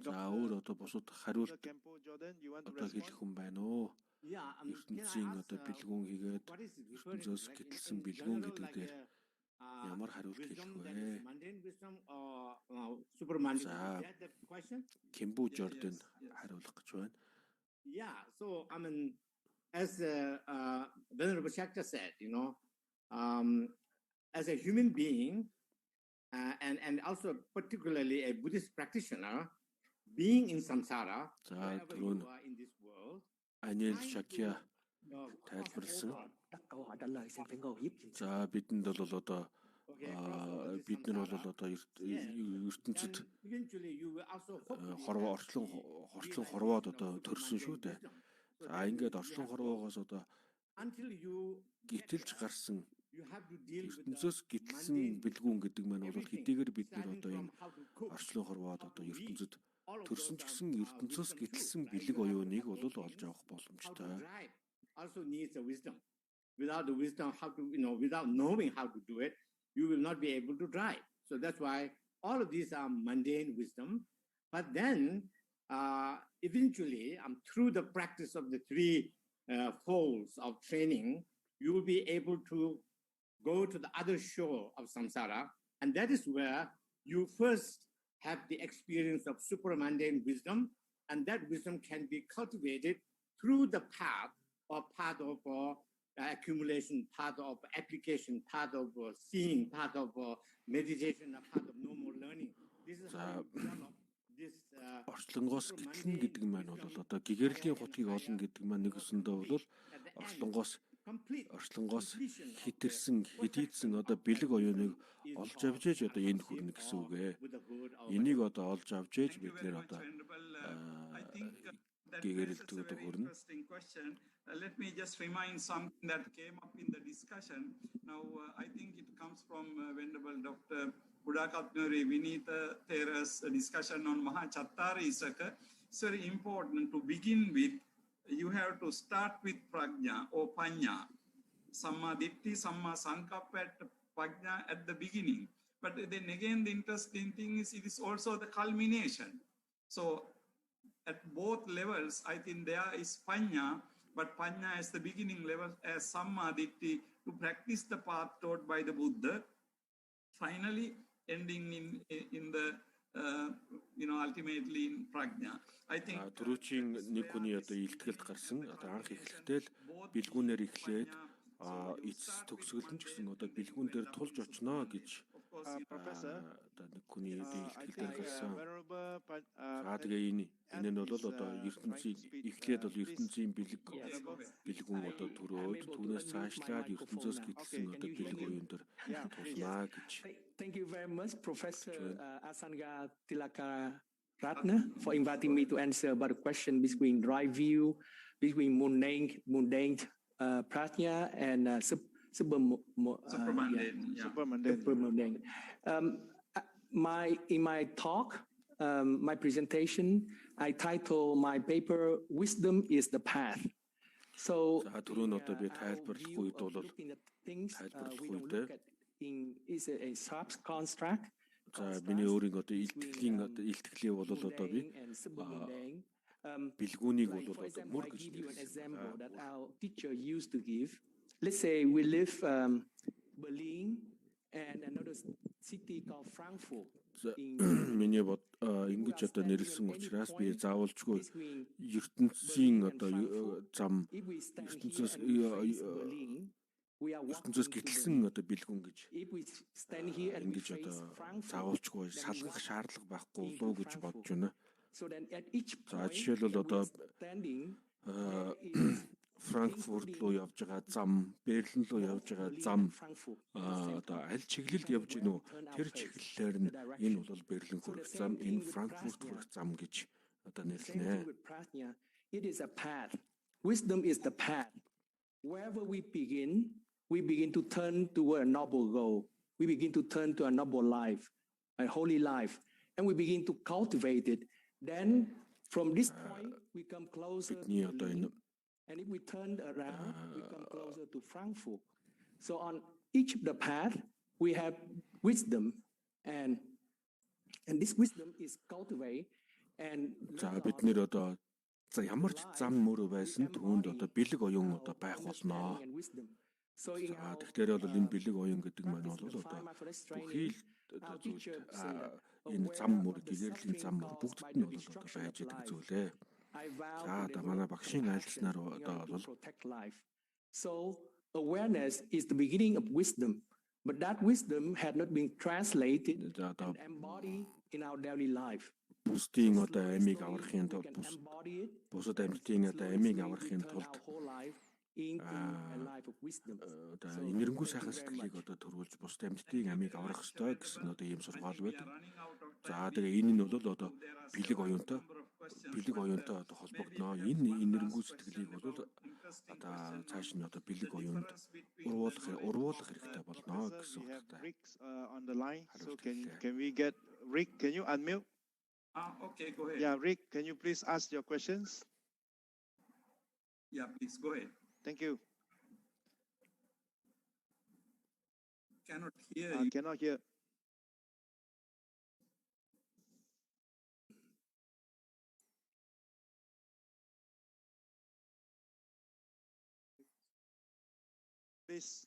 За өөр одоо бусад хариулт одоо хэлэх хүн байна уу? ертөнцийн одоо бэлгүүн хийгээд ертөнцөөс гэтэлсэн бэлгүүн гэдэг дээр ямар хариулт хэлэх вэ? За Кэмбу Жордан хариулах гэж байна. Yeah, so I mean, as Venerable Shakta said, as a human being, and also particularly a Buddhist practitioner, being in samsara, wherever you are in this world, Анил Шакья тайлбарлсан. За бидэнд бол одоо бид нар бол одоо ертөнцид орчлон хорвоод одоо төрсөн шүү дээ. За ингээд орчлон хорвоогоос одоо гítэлж гарсан ертөнцөөс гítэлсэн бэлгүүн гэдэг маань бол хэдийгээр бид нар одоо энэ орчлон хорвоод одоо ертөнцид төрсөн ч гэсэн ертөнцөөс гítэлсэн бэлэг оюуныг бол олж авах боломжтой. Also needs a wisdom. Without the wisdom, how to, without knowing how to do it, you will not be able to drive. So that's why all of these are mundane wisdom. But then, eventually, through the practice of the three folds of training, you will be able to go to the other shore of samsara. And that is where you first have the experience of supramundane wisdom. And that wisdom can be cultivated through the path of accumulation, path of application, path of seeing, path of meditation, path of no more learning. This is how you develop this. Орчлонгоос гитлэн гэдэг нь маань бол одоо гэгэрлийн хутгийг олно гэдэг маань нэг өсөндөө бол орчлонгоос хитэрсэн, хидийдсэн одоо бэлэг оюуныг олж авч ээж одоо энд хүрнэ гэсэн үг ээ. Энийг одоо олж авч ээж бид нэр одоо гэгэрэлтүүд хүрнэ. Let me just remind something that came up in the discussion. Now, I think it comes from Venerable Dr. Buddhakatnuri Vinita Thera's discussion on Mahachattarisaka. It's very important to begin with. You have to start with prajna or panya. Samma ditti, samma sankappa at prajna at the beginning. But then again, the interesting thing is it is also the culmination. So at both levels, I think there is panya, but panya is the beginning level as samma ditti to practice the path taught by the Buddha. Finally, ending in the ultimately in prajna. I think түрүүчийн нэг хүний одоо илтгэлд гарсан одоо анх эхлэхдээ л бэлгүүнээр эхлээд эцэс төгсгөл нь ч гэсэн одоо бэлгүүн дээр тулж очно гэж одоо нэг хүний илтгэлээр гарсан. За тэгээ энэ нь бол одоо ертөнцийн эхлээд бол ертөнцийн бэлгүүн одоо төрөөд түүнээс цаашлаад ертөнцөөс гидсэн одоо бэлэг оюун дээр тулнаа гэж. Thank you very much, Professor Asanga Tilaka Ratna, for inviting me to answer about the question between right view, between mundane prajna and supermundane. In my talk, my presentation, I title my paper "Wisdom is the Path." So we look at things. We don't look at is a sub-construct. За миний өөрийн одоо илтгэлийн бол одоо би бэлгүүнийг бол For одоо example, мөр I гэж give you an нэрлэдэг. example that our teacher used to give. Let's say we live Berlin and another city called Frankfurt. Миний бод ингэж одоо нэрлсэн учраас би заавалчгүй ертөнцийн одоо зам ертөнцөөс гítэлсэн одоо бэлгүүн гэж ингэж одоо заавалчгүй салгах шаардлага байхгүй болов гэж бодож байна. За жишээлбэл одоо Франкфурт руу явж байгаа зам, Берлин руу явж байгаа зам одоо аль чиглэлд явж гинүү тэр чиглэлээр нь энэ бол Берлин хүрэх зам, энэ Франкфурт хүрэх зам гэж одоо нэрлэнэ. It is a path. Wisdom is the path. Wherever we begin to turn toward a noble goal. We begin to turn to a noble life, a holy life, and we begin to cultivate it. Then from this point we come closer to Berlin. And if we turn around, we come closer to Frankfurt. So on each of the path, we have wisdom, and this wisdom is cultivated. And за бид нэр одоо за ямар ч зам мөр байсан түүнд одоо бэлэг оюун одоо байх болно. За тэгэхээр бол энэ бэлэг оюун гэдэг маань бол одоо бүхий л зүйл энэ зам мөр гэгэрлийн зам мөр бүгдд нь бол одоо байж байгаа зүйлээ. За одоо манай багшийн айлчлснаар одоо бол so awareness is the beginning of wisdom, but that wisdom had not been translated and embodied in our daily life. Бусдын одоо амийг аврахын тулд бусад амьтдын одоо амийг аврахын тулд энэрэнгүй сайхан сэтгэлийг одоо төрүүлж бусад амьтдын амийг аврах ёстой гэсэн одоо ийм сургаал байдаг. За тэгээ энэ нь бол одоо бэлэг оюунтай одоо холбогдно. Энэ энэрэнгүй сэтгэлийг бол одоо цааш нь одоо бэлэг оюунд урвуулах хэрэгтэй болно гэсэн утгатай. On the line, so can we get Rick? Can you unmute? Okay, go ahead. Yeah, Rick, can you please ask your questions? Yeah, please go ahead. Thank you. Cannot hear you. Cannot hear. Please.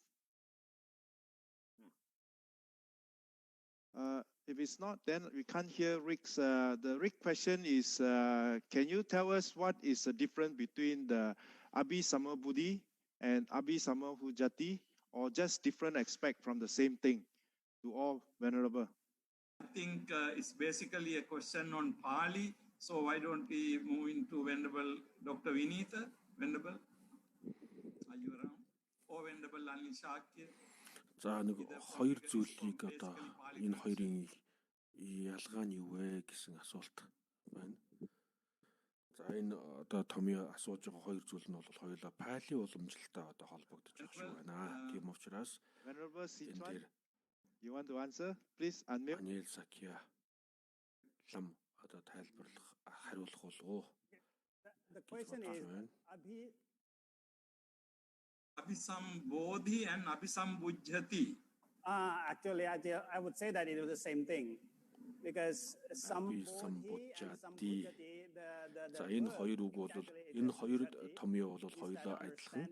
If it's not, then we can't hear Rick's. The Rick question is, can you tell us what is the difference between the Abhisama Buddhi and Abhisama Hujati, or just different aspect from the same thing to all venerable? I think it's basically a question on Pali. So why don't we move into Venerable Dr. Vinitha? Venerable, are you around? Or Venerable Anil Shakya? За нэг хоёр зүйлийг одоо энэ хоёрын ялгаа нь юу вэ гэсэн асуулт байна. За энэ одоо томьёо асууж байгаа хоёр зүйл нь бол хоёулаа Пали уламжлалтай одоо холбогдож байгаа шүү байна. Тийм учраас энэ дээр you want to answer? Please unmute. Anil Sakya лам одоо тайлбарлах хариулах болов уу? The question is Abhisam Bodhi and Abhisam Bujjati. Actually, I would say that it was the same thing. Because some Bodhi and за энэ хоёр үг бол энэ хоёр томьёо бол хоёулаа адилхан.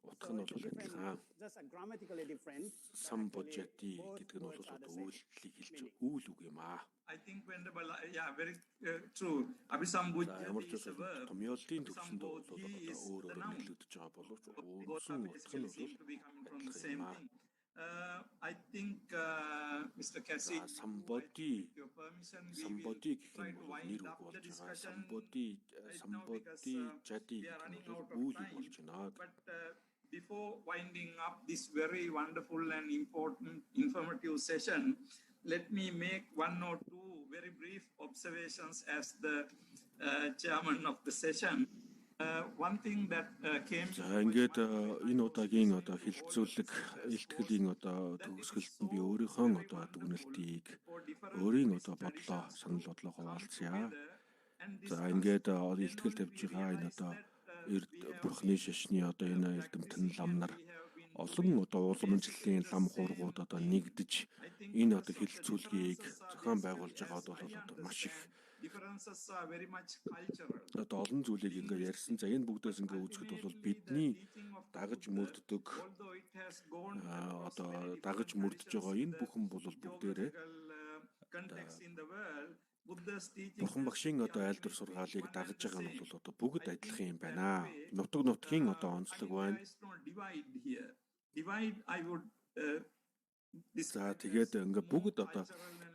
Утга нь бол адилхан. Самбожати гэдэг нь бол үйлчлийг хэлж үйл үг юм аа. I think Venerable, yeah, very true. Abhisam Bujjati is a verb. Томьёолын төвшөнд бол одоо өөр нөлөөлж байгаа боловч both basically seem to be coming from the same thing. I think Mr. Cassie, somebody your permission, we will try to wind up the discussion right now because we are running out of time. But before winding up this very wonderful and important informative session, let me make one or two very brief observations as the chairman of the session. One thing that came за ингээд энэ удаагийн одоо хэлэлцүүлэг илтгэлийн одоо төгсгөлд би өөрийнхөө одоо дүгнэлтийг өөрийн одоо бодлоо санал бодлоо хуваалцъя. За ингээд илтгэл тавьж байгаа энэ одоо бурхны шашны одоо энэ эрдэмтдийн лам нар олон одоо уламжлалын лам хуургууд одоо нэгдэж энэ одоо хэлэлцүүлгийг зохион байгуулж байгаад бол одоо маш их differences are very much cultural. Одоо олон зүйлийг ингээ ярьсан. За энэ бүгдээс ингээ үзэхэд бол бидний дагаж мөрддөг одоо дагаж мөрдөж байгаа энэ бүхэн бол бүгдээрээ Бурхан багшийн одоо айлдвар сургаалыг дагаж байгаа нь бол одоо бүгд адилхан юм байна. Нутаг нутгийн одоо онцлог байна. За тэгээд ингээ бүгд одоо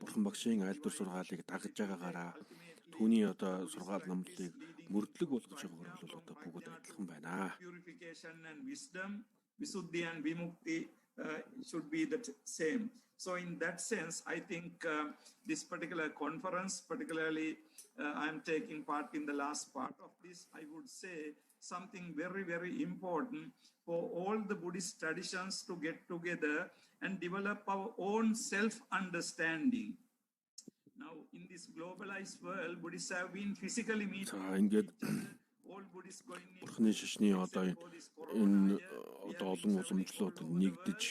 Бурхан багшийн айлдвар сургаалыг дагаж байгаагаараа түүний одоо сургаал номлолыг мөрдлөг болгож байгаагаар бол одоо бүгд адилхан байна. Purification and wisdom, visuddhi and vimukti should be the same. So in that sense, I think this particular conference, particularly I'm taking part in the last part of this, I would say something very, very important for all the Buddhist traditions to get together and develop our own self-understanding. Now, in this globalized world, Buddhists have been physically meeting. All Buddhists going in. Бурхны шашны одоо энэ одоо олон уламжлалууд нэгдэж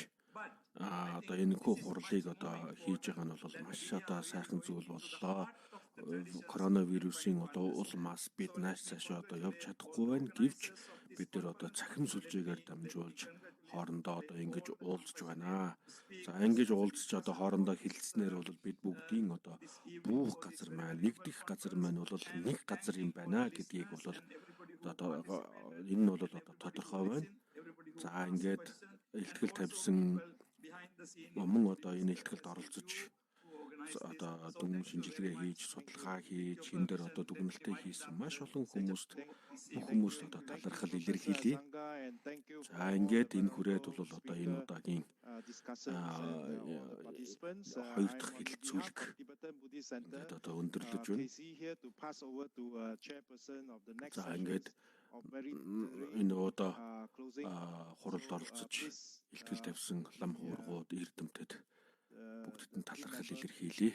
одоо энэ хурлыг одоо хийж байгаа нь бол маш одоо сайхан зүйл боллоо. Коронавирусын одоо улмаас бид нааш цаашаа одоо явж чадахгүй байна. Гэвч бид нар одоо цахим сүлжээгээр дамжуулж хоорондоо одоо ингэж уулзж байна. За ингэж уулзч одоо хоорондоо хэлэлцснээр бол бид бүгдийн одоо буух газар маань, нэгдэх газар маань бол нэг газар юм байна гэдгийг бол одоо энэ нь бол одоо тодорхой байна. За ингээд илтгэл тавьсан мөн одоо энэ илтгэлд оролцож одоо дүн шинжилгээ хийж, судалгаа хийж, энэ дээр одоо дүгнэлтээ хийсэн маш олон хүмүүст одоо талархал илэрхийлье. За ингээд энэ хүрээд бол одоо энэ удаагийн хоёр дахь хэлэлцүүлэг ингээд одоо өндөрлөж байна. За ингээд энэ удаа хуралд оролцож илтгэл тавьсан лам хуургууд эрдэмтэд бүгдд нь талархал илэрхийлье.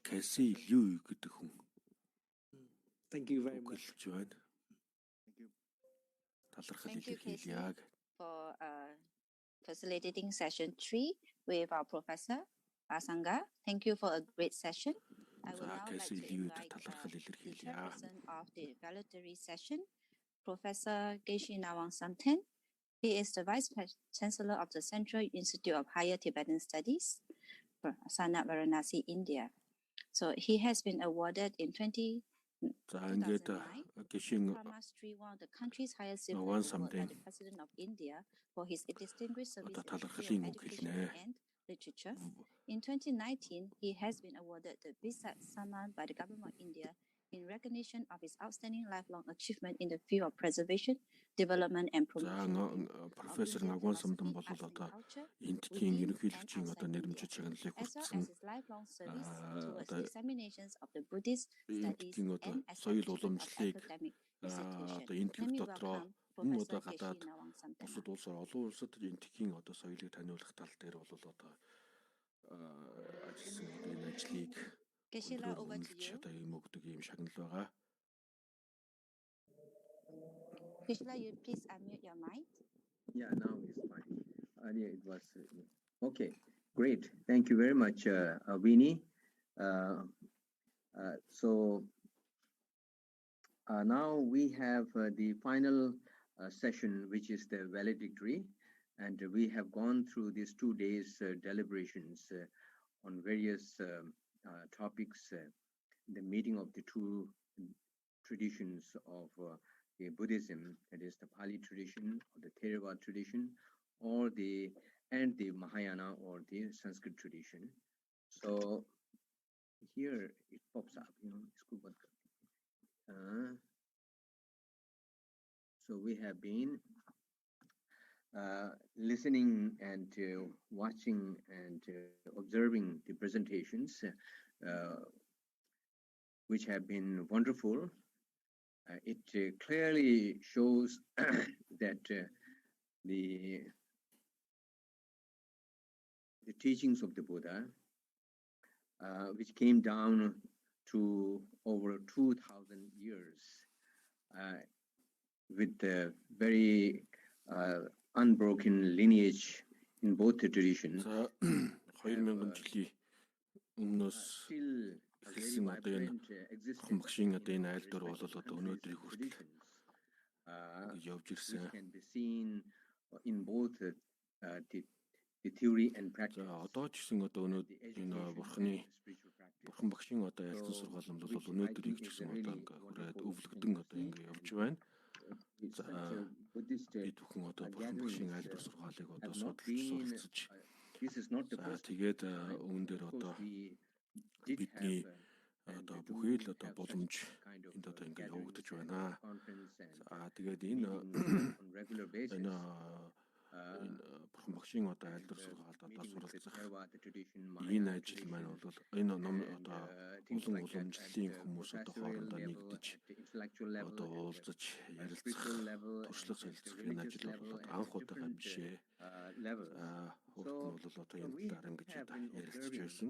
Кэси Лю гэдэг хүн. Thank you very much. Талархал илэрхийлье. For facilitating session 3 with our professor Asanga. Thank you for a great session. I would now like to invite the chairperson of the valedictory session, Professor Geshe Nawang Samten. He is the Vice Chancellor of the Central Institute of Higher Tibetan Studies, Sanat, Varanasi, India. So he has been awarded in 2009 one of the country's highest civil award by the President of India for his distinguished service in education and literature. In 2019, he has been awarded the Visat Samman by the Government of India in recognition of his outstanding lifelong achievement in the field of preservation, development and promotion. Professor Nagwan Samdan бол одоо энтхийн ерөнхийлөгчийн одоо нэрмжид чиглэлийг хүртсэн одоо энтхийн одоо соёл уламжлалыг одоо энтхийг дотроо мөн одоо гадаад бусад улс олон улсад энтхийн одоо соёлыг таниулах тал дээр бол одоо ажилласан энэ ажлыг Geshe-la, over to you. Geshe-la, you please unmute your mic. Yeah, now it's fine. Earlier it was okay. Great, thank you very much, Winnie. So now we have the final session, which is the valedictory, and we have gone through these 2 days deliberations on various topics, the meeting of the two traditions of the Buddhism, that is the Pali tradition or the Theravada tradition, or the Mahayana or the Sanskrit tradition. So here it pops up, so we have been listening and watching and observing the presentations, which have been wonderful. It clearly shows that the teachings of the Buddha, which came down to over 2,000 years, with a very unbroken lineage in both the traditions, still хэлсэн одоо энэ багшийн одоо энэ айлдвар бол одоо өнөөдрийг хүртэл явж ирсэн. In both the theory and practice. Одоо ч гэсэн одоо өнөөдөр энэ бурхан багшийн одоо айлтсан сургаалт бол өнөөдрийг ч гэсэн одоо ингээ хүрээд өвлөгдөн одоо ингээ явж байна. За бид бүхэн одоо бурхан багшийн айлтсан сургаалыг одоо судалж суралцж тэгээд үүн дээр одоо бидний одоо бүхий л одоо боломж энд одоо ингээ явагдаж байна. За тэгээд энэ бурхан багшийн одоо айлдвар сургаалд одоо суралцах энэ ажил маань бол энэ ном одоо олон уламжлалын хүмүүс одоо хоорондоо нэгдэж одоо уулзаж ярилцах, туршлага солилцох энэ ажил бол анх удаа биш ээ. Хурдан бол одоо энэ дараа ингэж одоо ярилцж байсан.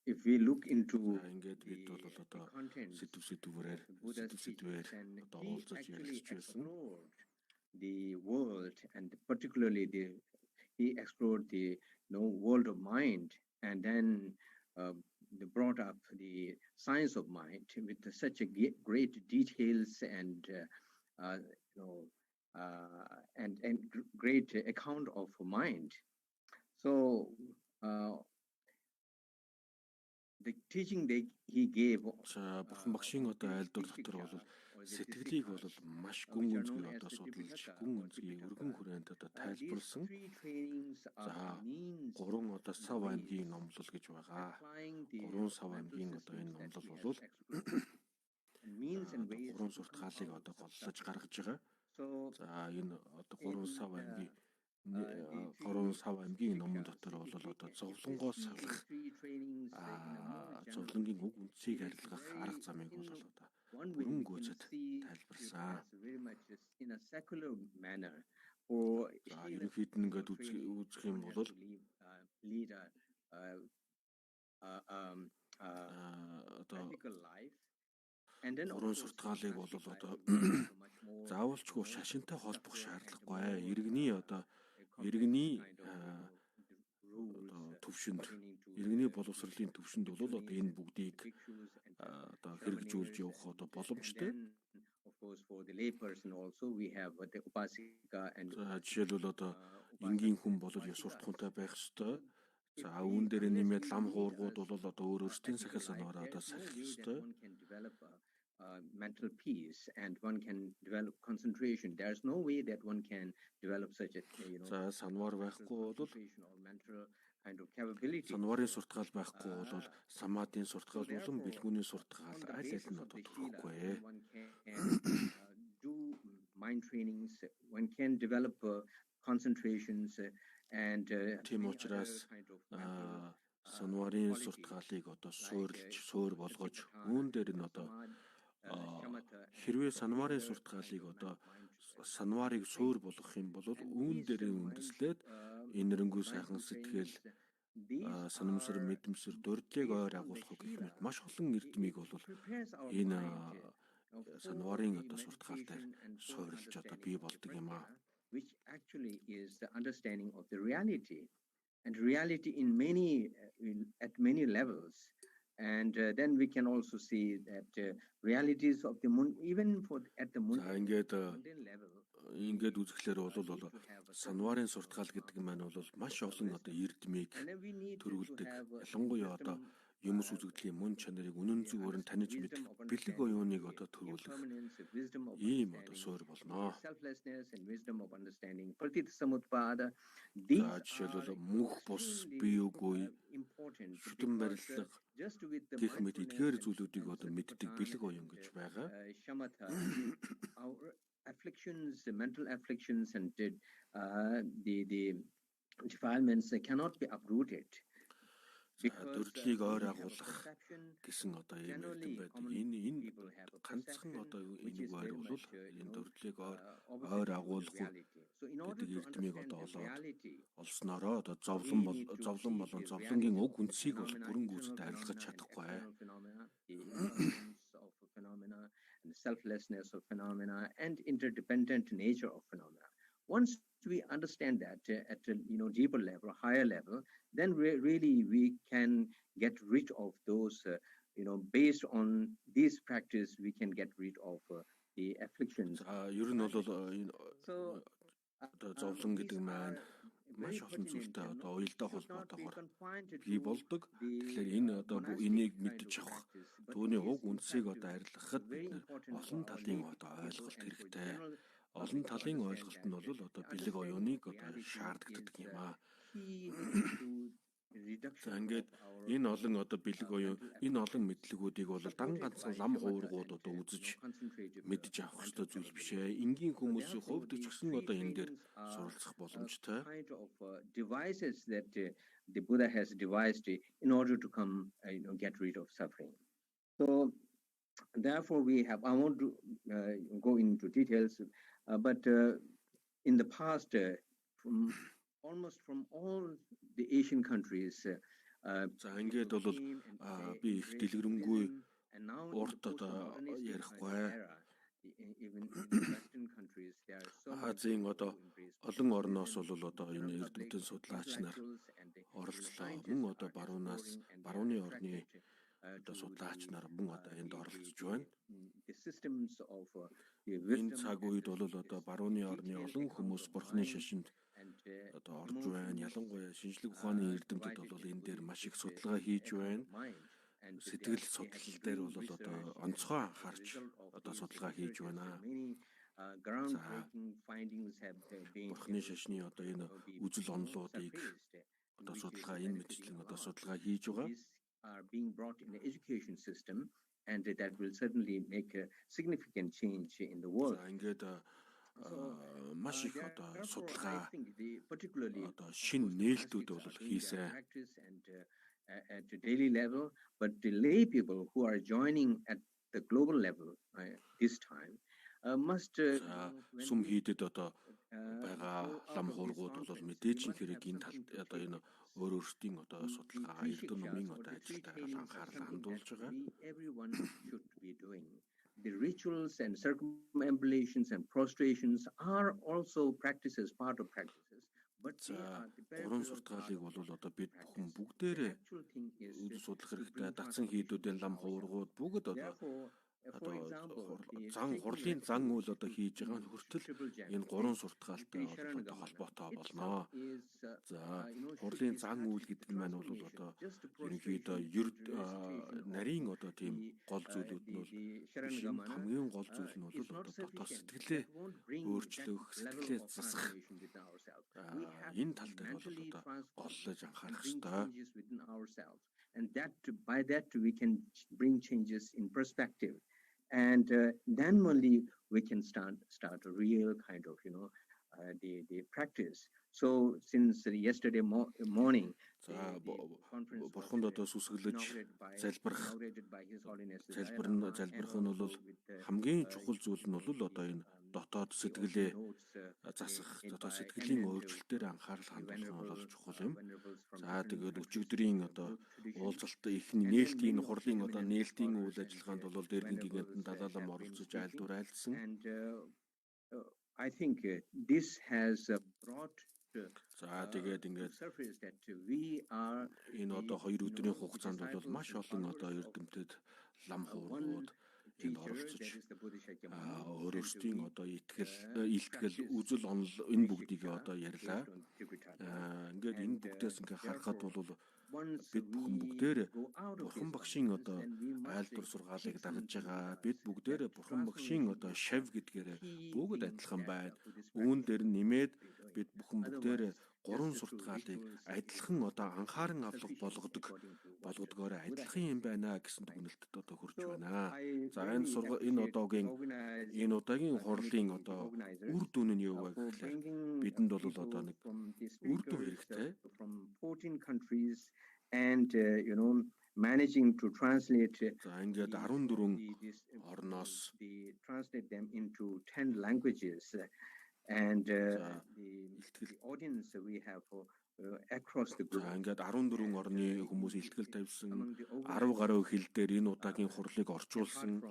If we look into the world and particularly he explored the world of mind and then brought up the science of mind with such a great details and and great account of mind. So the teaching that he gave бурхан багшийн одоо айлдвар дотор бол сэтгэлийг бол маш гүн үнцгий одоо судалж гүн үнцгий өргөн хүрээнд одоо тайлбарлсан. За 3 одоо сав аймгийн номлол гэж байгаа. 3 сав аймгийн одоо энэ номлол бол 3 суртахаалыг одоо голлож гаргаж байгаа. За энэ одоо 3 сав аймгийн 3 сав аймгийн номон дотор бол одоо зовлонгоос салах зовлонгийн үг үндсийг арилгах арга замыг бол одоо бүрэн гүйцэд тайлбарласан. Ерөнхийд нь ингээд үзэх юм бол одоо суртахаалыг бол одоо заавалчгүй шашинтай холбох шаардлагагүй. Иргэний төвшөнд иргэний боловсролын төвшөнд бол одоо энэ бүгдийг одоо хэрэгжүүлж явах одоо боломжтой. Жишээлбэл одоо энгийн хүн бол ёс суртахуунтай байх ёстой. За үүн дээр нэмээд лам хуургууд бол одоо өөрсдийн сахил санаараа одоо сахих ёстой. Mental peace and one can develop concentration. There's no way that one can develop such a санвар байхгүй бол mental kind of capability. Санварын суртахаал байхгүй бол самадын суртахаал болон бэлгүүний суртахаал аль аль нь одоо төрөхгүй. Do mind trainings, one can develop concentrations and тийм учраас санварын суртахаалыг одоо суур болгож үүн дээр нь одоо хэрвээ санварын суртахаалыг одоо санварыг суур болгох юм бол үүн дээр үндэслээд энэрэнгүй сайхан сэтгэл санамсар мэдмсэр дурдлыг ойр агуулах гэх мэт маш олон эрдмийг бол энэ санварын одоо суртахаал дээр суурилж одоо бий болдог юм аа. Which actually is the understanding of the reality and reality in at many levels. And then we can also see that realities of the moon, even at the moon level. Ингээд үзэхлээр бол санварын суртахаал гэдэг нь маань бол маш олон одоо эрдмийг төрүүлдэг. Ялангуяа одоо юмс үзэгдлийн мөн чанарыг үнэн зөвөөр нь таниж мэдэх бэлэг оюуныг одоо төрүүлэх ийм одоо суур болно. Жишээлбэл мөнх бус бие үгүй шүтэн барилга гэх мэт эдгээр зүйлүүдийг одоо мэддэг бэлэг оюун гэж байгаа. Afflictions, mental afflictions and the defilements cannot be uprooted. Дөрдлийг ойр агуулах гэсэн одоо ийм эрдэм байдаг. Энэ ганцхан одоо энийг ойр бол энэ дөрдлийг ойр агуулах гэдэг эрдмийг одоо олсноороо одоо зовлон болон зовлонгийн уг үндсийг бол бүрэн гүйцэд арилгаж чадахгүй. And selflessness of phenomena and interdependent nature of phenomena. Once we understand that at a deeper level, higher level, then really we can get rid of those, based on this practice, we can get rid of the afflictions. Зовлон гэдэг маань маш олон зүйлтэй одоо уялдаа холбоотойгоор бий болдог. Тэгэхээр энэ одоо энийг мэдж авах түүний уг үндсийг одоо арилгахад бид олон талын одоо ойлголт хэрэгтэй. Олон талын ойлголт нь бол одоо бэлэг оюуныг одоо шаарддаг юм аа. Ингээд энэ олон одоо бэлэг оюун, энэ олон мэдлэгүүдийг бол дан ганцхан лам хуургууд одоо үзэж мэдж авах ёстой зүйл биш ээ. Энгийн хүмүүсийн хувьд ч гэсэн одоо энэ дээр суралцах боломжтой. Devices that the Buddha has devised in order to come, get rid of suffering. So, therefore, I won't go into details, but in the past, almost from all the Asian countries, за ингээд бол би их дэлгэрэнгүй урт одоо ярихгүй. Азийн одоо олон орноос бол одоо энэ эрдэмтдийн судлаач нар оролцлоо. Мөн одоо барууны орны одоо судлаач нар мөн одоо энд оролцож байна. Энэ цаг үед бол одоо барууны орны олон хүмүүс бурхны шашинд одоо орж байна. Ялангуяа шинжлэх ухааны эрдэмтэд бол энэ дээр маш их судалгаа хийж байна. Сэтгэл судлал дээр бол одоо онцгой анхаарч одоо судалгаа хийж байна. Бурхны шашны одоо энэ үзэл онолуудыг одоо судалгаа энэ мэтчлийн одоо судалгаа хийж байгаа. Are being brought in the education system, and that will certainly make a significant change in the world. Ингээд маш их одоо судалгаа одоо шинэ нээлтүүд бол хийсэн. At the daily level, but the lay people who are joining at the global level this time must сум хийдэд одоо байгаа лам хуургууд бол мэдээж хэрэг энэ талд одоо энэ өөрсдийн одоо судалгаа эрдэнэ номын одоо ажилтаар анхаарал хандуулж байгаа. Everyone should be doing. The rituals and circumambulations and prostrations are also practices, part of practices. Гурван суртгаалыг бол одоо бид бүхэн бүгдээрээ судлах хэрэгтэй. Датсан хийдүүдийн лам хуургууд бүгд одоо зан хурлын зан үйл одоо хийж байгаа нь хүртэл энэ гурван суртгаалтай одоо холбоотой болно. За хурлын зан үйл гэдэг нь маань бол одоо ерөнхийдөө нарийн одоо тийм гол зүйлүүд нь бол хамгийн гол зүйл нь бол одоо дотоод сэтгэлээ өөрчлөх, сэтгэлээ засах энэ тал дээр бол одоо голлож анхаарах ёстой. And by that we can bring changes in perspective. And then only we can start a real kind of, the practice. So since yesterday morning, бурханд одоо сүсгэлж залбирах нь бол хамгийн чухал зүйл нь бол одоо энэ дотоод сэтгэлээ засах, дотоод сэтгэлийн өөрчлөлтөөр анхаарал хандуулах нь бол чухал юм. За тэгээд өчигдрийн одоо уулзалт ихний нээлтийн хурлын одоо нээлтийн үйл ажиллагаанд бол дэргэн гигантын далаалам оролцож айлдварлсан. And I think this has brought за тэгээд ингээд энэ одоо 2 өдрийн хугацаанд бол маш олон одоо эрдэмтэд лам хуургууд энд оролцож өөрсдийн одоо илтгэл үзэл онол энэ бүгдийг одоо ярьлаа. Ингээд энэ бүгдээс ингээ харахад бол бид бүхэн бүгдээрээ бурхан багшийн одоо айлдвар сургаалыг дагаж байгаа. Бид бүгдээрээ бурхан багшийн одоо шав гэдгээр бүгд адилхан байна. Үүн дээр нэмээд бид бүхэн бүгдээрээ гурван суртгаалыг адилхан одоо анхааран авлага болгодгоор адилхан юм байна гэсэн дүгнэлтэд одоо хүрч байна. За энэ удаагийн хурлын одоо үр дүн нь юу вэ гэхээр бидэнд бол одоо нэг үр дүн хэрэгтэй. And managing to translate ингээд 14 орноос translate them into 10 languages. And the audience we have across the group. Ингээд 14 орны хүмүүс илтгэл тавьсан 10 гаруй хэл дээр энэ удаагийн хурлыг орчуулсан.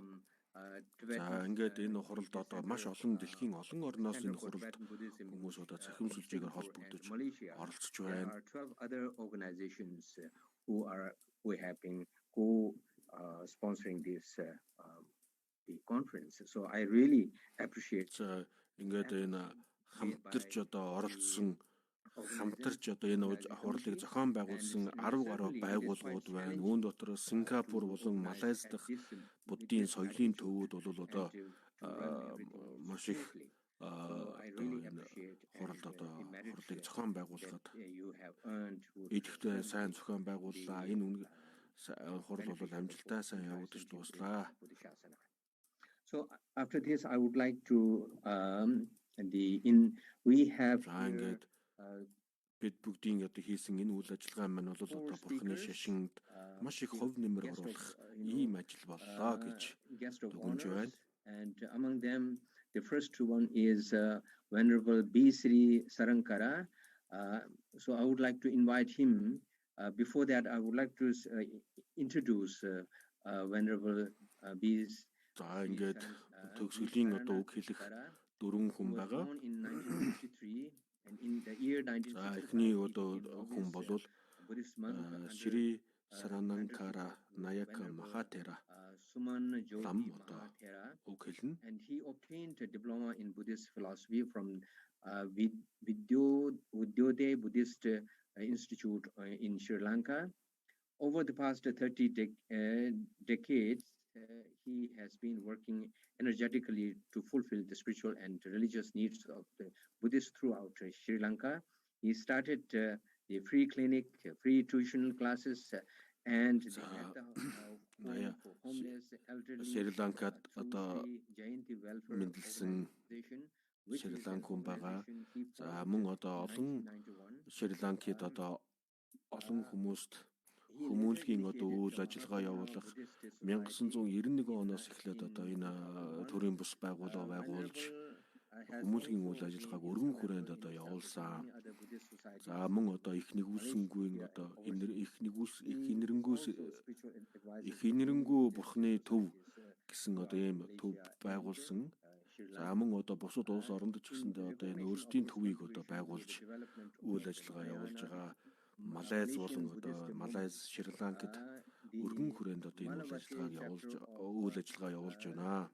За ингээд энэ хуралд одоо маш олон дэлхийн олон орноос энэ хуралд хүмүүс одоо цахим сүлжээгээр холбогдож оролцож байна. There are 12 other organizations who have been sponsoring this the conference. So I really appreciate. Ингээд энэ хамтарч одоо оролцсон хамтарч одоо энэ хурлыг зохион байгуулсан 10 гаруй байгууллагууд байна. Үүн дотор Сингапур болон Малайз дахь буддийн соёлын төвүүд бол одоо маш их хуралд одоо хурлыг зохион байгуулахад идэвхтэй сайн зохион байгууллаа. Энэ хурал бол амжилттай сайн явагдаж дуслаа. So after this, I would like to we have бид бүгдийн одоо хийсэн энэ үйл ажиллагаа маань бол одоо бурхны шашинд маш их хувь нэмэр оруулах ийм ажил боллоо гэж дүгнэж байна. And among them, the first one is Venerable B. Sri Sarankara. So I would like to invite him. Before that, I would like to introduce Venerable B. За ингээд төгсгөлийн одоо үг хэлэх дөрвөн хүн байгаа. За эхний одоо хүн бол Шри Сарананкара Наяка Махатера лам одоо үг хэлнэ. And he obtained a diploma in Buddhist philosophy from Vidyodaya Buddhist Institute in Sri Lanka. Over the past 30 decades, he has been working energetically to fulfill the spiritual and religious needs of the Buddhists throughout Sri Lanka. He started the free clinic, free tuition classes, and the homeless elderly. Sri Lanka одоо мэдлсэн Sri Lanka байгаа. За мөн одоо олон Sri Lanka-д одоо олон хүмүүст хүмүүнлэгийн одоо үйл ажиллагаа явуулах 1991 оноос эхлээд одоо энэ төрийн бус байгууллага байгуулж хүмүүнлэгийн үйл ажиллагааг өргөн хүрээнд одоо явуулсан. За мөн одоо их нэгүүлсэнгүй одоо их энэрэнгүү бурхны төв гэсэн одоо ийм төв байгуулсан. За мөн одоо бусад улс оронд ч гэсэндээ одоо энэ өөрсдийн төвийг одоо байгуулж үйл ажиллагаа явуулж байгаа. Малайз болон одоо Малайз Шри Ланкад өргөн хүрээнд одоо энэ үйл ажиллагаа явуулж байна.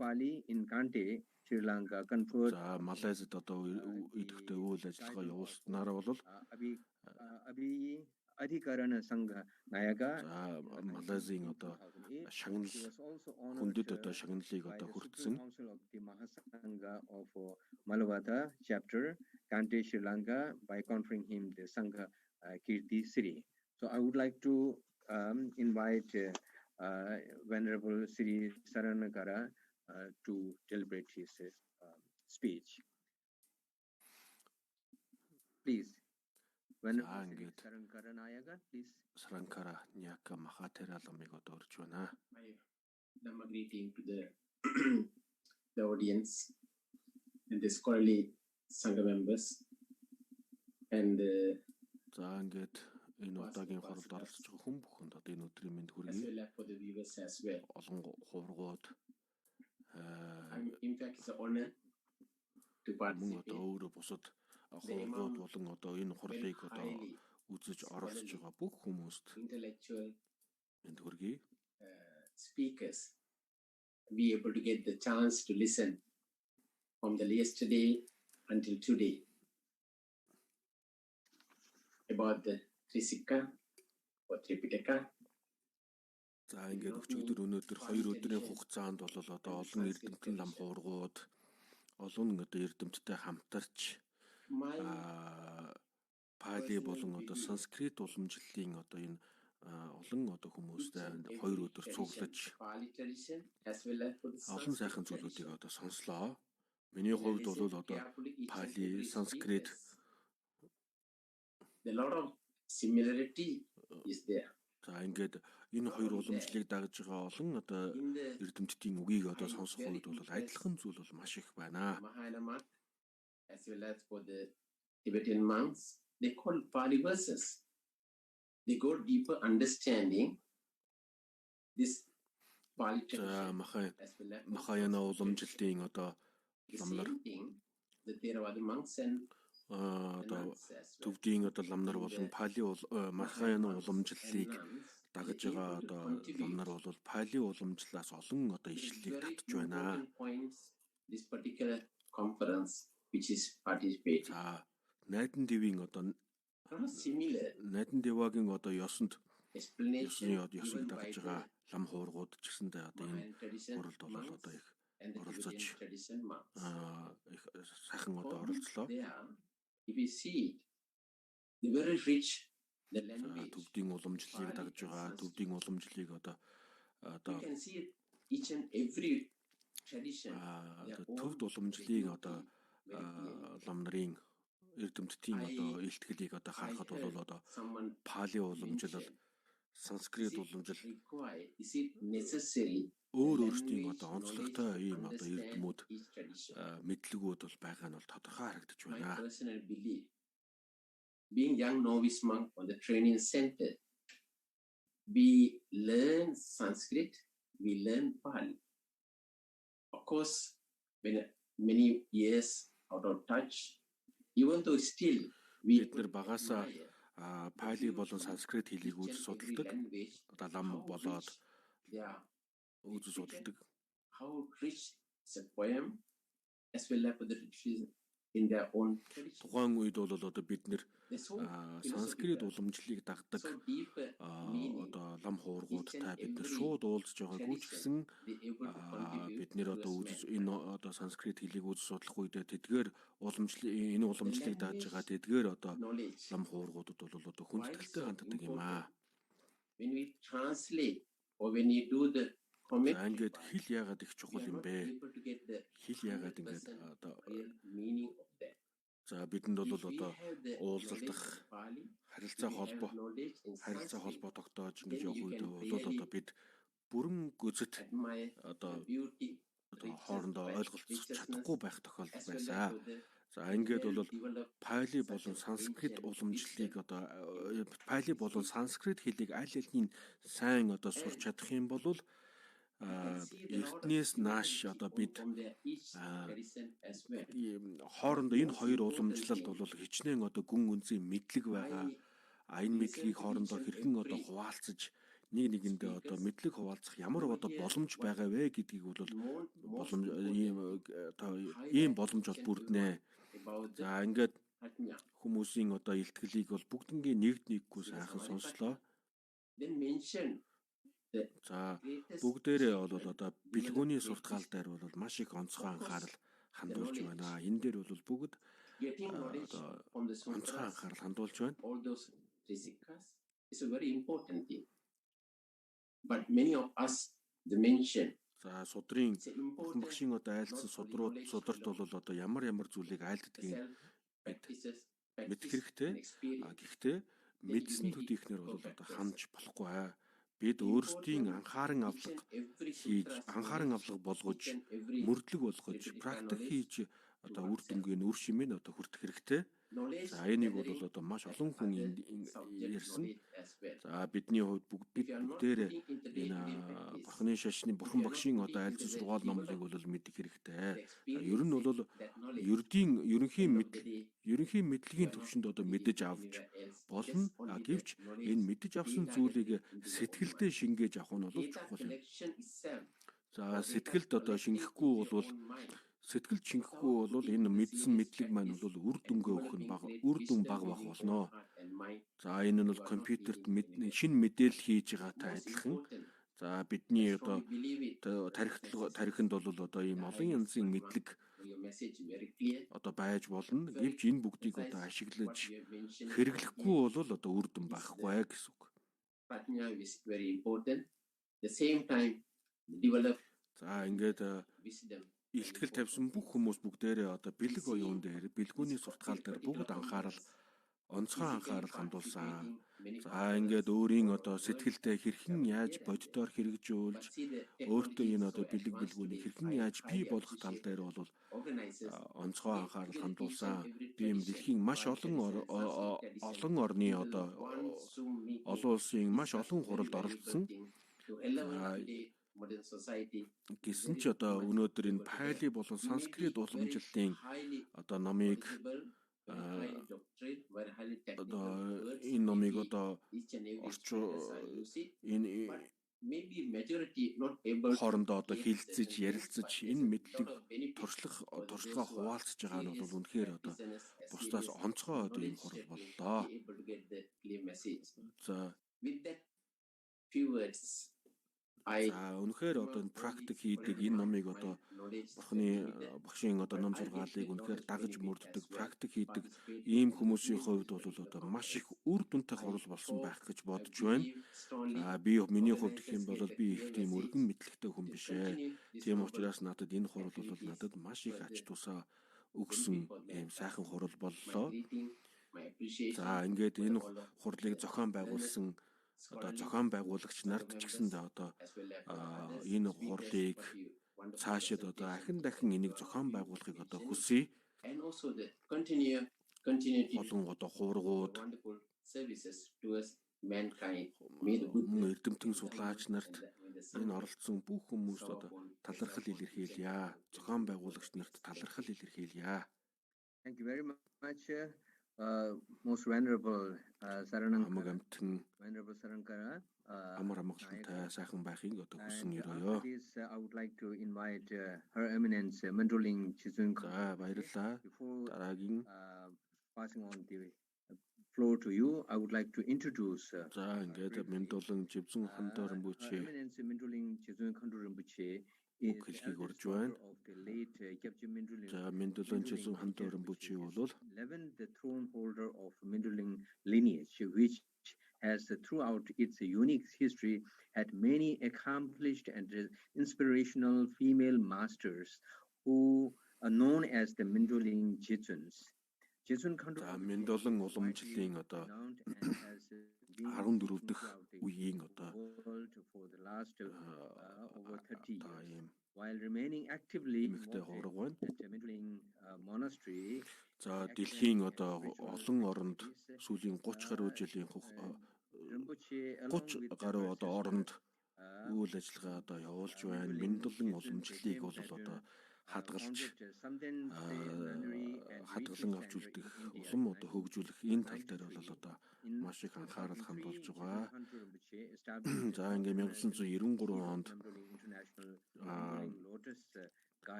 Pali in Kante, Sri Lanka conferred. За Малайзд одоо идэвхтэй үйл ажиллагаа явуулснараа бол Adhikarana Sangha Nayaka. За Малайзын одоо шагнал хүндэт одоо шагналыг одоо хүртсэн. Council of the Mahasangha of Malavada chapter, Kante, Sri Lanka, by conferring him the Sangha Kirti Sri. So I would like to invite Venerable Sri Saranakara to deliberate his speech. Please. Venerable Sri Sarankara Nayaka, please. Sarankara Nayaka Mahatera lamig одоо орж байна. My greeting to the audience and the scholarly Sangha members and за ингээд энэ удаагийн хоролд оролцож байгаа хүн бүхэнд одоо энэ өдрийн мэнд хүргэе. Олон хуврагууд in fact it's an honor to participate. Одоо өөрөө бусад хуврагууд болон одоо энэ хурлыг одоо үзэж оролцож байгаа бүх хүмүүст intellectual энд хүргэе. Speakers be able to get the chance to listen from the yesterday until today about the Trisika or Tripitaka. За ингээд өчигдөр өнөөдөр 2 өдрийн хугацаанд бол одоо олон эрдэмтдийн лам хуургууд олон одоо эрдэмтдтэй хамтарч Пали болон одоо санскрит уламжлалын одоо энэ олон одоо хүмүүстэй 2 өдөр цуглаж олон сайхан зүйлүүдийг одоо сонслоо. Миний хувьд бол одоо Пали, санскрит a lot of similarity is there. За ингээд энэ хоёр уламжлалыг дагж байгаа олон одоо эрдэмтдийн үгийг одоо сонсох үед бол адилхан зүйл бол маш их байна. As well as for the Tibetan monks, they call Pali verses. They go deeper understanding this Pali tradition as well as Mahayana уламжлалын одоо ламнар the Theravada monks and төвдийн одоо ламнар болон Пали Mahayana уламжлалыг дагаж байгаа одоо ламнар бол Пали уламжлалаас олон одоо ишлэлийг татж байна. This particular conference which is participate. Найдан дэвийн одоо Найдан дэвагийн одоо ёсонд ёсыг дагаж байгаа лам хуургууд ч гэсэндээ одоо энэ хуралд бол одоо их оролцож их сайхан одоо оролцлоо. If you see the very rich the language төвдийн уламжлалыг дагаж байгаа төвдийн уламжлалыг одоо you can see each and every tradition төвд уламжлалыг одоо лам нарын эрдэмтдийн одоо илтгэлийг одоо харахад бол одоо Пали уламжлал санскрит уламжлал өөр өөрсдийн одоо онцлогтой ийм одоо эрдэмүүд мэдлэгүүд бол байгаа нь бол тодорхой харагдаж байна. Being young novice monk on the training center, we learn Sanskrit, we learn Pali. Of course, when many years out of touch, even though still we багасаа Пали болон санскрит хэлийг үз судалдаг. Одоо лам болоод үз судалдаг. How rich is a poem as well as the tradition in their own tradition. Тухайн үед бол одоо бид нэр санскрит уламжлалыг дагдаг одоо лам хуургуудтай бид нэр шууд уулзж байгаагүй ч гэсэн бид нэр одоо энэ одоо санскрит хэлийг үз судлах үед тэдгээр уламжлалын энэ уламжлалыг дааж байгаа тэдгээр одоо лам хуургуудад бол одоо хүндэтгэлтэй ханддаг юм аа. When we translate or when you do the ингээд хэл яагаад их чухал юм бэ? Хэл яагаад ингээд одоо за бидэнд бол одоо уулзалдах харилцаа холбоо тогтоож ингэж явах үед бол одоо бид бүрэн гүзэт одоо хоорондоо ойлголцож чадахгүй байх тохиолдол байсан. За ингээд бол Пали болон санскрит уламжлалыг одоо Пали болон санскрит хэлийг аль алиныг сайн одоо сурч чадах юм бол эртнээс нааш одоо бид хоорондоо энэ хоёр уламжлалд бол хичнээн одоо гүн үнцийн мэдлэг байгаа. Энэ мэдлэгийг хоорондоо хэрхэн одоо хуваалцаж нэг нэгэндээ одоо мэдлэг хуваалцах ямар одоо боломж байгаа вэ гэдгийг бол ийм боломж бол бүрднэ. За ингээд хүмүүсийн одоо илтгэлийг бол бүгднгийн нэггүй сайхан сонслоо. За бүгдээрээ бол одоо бэлгүүний суртгаал дээр бол маш их онцгой анхаарал хандуулж байна. Энэ дээр бол бүгд одоо онцгой анхаарал хандуулж байна. All those physics is a very important thing. But many of us dimension. За судрын багшийн одоо айлцсан сударт бол одоо ямар зүйлийг айлддгийг мэдэх хэрэгтэй. Гэхдээ мэдсэн төдийхнэр бол одоо хамж болохгүй. Бид өөрсдийн анхааран авлага болгож мөрдлөг болгож практик хийж одоо үр дүнгийн үр шимээ одоо хүртэх хэрэгтэй. За энийг бол одоо маш олон хүн ярьсан. За бидний хувьд бид бүгдээрээ энэ бурхны шашны бурхан багшийн одоо айлцсан сургаал номлыг бол мэдэх хэрэгтэй. Ер нь бол ерөнхий мэдлэгийн төвшөнд одоо мэдэж авч болно. Гэвч энэ мэдэж авсан зүйлийг сэтгэлдээ шингээж авах нь бол чухал юм. За сэтгэлд одоо шингэхгүй бол энэ мэдсэн мэдлэг маань бол үр дүнгээ өгөх нь үр дүн бага бах болно. За энэ нь бол компьютерт шинэ мэдээлэл хийж байгаатай адилхан. За бидний одоо тархинд бол одоо ийм олон янзын мэдлэг одоо байж болно. Гэвч энэ бүгдийг одоо ашиглаж хэрэглэхгүй бол одоо үр дүн байхгүй гэсэн үг. За ингээд илтгэл тавьсан бүх хүмүүс бүгдээрээ одоо бэлэг оюун дээр бэлгүүний суртгаал дээр бүгд онцгой анхаарал хандуулсан. За ингээд өөрийн одоо сэтгэлдээ хэрхэн яаж боддоор хэрэгжүүлж өөртөө энэ одоо бэлгүүнийг хэрхэн яаж бий болгох тал дээр бол онцгой анхаарал хандуулсан. Би юм дэлхийн маш олон орны одоо олон улсын маш олон хуралд оролцсон. modern society. Гэсэн ч одоо өнөөдөр энэ Пали болон санскрит уламжлалын одоо номыг одоо энэ номыг одоо хоорондоо одоо хэлэлцэж ярилцаж энэ мэдлэг туршлага хуваалцаж байгаа нь бол үнэхээр одоо бусдаас онцгой одоо юм хурал боллоо. За үнэхээр одоо энэ практик хийдэг энэ номыг одоо багшийн одоо ном сургаалыг үнэхээр дагаж мөрддөг практик хийдэг ийм хүмүүсийн хувьд бол одоо маш их үр дүнтэй хурал болсон байх гэж бодож байна. Би миний хувьд гэх юм бол би их тийм өргөн мэдлэгтэй хүн биш ээ. Тийм учраас надад энэ хурал бол надад маш их ач тусаа өгсөн ийм сайхан хурал боллоо. За ингээд энэ хурлыг зохион байгуулсан одоо зохион байгуулагч нарт ч гэсэндээ одоо энэ хурлыг цаашид одоо дахин энийг зохион байгуулахыг одоо хүсье. Олон одоо хуургууд эрдэмтдийн судлаач нарт энэ оролцсон бүх хүмүүст одоо талархал илэрхийлье. Зохион байгуулагч нарт талархал илэрхийлье. Thank you very much. Most venerable Sarankara. Venerable Sarankara. Амар амгалантай сайхан байхыг одоо хүсэн өрөөё. I would like to invite Her Eminence Mendoling Chizun. Баярлалаа. Дараагийн passing on the floor to you. I would like to introduce За ингээд Mendoling Chizun Хандорн Бүчи. Eminence Mendoling Chizun Khondorn Бүчи хэлхийг урьж байна. За Mendoling Chizun Хандорн Бүчи бол 11th throne holder of Mendoling lineage, which has throughout its unique history had many accomplished and inspirational female masters who are known as the Mendoling Jizuns. Mendoling уламжлалын одоо 14 дахь үеийн одоо while remaining actively involved at the Mendoling monastery. За дэлхийн одоо олон оронд сүүлийн 30 гаруй жилийн 30 гаруй одоо оронд үйл ажиллагаа одоо явуулж байна. Mendoling уламжлалыг бол одоо хадгалан авч үлдэх, улам одоо хөгжүүлэх энэ тал дээр бол одоо маш их анхаарал хандуулж байгаа. За ингээм 1993 онд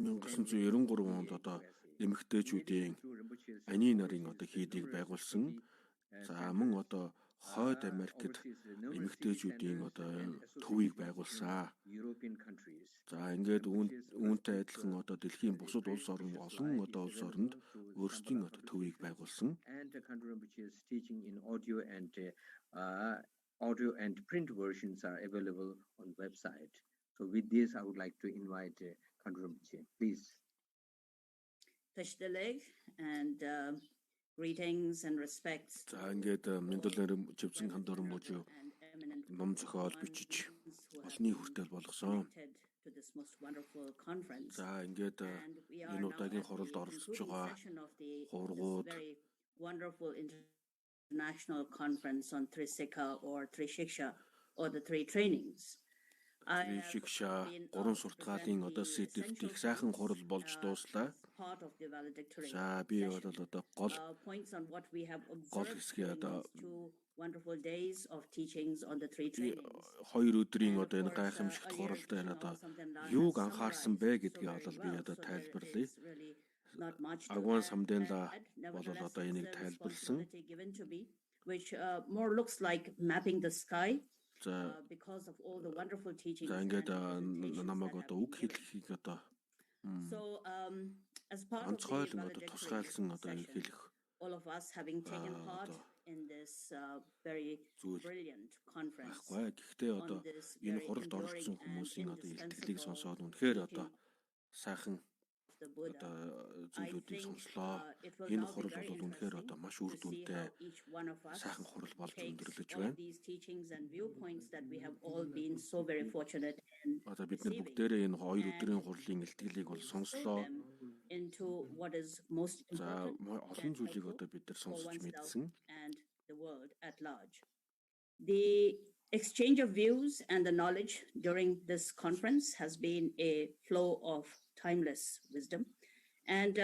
1993 онд одоо эмэгтэйчүүдийн ани нарын одоо хийдийг байгуулсан. За мөн одоо Хойд Америкт эмэгтэйчүүдийн одоо төвийг байгуулсан. За ингээд үүнтэй адилхан одоо дэлхийн бусад улс орн олон одоо улс оронд өөрсдийн одоо төвийг байгуулсан. Audio and print versions are available on the website. So with this, I would like to invite Kandurumchi, please. Tashdaleg and greetings and respects. За ингээд Mendoling Chizun Khondorn Бүчи ном зохиол бичиж олонний хүртэл болгосон. За ингээд энэ удаагийн хуралд оролцож байгаа хуургууд wonderful international conference on Trisika or Trishiksha or the three trainings. Trishiksha гурван суртгаалын одоо сэдэвт их сайхан хурал болж дууслаа. За би бол одоо гол хэсгээ одоо wonderful days of teachings on the three trainings. Хоёр өдрийн одоо энэ гайхамшигт хурал дээр одоо юуг анхаарсан бэ гэдгийг бол би одоо тайлбарлая. Агуун самдэнла бол одоо энийг тайлбарлсан. Which more looks like mapping the sky. Because of all the wonderful teachings. За ингээд намайг одоо үг хэлхийг одоо So as part of the тусгайлсан одоо хэлэх all of us having taken part in this very brilliant conference. Гэхдээ одоо энэ хуралд оролцсон хүмүүсийн одоо илтгэлийг сонсоод үнэхээр одоо сайхан одоо зүйлүүдийг сонслоо. Энэ хурал бол үнэхээр одоо маш үр дүнтэй сайхан хурал болж өндөрлөж байна. Одоо бид нар бүгдээрээ энэ 2 өдрийн хурлын илтгэлийг бол сонслоо. За олон зүйлийг одоо бид нар сонсож мэдсэн. exchange of views and the knowledge during this conference has been a flow of timeless wisdom. And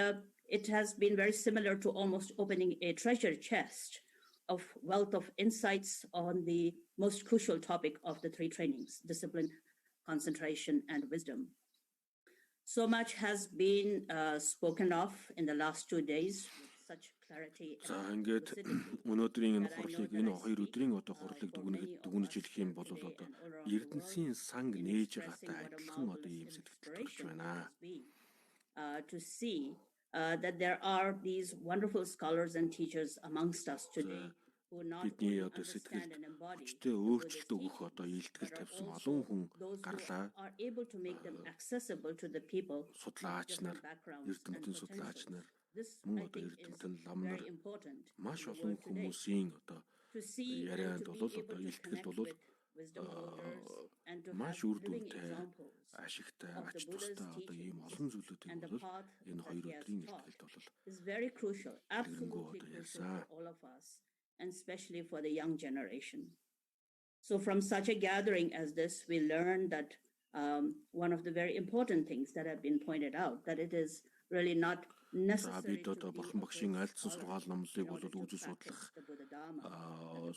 it has been very similar to almost opening a treasure chest of wealth of insights on the most crucial topic of the three trainings: discipline, concentration, and wisdom. So much has been spoken of in the last 2 days with such clarity. За ингээд өнөөдрийн энэ хурлыг энэ 2 өдрийн одоо хурлыг дүгнэж хэлэх юм бол одоо Эрдэнтдийн санг нээж байгаатай адилхан одоо ийм сэтгэл төрж байна. To see that there are these wonderful scholars and teachers amongst us today who not only understand and embody are able to make them accessible to the people of different backgrounds and potentials. This, I think, is very important today. To see and to be able to connect with wisdom holders and to have living examples of the Buddha's teachings and the path that he has taught is very crucial, absolutely crucial for all of us, and especially for the young generation. So from such a gathering as this, we learn that one of the very important things that have been pointed out, that it is really not necessary to be бурхан багшийн айлдсан сургаал номлыг бол үзэж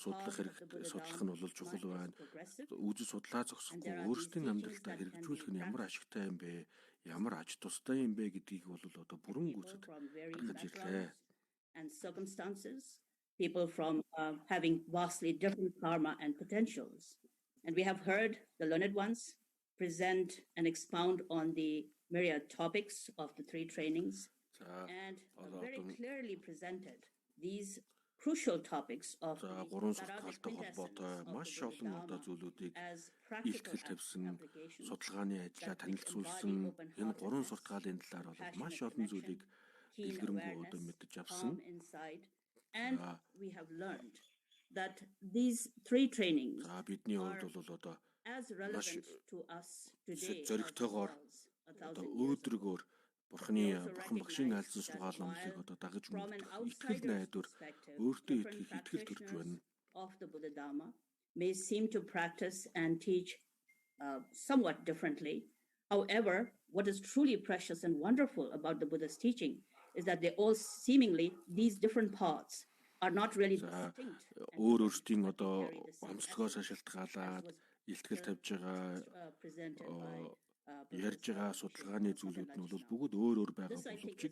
судлах нь бол чухал байна. Үзэж судлаа зогсохгүй өөрсдийн амьдралдаа хэрэгжүүлэх нь ямар ашигтай юм бэ? Ямар ач тустай юм бэ гэдгийг бол одоо бүрэн гүйцэд гаргаж ирлээ. And circumstances, people from having vastly different karma and potentials. And we have heard the learned ones present and expound on the myriad topics of the three trainings, and very clearly presented these crucial topics of the маш олон одоо зүйлүүдийг илтгэл тавьсан, судалгааны ажлаа танилцуулсан, энэ гурван сурталгаалын талаар бол маш олон зүйлийг дэлгэрэнгүй одоо мэдэж авсан. And we have learned that these three trainings are as relevant to us today as өөдрөгөөр бурхан багшийн айлдсан сургаал номлыг одоо дагаж мэдэх итгэл найдвар өөртөө итгэх итгэл төрж байна. Of the Buddha Dharma may seem to practice and teach somewhat differently. However, what is truly precious and wonderful about the Buddha's teaching is that they all seemingly, these different parts are not really distinct. Өөрсдийн одоо онцлогоос шалтгаалаад илтгэл тавьж байгаа ярьж байгаа судалгааны зүйлүүд нь бол бүгд өөр байгаа боловч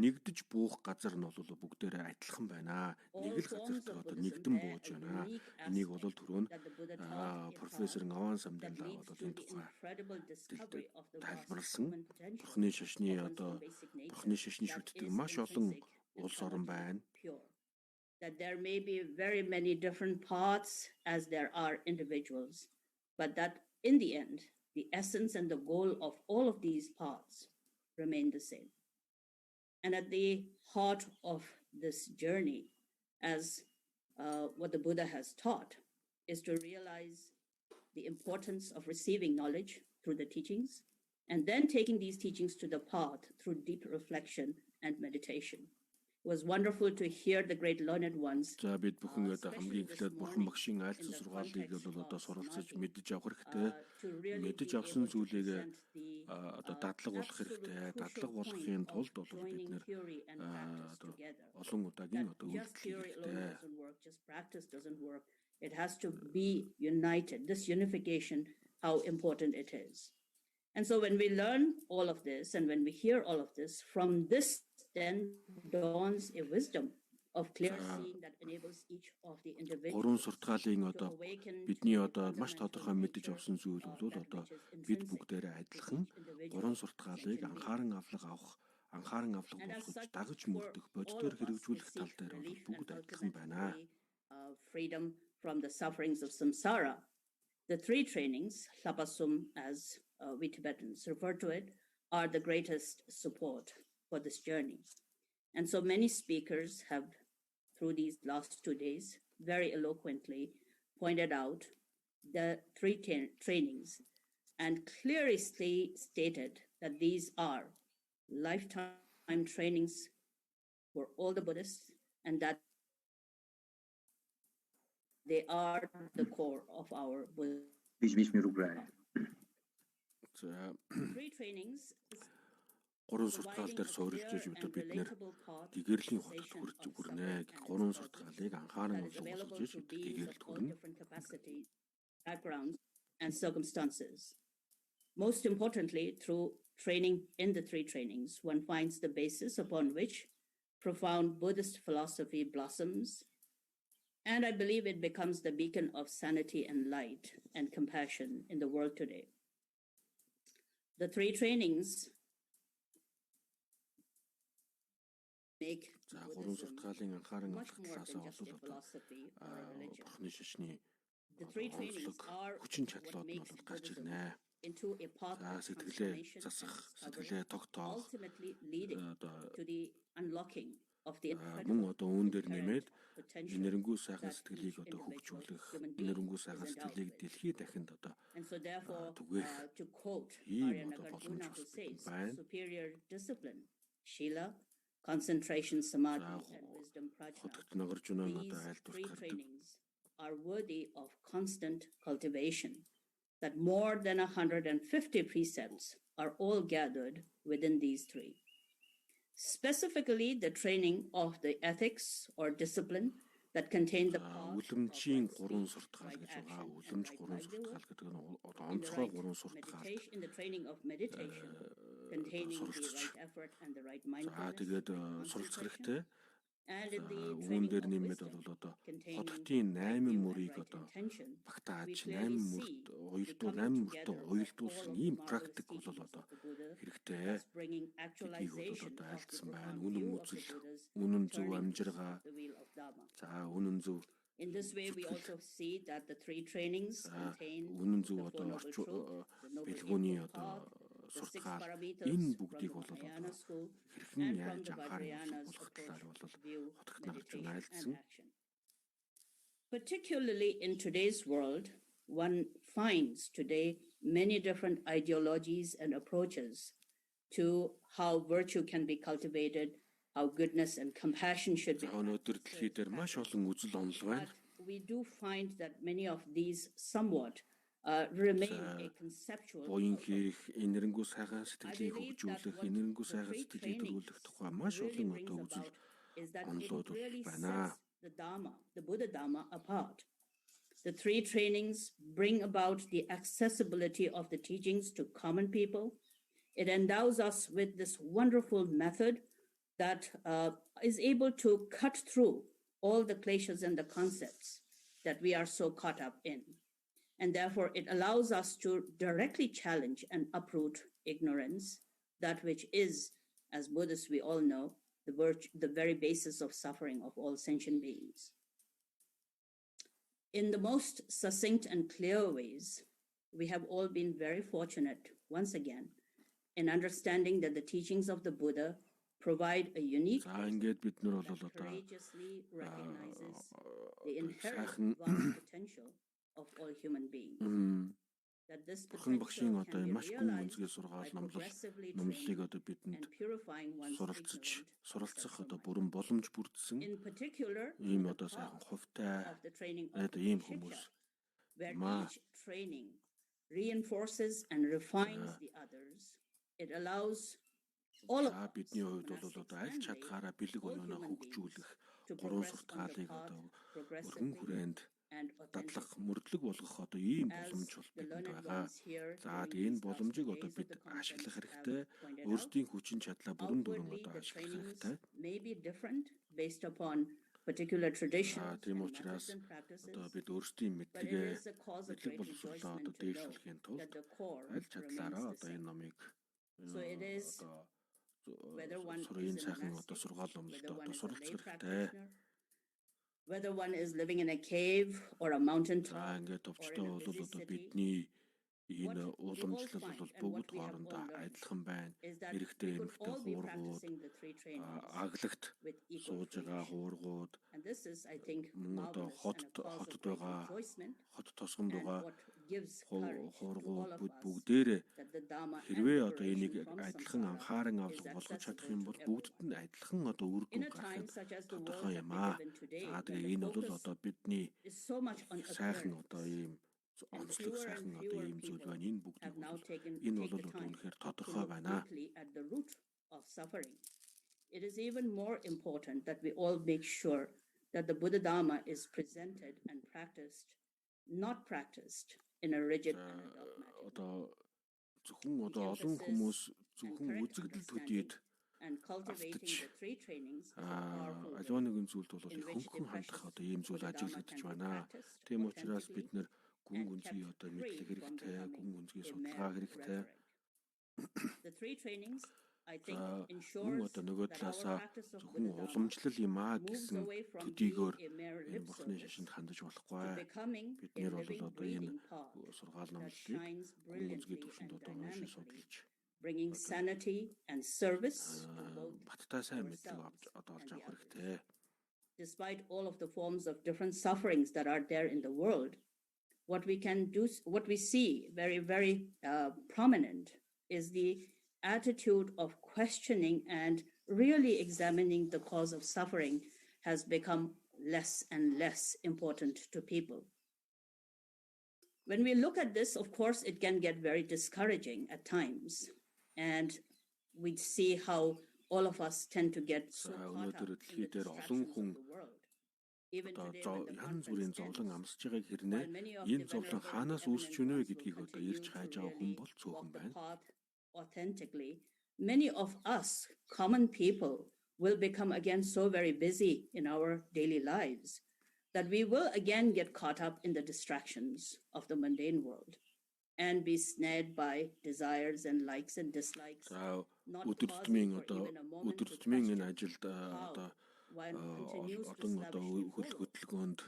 нэгдэж буух газар нь бол бүгдээрээ адилхан байна. Нэг л газар дээр одоо нэгдэн бууж байна. Энийг бол түрүүн профессор Ngawang Samdala бол энэ тухай тайлбарласан. Бурхны шашны шүтдэг маш олон улс орн байна. That there may be very many different parts as there are individuals, but that in the end, the essence and the goal of all of these parts remain the same. And at the heart of this journey, as what the Buddha has taught, is to realize the importance of receiving knowledge through the teachings, and then taking these teachings to the path through deep reflection and meditation. It was wonderful to hear the great learned ones. За бид бүхэн одоо хамгийн эхлээд бурхан багшийн айлдсан сургаалыг бол одоо суралцаж мэдэж авах хэрэгтэй. Мэдэж авсан зүйлийг одоо дадлаг болох хэрэгтэй. Дадлаг болохын тулд бол бид нэр одоо олон удаагийн одоо үйлдэл хэрэгтэй. Just practice doesn't work. It has to be united. This unification, how important it is. And so when we learn all of this and when we hear all of this, from this then dawns a wisdom of clear seeing that enables each of the individuals. Гурван сурталгаалын одоо бидний одоо маш тодорхой мэдэж авсан зүйл бол одоо бид бүгдээрээ адилхан гурван сурталгаалыг анхааран авлага болгож дагаж мөрдөх бодитоор хэрэгжүүлэх тал дээр бол бүгд адилхан байна. Freedom from the sufferings of samsara. The three trainings, Lapasum as we Tibetans refer to it, are the greatest support for this journey. And so many speakers have, through these last 2 days, very eloquently pointed out the three trainings and clearly stated that these are lifetime trainings for all the Buddhists, and that They are the core of our Buddhism. Three trainings Гурван суртгаал дээр суурилж өгдөө бид нэр гэгэрлийн хотод хүрч хүрнэ. Гурван суртгаалыг анхааран болгож гэгэрэлд хүрнэ. Backgrounds and circumstances. Most importantly, through training in the three trainings, one finds the basis upon which profound Buddhist philosophy blossoms, and I believe it becomes the beacon of sanity and light and compassion in the world today. The three trainings make Buddhism much more than just a philosophy or a religion. The three trainings are what makes Buddhism into a path of transformation and discovery, ultimately leading to the unlocking of the incredible potential that which is within the human being. And so therefore, to quote Arya Nagarjuna, who says, superior discipline, Shila, concentration, samadhi, and wisdom, prajna, these three trainings are worthy of constant cultivation, that more than 150 precepts are all gathered within these three. Specifically, the training of the ethics or discipline that contain the path of honesty, right action, and right livelihood. In the training of meditation, containing the right effort and the right mindfulness, and in the training of wisdom, containing the right intention, we clearly see the coming together of all of the marvelous teachings of the Buddha, thus bringing actualization of the profound view of the Buddha's turning of the wheel of Dharma. In this way, we also see that the three trainings contain the Four Noble Truths, the Noble Eightfold Path, the six parameters from the Mahayana school, and from the Vajrayana's approach, view, meditation, and action. Particularly in today's world, one finds today many different ideologies and approaches to how virtue can be cultivated, how goodness and compassion should be practiced. But we do find that many of these somewhat remain a conceptual approach. I believe that what the three trainings really brings about is that it really sets the Dharma, the Buddha Dharma, apart. The three trainings bring about the accessibility of the teachings to common people. It endows us with this wonderful method that is able to cut through all the kleshas and the concepts that we are so caught up in. And therefore, it allows us to directly challenge and uproot ignorance, that which is, as Buddhists we all know, the very basis of suffering of all sentient beings. In the most succinct and clear ways, we have all been very fortunate, once again, in understanding that the teachings of the Buddha provide a unique that courageously recognizes the inherent vast potential of all human beings. That this potential can be realized by progressively training and purifying one's ignorance. In particular, the path of the training of the Shiksha, where each training reinforces and refines the others, it allows all of us, to progress on the path progressively and authentically. As the learned ones here during this last two days of the conference have pointed out, outwardly the trainings may be different based upon particular traditions and methods and practices, but it is a cause of great rejoicement to know that the core remains the same. So it is whether one is a monastic, whether one is a lay practitioner, whether one is living in a cave or a mountaintop or in a busy city, Энэ уламжлал бол бүгд хоорондоо адилхан байна. Эрэгтэй эмэгтэй хуургууд, аглагт сууж байгаа хуургууд, мөн одоо хотод байгаа, хот тосгонд байгаа хуургууд бүгдээрээ хэрвээ одоо энийг адилхан анхааран авлага болгож чадах юм бол бүгдд нь адилхан одоо үр дүн гарах нь тодорхой юм аа. За тэгээ энэ бол одоо бидний сайхан одоо ийм онцлог сайхан одоо ийм зүйл байна. Энэ бүгдийг энэ бол одоо үнэхээр тодорхой байна. It is even more important that we all make sure that the Buddha Dharma is presented and practiced, not practiced in a rigid and a dogmatic way. Зөвхөн одоо олон хүмүүс зөвхөн үзэгдэл төдийд and cultivating the three trainings аливаа нэгэн зүйлд бол их хөнгөн хандах одоо ийм зүйл ажиглагдаж байна. Тийм учраас бид нэр гүн гүнзгий одоо мэдлэг хэрэгтэй, гүн гүнзгий судалгаа хэрэгтэй. The three trainings I think мөн одоо нөгөө талаасаа зөвхөн уламжлал юм аа гэсэн төдийгөөр энэ бурхны шашинд хандаж болохгүй. Бид нэр бол одоо энэ сургаал номлолыг гүн гүнзгий төвшөнд одоо уншиж судалж bringing sanity and service баттай сайн мэдлэг одоо олж авах хэрэгтэй. Despite all of the forms of different sufferings that are there in the world, what we can do, what we see very, very prominent is the attitude of questioning and really examining the cause of suffering has become less and less important to people. When we look at this, of course, it can get very discouraging at times. And we see how all of us tend to get so caught up in the distractions of the world. Even today, янз бүрийн зовлон амсж байгааг хэрнээ энэ зовлон хаанаас үүсч өнө гэдгийг одоо ирж хайж байгаа хүн бол цөөхөн байна. Authentically, many of us common people will become again so very busy in our daily lives that we will again get caught up in the distractions of the mundane world and be snared by desires and likes and dislikes. Өдөртмийн энэ ажилд одоо олон одоо хөдөлгөөнд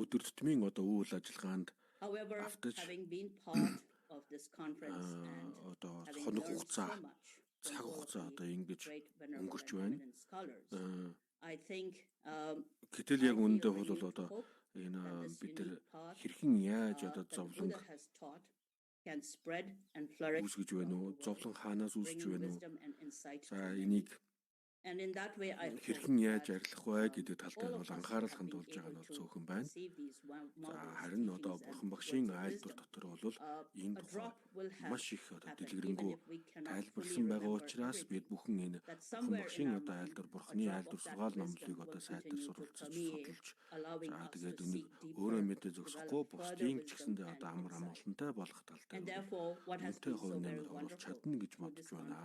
өдөртмийн одоо үйл ажиллагаанд автаж of this conference and хоног хугацаа цаг хугацаа одоо ингэж өнгөрч байна. I think гэтэл яг үүндээ бол одоо энэ бид нар хэрхэн яаж одоо зовлон үүсгэж байна уу? Зовлон хаанаас үүсч байна уу? За энийг хэрхэн яаж арилгах вэ гэдэг тал дээр бол анхаарал хандуулж байгаа нь бол цөөхөн байна. За харин одоо бурхан багшийн айлдвар дотор бол энэ тухай маш их одоо дэлгэрэнгүй тайлбарлсан байгаа учраас бид бүхэн энэ бурхан багшийн одоо айлдвар бурханы айлдвар сургаал номлолыг одоо сайтар суралцаж судалж за тэгээд үнийг өөрөө мэдээ зогсохгүй бусдын ч гэсэндээ одоо амар амгалантай болох тал дээр үнэтэй хувь нэмэр оруулах чадна гэж бодож байна.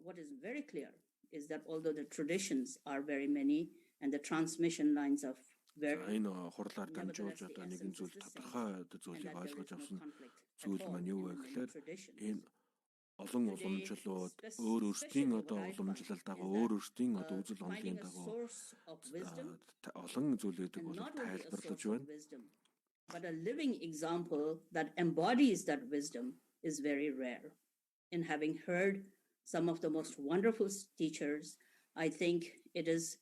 What is very clear is that although the traditions are very many and the transmission lines of very энэ хурлаар дамжуулж одоо нэгэн зүйл тодорхой зүйлийг ойлгож авсан зүйл маань юу вэ гэхээр энэ олон уламжлалууд өөр өөрсдийн одоо уламжлал дагуу өөр өөрсдийн одоо үзэл онолын дагуу олон зүйлүүдийг бол тайлбарлаж байна. But a living example that embodies that wisdom is very rare. In having heard some of the most wonderful teachers, I think it is,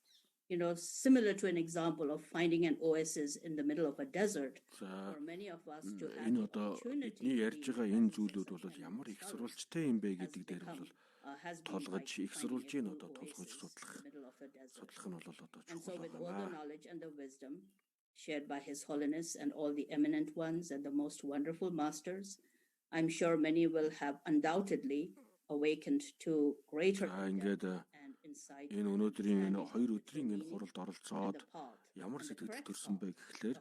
similar to an example of finding an oasis in the middle of a desert. For many of us to have the opportunity ярьж байгаа энэ зүйлүүд бол ямар их сурвалжтай юм бэ гэдэг дээр бол толгож их сурвалжийг одоо толгож судлах нь бол одоо чухал байгаа. Knowledge and the wisdom shared by His Holiness and all the eminent ones and the most wonderful masters, I'm sure many will have undoubtedly awakened to greater and insight. Энэ өнөөдрийн энэ 2 өдрийн энэ хуралд оролцоод ямар сэтгэл төрсөн бэ гэхлээр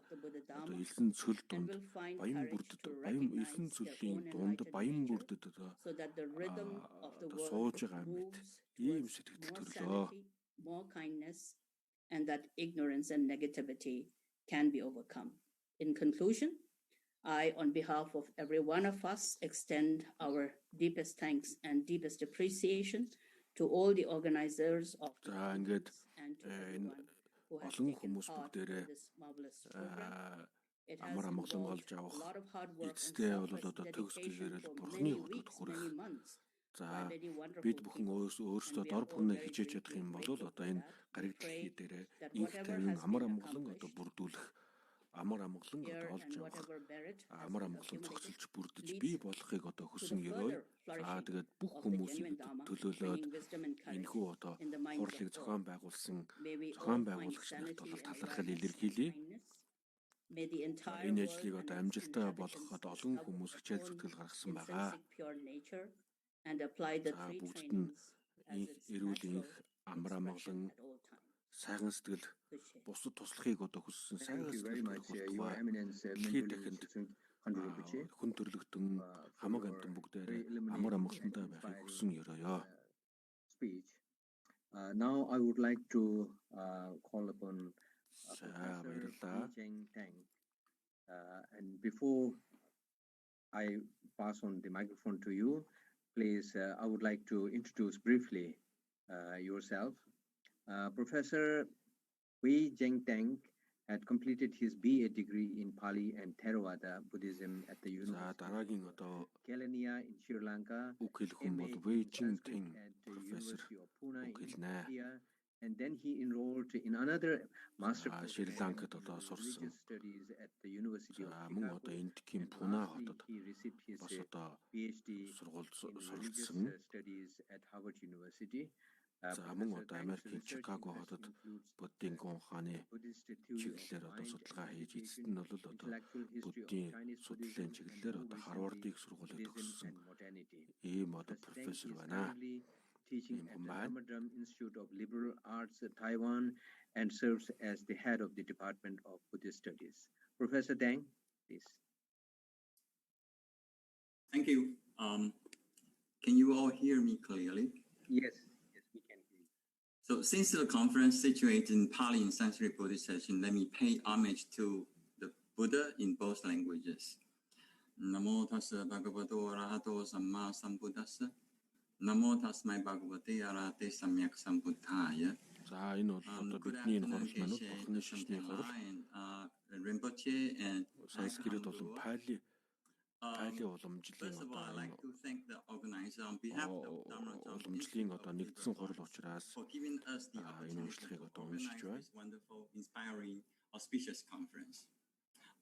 одоо элсэн цөл дунд баян бүрдэд элсэн цөлийн дунд баян бүрдэд одоо сууж байгаа мэт ийм сэтгэл төрлөө. More kindness and that ignorance and negativity can be overcome. In conclusion, I, on behalf of every one of us, extend our deepest thanks and deepest appreciation to all the organizers of the ингээд and to everyone who has олон taken хүмүүс part бүгдээрээ in this marvelous program. амар амгалан олж авах эцтэй бол одоо төгс гэхээрэл бурхны хотод хүрэх. За бид бүхэн өөрсдөө дор бүрнээ хичээж чадах юм бол одоо энэ гариг дэлхий дээрээ инх тавин амар амгалан одоо бүрдүүлэх, амар амгалан одоо олж авах, амар амгалан цогцолж бүрдэж бий болохыг одоо хүсэн ерөөй. За тэгээд бүх хүмүүсийг төлөөлөөд энэхүү одоо хурлыг зохион байгуулагч нарт бол талархал илэрхийлье. Энэ ажлыг одоо амжилттай болгоход олон хүмүүс хичээл зүтгэл гаргасан байгаа. Бүгд нь эрүүл энх, амар амгалан, сайхан сэтгэл, бусад туслахыг одоо хүссэн сайхан сэтгэл төрөх дэлхийд дахинд хүн төрлөختөн хамаг амтан бүгдээрээ амар амгалантай байхыг хүсэн ерөөё. Now I would like to call upon and before I pass on the microphone to you, please, I would like to introduce briefly yourself. Professor Wei Zhengtang had completed his BA degree in Pali and Theravada Buddhism at the University of Kelaniya in Sri Lanka, MA in Sanskrit at the University of Pune in India, and then he enrolled in another master program in religious studies at the University of Chicago, and lastly he received his PhD in religious studies at Harvard University. За мөн одоо Америкийн Чикаго хотод буддийн гон хааны чиглэлээр одоо судалгаа хийж эцэст нь бол одоо буддийн судлалын чиглэлээр одоо Харвардыг сургуулийг төгссөн ийм одоо профессор байна. Teaching at the Ramadram Institute of Liberal Arts, Taiwan, and serves as the head of the Department of Buddhist Studies. Professor Deng, please. Thank you. Can you all hear me clearly? Yes, we can hear you. So since the conference situated in Pali and Sanskrit Buddhist tradition, let me pay homage to the Buddha in both languages. Namo tassa bhagavato arahato samma sambuddhassa. Namo tasmai bhagavate arahate samyak sambuddhaya. За энэ бол одоо бидний энэ хурал маань бурхны шишний хурал. Rinpoche and санскрит болон Пали уламжлалын уламжлалын одоо нэгдсэн хурал учраас энэ уншлагыг одоо уншиж байна. Wonderful, inspiring, auspicious conference.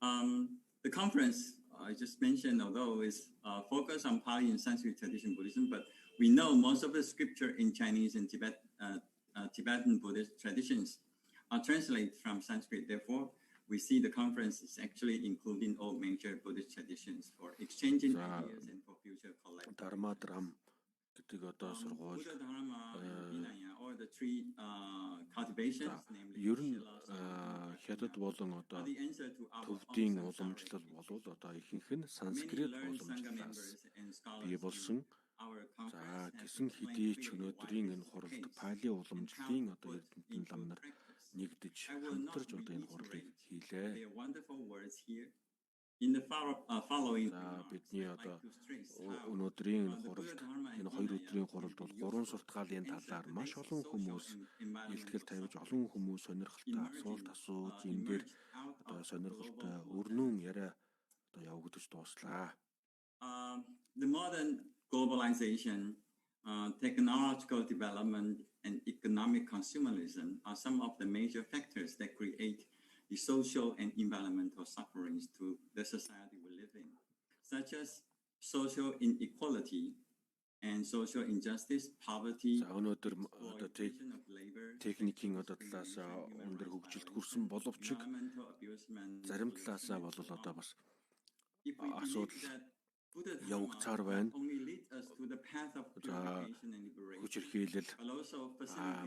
The conference I just mentioned, although is focused on Pali and Sanskrit tradition Buddhism, but we know most of the scripture in Chinese and Tibetan Buddhist traditions are translated from Sanskrit. Therefore, we see the conference is actually including all major Buddhist traditions for exchanging ideas and for future collaboration. гэдэг одоо сургууль or the three cultivations, namely ер нь хятад болон одоо төвдийн уламжлал болвол одоо ихэнх нь санскрит уламжлалаас бий болсон. За гэсэн хэдий ч өнөөдрийн энэ хуралд Пали уламжлалын одоо эрдэмтдийн лам нар нэгдэж хамтарч одоо энэ хурлыг хийлээ. In the following, бидний одоо өнөөдрийн энэ хуралд энэ 2 өдрийн хуралд бол 3 суртгаалын талаар маш олон хүмүүс илтгэл тавьж олон хүмүүс сонирхолтой асуулт асууж энэ дээр одоо сонирхолтой өрнүүн яриа одоо явагдаж дууслаа. The modern globalization, technological development, and economic consumerism are some of the major factors that create the social and environmental sufferings to the society we live in, such as social inequality and social injustice, poverty, exploitation of labor, техникийн одоо талаас өндөр хөгжилд хүрсэн боловч зарим талаасаа бол одоо бас асуудал явагцаар байна. Хүчирхийлэл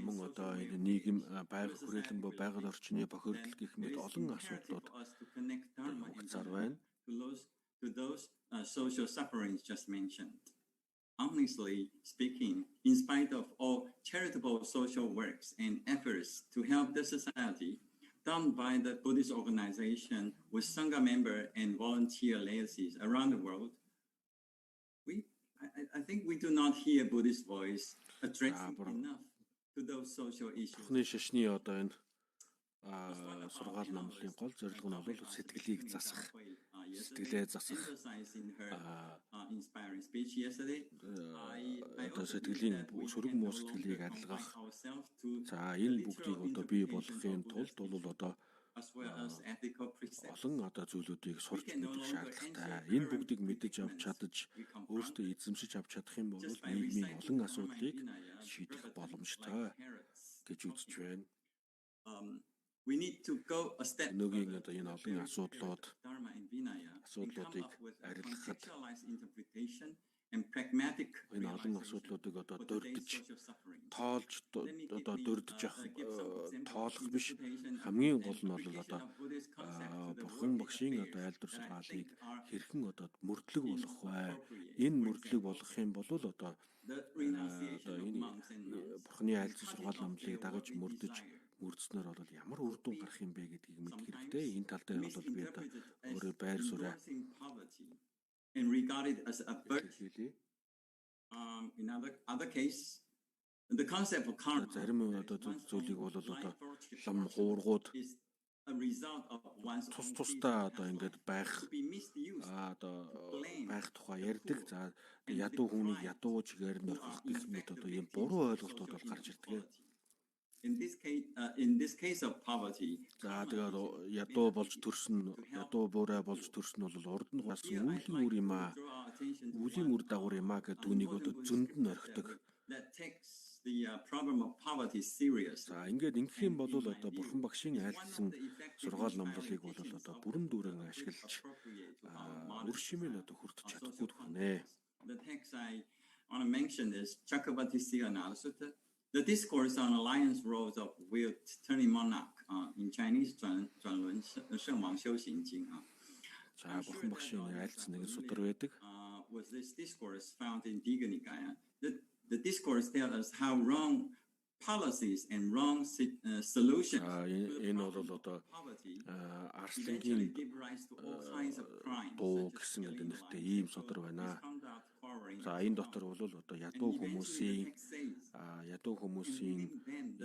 мөн одоо энэ нийгэм байгаль хүрээлэн буй байгаль орчны бохирдол гэх мэт олон асуудлууд явагцаар байна. To those social sufferings just mentioned. Honestly speaking, in spite of all charitable social works and efforts to help the society done by the Buddhist organization with Sangha member and volunteer laities around the world, I think we do not hear Buddhist voice addressing enough to those social issues. Бурхны шашны одоо энэ сургаал номлолын гол зорилго нь бол сэтгэлийг засах, сэтгэлээ засах, сэтгэлийн сөрөг муу сэтгэлийг арилгах. За энэ бүгдийг одоо бий болгохын тулд бол одоо олон одоо зүйлүүдийг сурч мэдэх шаардлагатай. Энэ бүгдийг мэдэж авч чадаж өөртөө эзэмшиж авч чадах юм бол нийгмийн олон асуудлыг шийдэх боломжтой гэж үзэж байна. We need to go a step Нөгөөгийн одоо энэ олон асуудлуудыг арилгахад энэ олон асуудлуудыг одоо дурдж тоолж одоо дурдж явах тоолох биш, хамгийн гол нь бол одоо бурхан багшийн одоо айлдвар сургаалыг хэрхэн одоо мөрдлөг болгох вэ? Энэ мөрдлөг болгох юм бол одоо энэ бурханы айлдвар сургаал номлыг дагаж мөрдснөр бол ямар үр дүн гарах юм бэ гэдгийг мэдэх хэрэгтэй. Энэ тал дээр бол би одоо өөрөө байр сууриа and regarded as a virtue. In other case, the concept of karma зарим одоо зүйлийг бол одоо лам хуургууд тусдаа одоо ингээд байх одоо байх тухай ярьдаг. За ядуу хүнийг ядуу чигээр нь орхих гэх мэт одоо ийм буруу ойлголтууд бол гарч ирдэг. In this case of poverty, за тэгээд ядуу болж төрсөн, ядуу буурай болж төрсөн бол урд нь бас үлийн үр юм аа. Үлийн үр дагавар юм аа гэдэг түүнийг одоо зөнд нь орхидог. The problem of poverty is serious. За ингээд ингэх юм бол одоо бурхан багшийн айлтсан сургаал номлолыг бол одоо бүрэн дүүрэн ашиглаж үр шимэл одоо хүртэж чадахгүй хүрнэ. The text I want to mention is Chakravarti-sika analysis. The discourse on alliance roles of will turning monarch in Chinese 转轮圣王修行经 За бурхан багшийн айлтсан нэг судар байдаг. Was this discourse found in Digha Nikaya? The discourse tells us how wrong policies and wrong solutions энэ бол одоо арслангийн дуу гэсэн нэртэй ийм судар байна. За энэ дотор бол одоо ядуу хүмүүсийн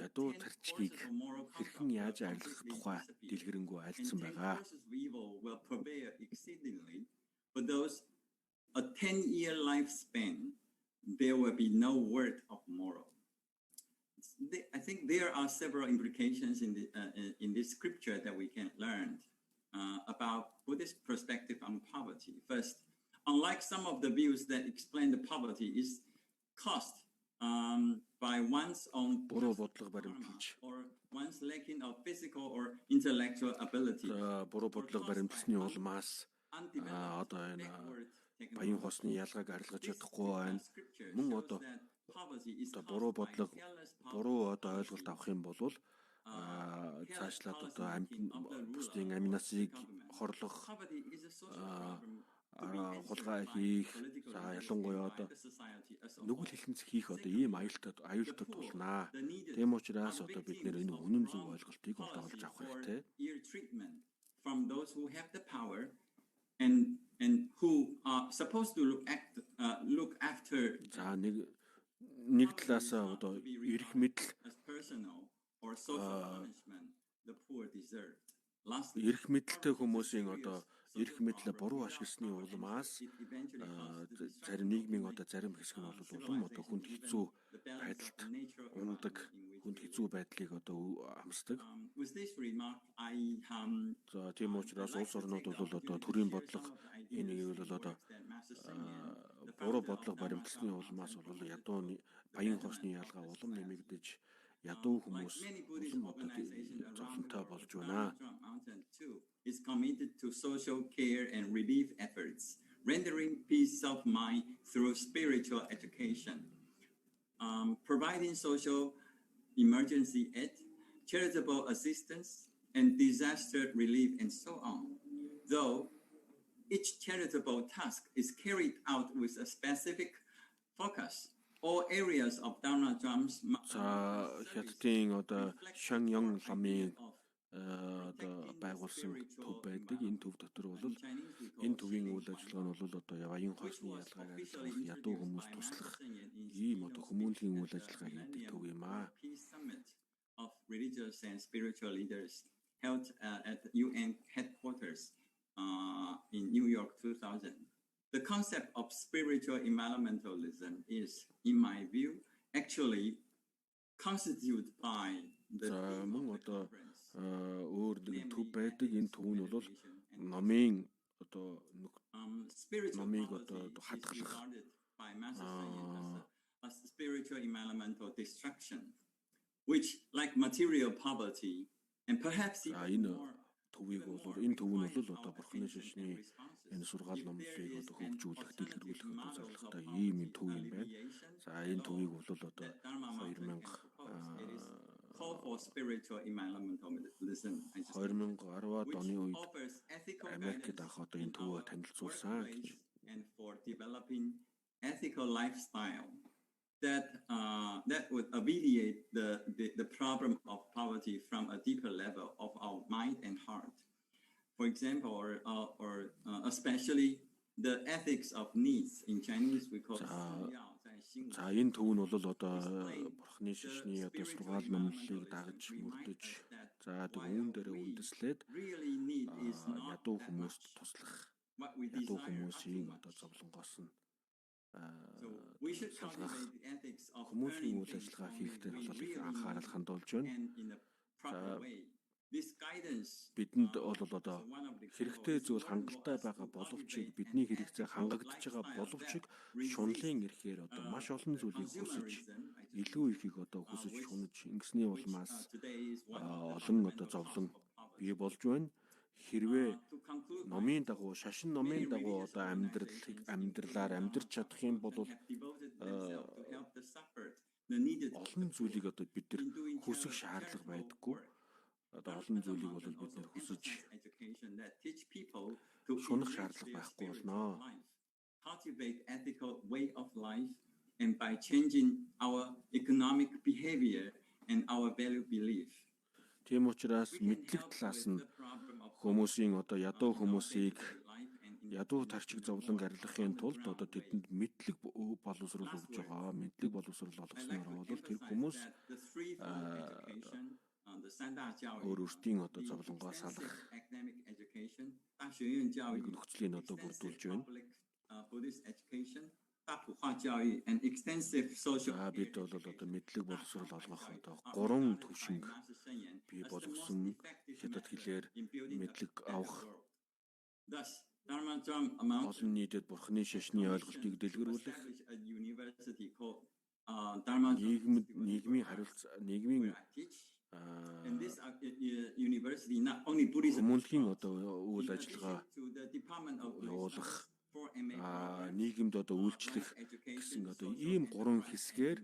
ядуу тарчгийг хэрхэн яаж арилгах тухай дэлгэрэнгүй айлдсан байгаа. For those a 10-year lifespan, there will be no word of moral. I think there are several implications in this scripture that we can learn about Buddhist perspective on poverty. First, unlike some of the views that explain the poverty is caused by one's own буруу бодлого баримталж or one's lacking of physical or intellectual ability. Буруу бодлого баримтлсны улмаас одоо энэ баян хосны ялгааг арилгаж чадахгүй байна. Мөн одоо буруу бодлого буруу одоо ойлголт авах юм бол цаашлаад одоо бусдын аминасыг хорлох хулгай хийх за ялангуяа одоо нүгэл хэлэнц хийх одоо ийм аюултад тулнаа. Тэм учраас одоо бид нэр энэ үнэн зөв ойлголтыг одоо олж авах хэрэгтэй. From those who have the power and who are supposed to look after нэг талаас одоо эрх мэдэл or social punishment the poor deserved. Эрх мэдэлтэй хүмүүсийн одоо эрх мэдлээ буруу ашигласны улмаас зарим нийгмийн одоо зарим хэсэг нь бол улам одоо хүнд хэцүү байдалд ундаг, хүнд хэцүү байдлыг одоо амсдаг. За тийм учраас улс орнууд бол одоо төрийн бодлого энийг бол одоо буруу бодлого баримтлсны улмаас бол ядуу баян хосны ялгаа улам нэмэгдэж ядуу хүмүүс улам одоо зовлонтой болж байна. Is committed to social care and relief efforts, rendering peace of mind through spiritual education, providing social emergency aid, charitable assistance, and disaster relief, and so on. Though each charitable task is carried out with a specific focus, all areas of Dharma drums хятадын одоо Шаньён ламын одоо байгуулсан төв байдаг. Энэ төв дотор бол энэ төвийн үйл ажиллагаа нь бол одоо баян хосны ялгааг арилгах, ядуу хүмүүс туслах ийм одоо хүмүүнлэгийн үйл ажиллагаа хийдэг төв юм аа. of religious and spiritual leaders held at the UN headquarters in New York 2000. The concept of spiritual environmentalism is, in my view, actually constituted by the theme of the conference. Spirituality is regarded by Master Science as a spiritual environmental destruction, which, like material poverty, and perhaps even more, төвийг бол энэ төв нь бол одоо бурхны шашны энэ сургаал номлолыг одоо хөгжүүлэх, дэлгэрүүлэх одоо зорилготой ийм төв юм байна. За энэ төвийг бол одоо 2010-ад оны үед Америкт анх одоо энэ төвөө танилцуулсан гэж. And for developing ethical lifestyle that would alleviate the problem of poverty from a deeper level of our mind and heart. For example, or especially the ethics of needs. In Chinese we call it. За энэ төв нь бол одоо бурхны шашны одоо сургаал номлолыг дагаж мөрдөж за үүн дээр үндэслээд ядуу хүмүүст туслах ядуу хүмүүсийн одоо зовлонгоос нь салгах хүмүүсийн үйл ажиллагаа хийх дээр бол их анхаарал хандуулж байна. Бидэнд бол одоо хэрэгтэй зүйл хангалттай байгаа боловч бидний хэрэгцээ хангагдж байгаа боловч шунлын эрхээр одоо маш олон зүйлийг хүсэж илүү ихийг одоо хүсэж шунаж ингэсний улмаас олон одоо зовлон бий болж байна. Хэрвээ номын дагуу шашин номын дагуу одоо амьдралаар амьдарч чадах юм бол олон зүйлийг одоо бид нар хүсэх шаардлага байдаггүй. Одоо олон зүйлийг бол бид нар хүсэж шунах шаардлага байхгүй болно. Cultivate ethical way of life and by changing our economic behavior and our value belief. Тийм учраас мэдлэг талаас нь хүмүүсийн одоо ядуу хүмүүсийг ядуу тарчиг зовлон арилгахын тулд одоо тэдэнд мэдлэг боловсрол өгж байгаа. Мэдлэг боловсрол олгосноор бол тэр хүмүүс өөрсдийн одоо зовлонгоо салах нөхцөлийг одоо бүрдүүлж байна. Бид бол одоо мэдлэг боловсрол олгох одоо 3 төвшинг бий болгосон хятад хэлээр мэдлэг авах олон нийтэд бурхны шашны ойлголтыг дэлгэрүүлэх нийгмийн хариулцаа нийгмийн хүмүүнлэгийн одоо үйл ажиллагаа явуулах нийгэмд одоо үйлчлэх гэсэн одоо ийм 3 хэсгээр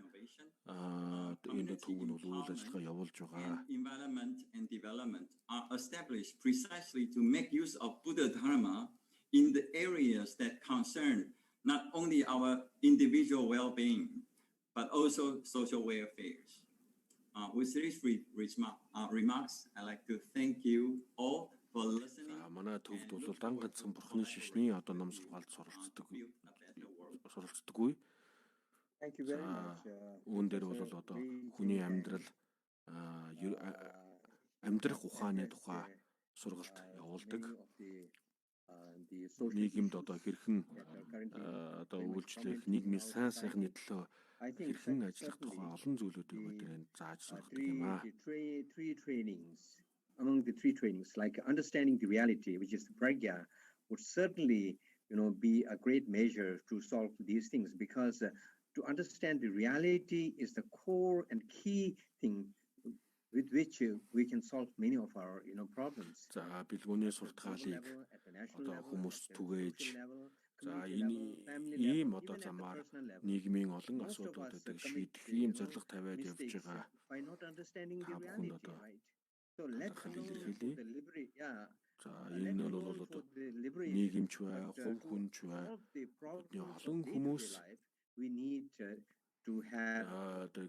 энэ төв нь бол үйл ажиллагаа явуулж байгаа. Environment and development are established precisely to make use of Buddha Dharma in the areas that concern not only our individual well-being but also social welfare. With these remarks, I'd like to thank you all for listening. Манай төвд бол дан ганцхан бурхны шашны одоо ном сургаалд суралцдаггүй. Thank you very much. Үүн дээр бол одоо хүний амьдрал амьдрах ухааны тухай сургалт явуулдаг. Нийгэмд одоо хэрхэн одоо үйлчлэх нийгмийн сайн сайхны төлөө хэрхэн ажиллах тухай олон зүйлүүдийг өдрөнд зааж сургадаг юм аа. Among the 3 trainings, like understanding the reality, which is the pragya, would certainly, be a great measure to solve these things, because to understand the reality is the core and key thing with which we can solve many of our, problems. За бэлгүүний суртахаалыг одоо хүмүүс түгээж за ийм одоо замаар нийгмийн олон асуудлуудыг шийдэх ийм зорилго тавиад явж байгаа. Та бүхэнд одоо за энэ бол одоо нийгэмч бай, хувь хүнч бай, олон хүмүүс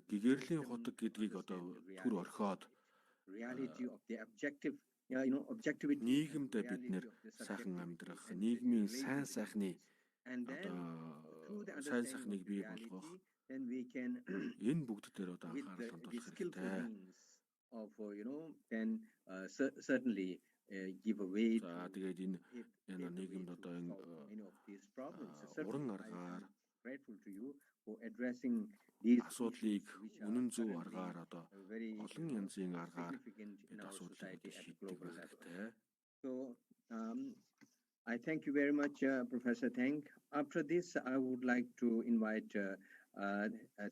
гэгэрлийн худаг гэдгийг одоо түр орхиод нийгэмд бид нэр сайхан амьдрах, нийгмийн сайн сайхныг бий болгох энэ бүгд дээр одоо анхаарал хандуулах хэрэгтэй. of, can certainly give a way to many of these problems. Certainly, I am grateful to you for addressing these асуудлыг үнэн зөв аргаар одоо олон янзын аргаар бид асуудлыг шийддэг байх хэрэгтэй. So I thank you very much, Professor Tang. After this, I would like to invite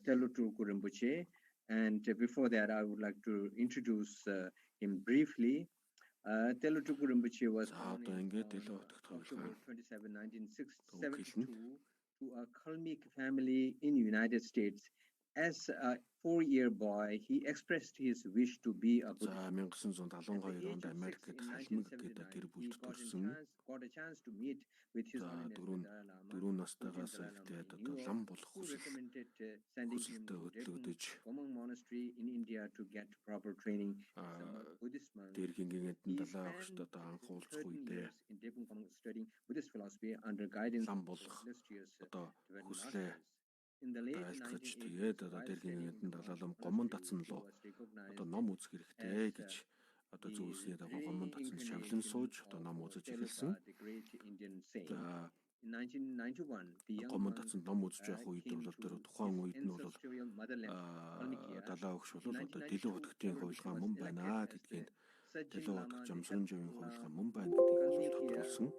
Telutu Rinpoche, and before that, I would like to introduce him briefly. Telutu Rinpoche was born on October 27, 1972, to a Kalmyk family in the United States. As a 4-year boy, he expressed his wish to be a Buddhist. At the age of 6 in 1979, he got a chance to meet with his Holiness the Dalai Lama, who recommended sending him to Gomang Monastery in India to get proper training as a Buddhist monk. He spent 13 years in Depung studying Buddhist philosophy under guidance of illustrious Tibetan masters. In the late 1980s, гомон татсан руу одоо ном үзэх хэрэгтэй гэж одоо зүйлсээ одоо гомон татсан шавлан сууж одоо ном үзэж эхэлсэн. Гомон татсан ном үзэж явах үед бол тэр тухайн үед нь бол далаа өгш бол одоо дэлгэр хөтгтийн хувилгаан мөн байна гэдгийг дэлгэр хөтгч амсрамжийн хувилгаан мөн байна гэдгийг бол тодорхойлсон.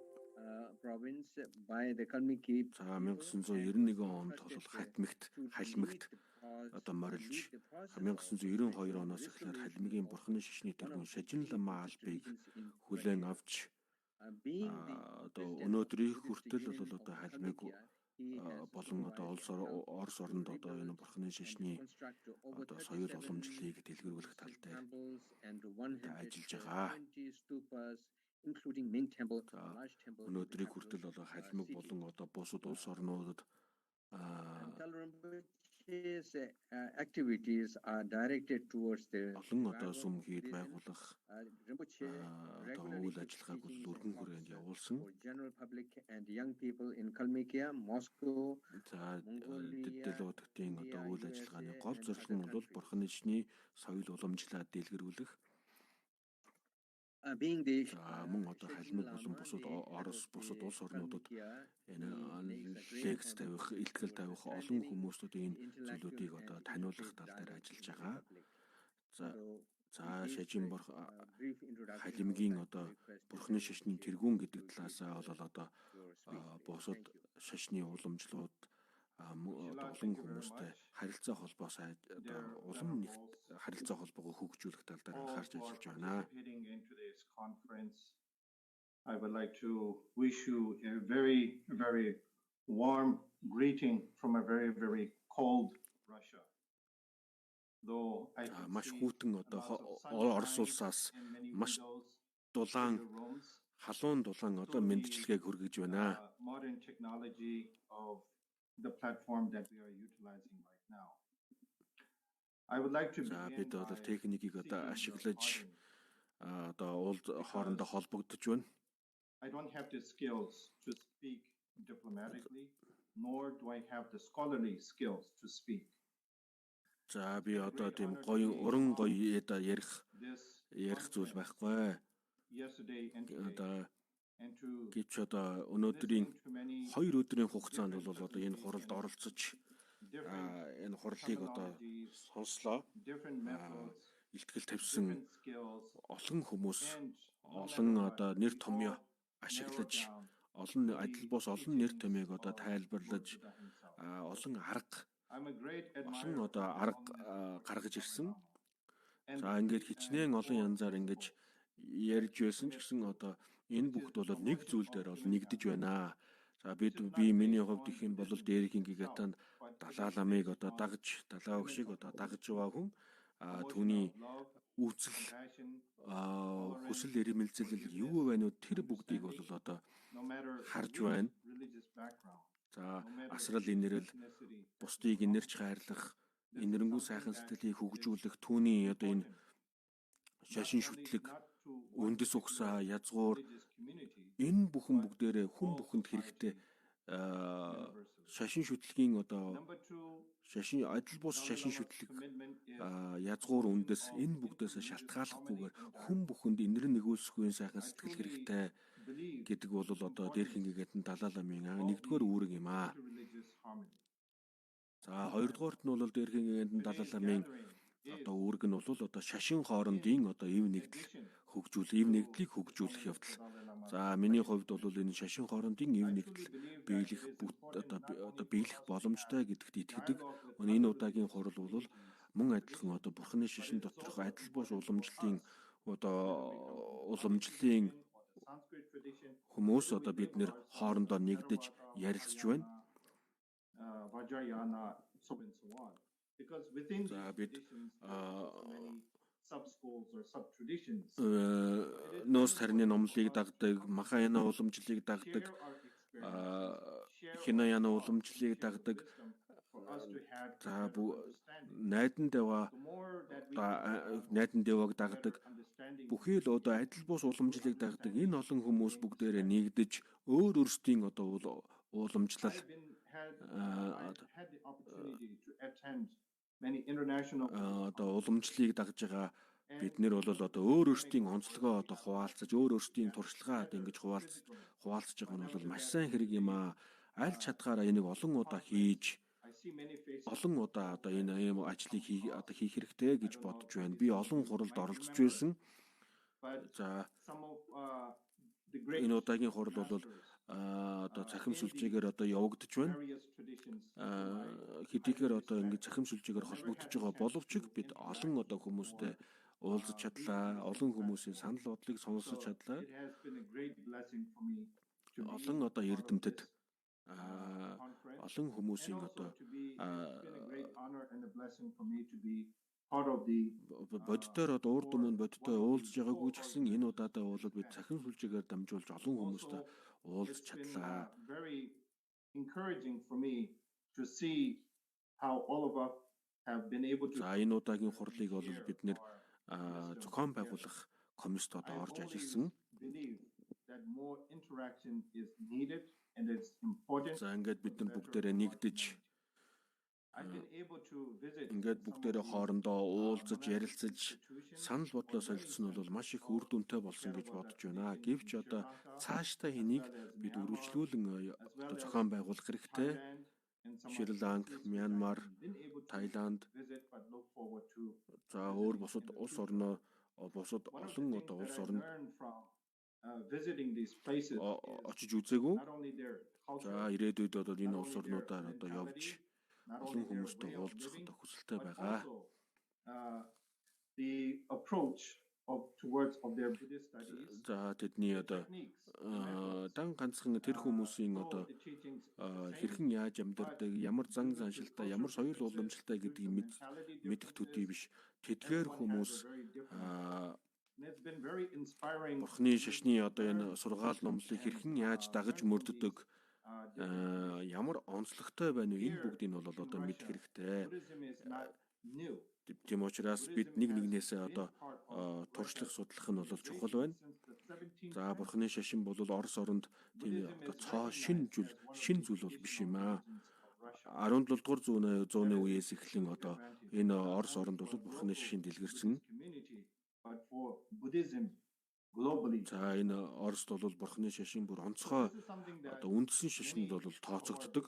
By the Kalmyk 1991 онд бол халмигт одоо морилж 1992 оноос эхлээд халмигийн бурхны шишний тэргүүн шажинлама албыг хүлээн авч одоо өнөөдрийн хүртэл бол одоо халмиг болон одоо Орос оронд одоо энэ бурхны шишний одоо соёл уламжлалыг дэлгэрүүлэх талтай ажиллаж байгаа. Including main temple, өнөөдрийг хүртэл одоо халмиг болон одоо бусад улс орнуудад his activities are directed towards the олон одоо сүмхийд байгуулах одоо үйл ажиллагааг бол өргөн хүрээнд явуулсан. General public and young people in Kalmykia, Moscow. Дэлгэрүүлэгтийн одоо үйл ажиллагааны гол зорилго нь бол бурхны шишний соёл уламжлалаа дэлгэрүүлэх. Мөн одоо халмиг болон бусад Орос бусад улс орнуудад энэ лекц тавих, илтгэл тавих олон хүмүүсийн зүйлүүдийг одоо таниулах тал дээр ажиллаж байгаа. За шажин халимгийн одоо бурхны шашны тэргүүн гэдэг талаасаа бол одоо бусад шашны уламжлалууд олон хүмүүстэй харилцаа холбоос одоо улам нэгт харилцаа холбоогоо хөгжүүлэх тал дээр анхаарч ажиллаж байна. I would like to wish you a very, very warm greeting from a very, very cold Russia. Though I маш хүйтэн одоо Орос улсаас маш дулаан халуун дулаан одоо мэндчилгээг хүргэж байна. Modern technology of the platform that we are utilizing right now. I would like to бид одоо техникийг одоо ашиглаж одоо хоорондоо холбогдож байна. I don't have the skills to speak diplomatically, nor do I have the scholarly skills to speak. За би одоо тийм гоё уран гоё ярих зүйл байхгүй. Одоо гэж одоо өнөөдрийн 2 өдрийн хугацаанд бол одоо энэ хуралд оролцож энэ хурлыг одоо сонслоо. Илтгэл тавьсан олон хүмүүс олон одоо нэр томьёо ашиглаж олон адил бус олон нэр томьёог одоо тайлбарлаж олон арга гаргаж ирсэн. За ингээд хичнээн олон янзаар ингэж ярьж байсан ч гэсэн одоо энэ бүгд бол нэг зүйл дээр бол нэгдэж байна. За би миний хувьд их юм бол дээрхийн гигатанд Далай ламыг одоо дагж далай өгшиг одоо дагж байгаа хүн түүний үүсэл хүсэл эрмэлзэл юу вэ нүү тэр бүгдийг бол одоо харж байна. За асрал инэрэл бусдыг инэрч хайрлах инэрэнгүү сайхан сэтгэлийг хөгжүүлэх түүний одоо энэ шашин шүтлэг үндэс угсаа язгуур энэ бүхэн бүгдээрээ хүн бүхэнд хэрэгтэй шашин шүтлгийн одоо шашин адил бус шашин шүтлэг язгуур үндэс энэ бүгдээс шалтгааллахгүйгээр хүн бүхэнд инэр нэгүүлсэхгүй сайхан сэтгэл хэрэгтэй гэдэг бол одоо дээрх ингээд Далай ламын нэгдүгээр үүрэг юм аа. За хоёрдугаарт нь бол дээрх ингээд Далай ламын одоо үүрэг нь бол одоо шашин хоорондын одоо ив нэгдэл нэгдлийг хөгжүүлэх явдал. За миний хувьд бол энэ шашин хоорондын ив нэгдэл биелэх одоо биелэх боломжтой гэдэгт итгэдэг. Энэ удаагийн хурал бол мөн адилхан одоо бурхны шашин доторх адил бус уламжлалын хүмүүс одоо бид нэр хоорондоо нэгдэж ярилцж байна. За бид нөөц тарины номлыг дагдаг, махаяна уламжлалыг дагдаг, хинаяна уламжлалыг дагдаг. За найдан дэваг дагдаг. Бүхий л одоо адил бус уламжлалыг дагдаг. Энэ олон хүмүүс бүгдээрээ нэгдэж өөр өөрсдийн одоо уламжлал одоо уламжлалыг дагж байгаа. Бид нэр бол одоо өөр өөрсдийн онцлогоо одоо хуваалцаж, өөр өөрсдийн туршлагаа одоо ингэж хуваалцаж байгаа нь бол маш сайн хэрэг юм аа. Аль чадхаараа энийг олон удаа хийж, олон удаа одоо энэ ийм ажлыг хийх хэрэгтэй гэж бодож байна. Би олон хуралд оролцож байсан. За энэ удаагийн хурал бол одоо цахим сүлжээгээр одоо явагдаж байна. Хэдийгээр одоо ингэж цахим сүлжээгээр холбогдож байгаа боловч бид олон одоо хүмүүстэй уулзах чадлаа, олон хүмүүсийн санал бодлыг сонсож чадлаа. Олон одоо эрдэмтэд олон хүмүүсийн одоо бодитоор одоо урд өмнө бодиттой уулзж байгаагүй ч гэсэн энэ удаадаа бол бид цахим сүлжээгээр дамжуулж олон хүмүүстэй уулзч чадлаа. За энэ удаагийн хурлыг бол бид нэр зохион байгуулах комиссод орж ажилласан. За ингээд бид нар бүгдээрээ нэгдэж ингээд бүгдээрээ хоорондоо уулзаж, ярилцаж, санал бодлоо солилцсон нь бол маш их үр дүнтэй болсон гэж бодож байна. Гэвч одоо цаашдаа энийг бид үргэлжлүүлэн одоо зохион байгуулах хэрэгтэй. Шри-Ланк, Мянмар, Таиланд, за өөр бусад улс орноо бусад олон одоо улс оронд очиж үзээгүй. За ирээдүйд одоо энэ улс орнуудаар одоо явж олон хүмүүстэй уулзах одоо хүсэлтэй байгаа. За тэдний одоо дан ганцхан тэр хүмүүсийн одоо хэрхэн яаж амьдардаг, ямар зан заншилтай, ямар соёл уламжлалтай гэдгийг мэдэх төдий биш. Тэдгээр хүмүүс бурхны шашны одоо энэ сургаал номлыг хэрхэн яаж дагаж мөрддөг, ямар онцлогтой байна вэ? Энэ бүгдийг нь бол одоо мэдэх хэрэгтэй. Тийм учраас бид нэгнээсээ одоо туршлах судлах нь бол чухал байна. За бурхны шашин бол Орос оронд тийм одоо цоо шин зүйл бол биш юм аа. 17 дугаар зууны үеэс эхлэн одоо энэ Орос оронд бол бурхны шашин дэлгэрсэн. За энэ Оросд бол бурхны шашин бүр онцгой одоо үндсэн шашинд бол тооцогддог.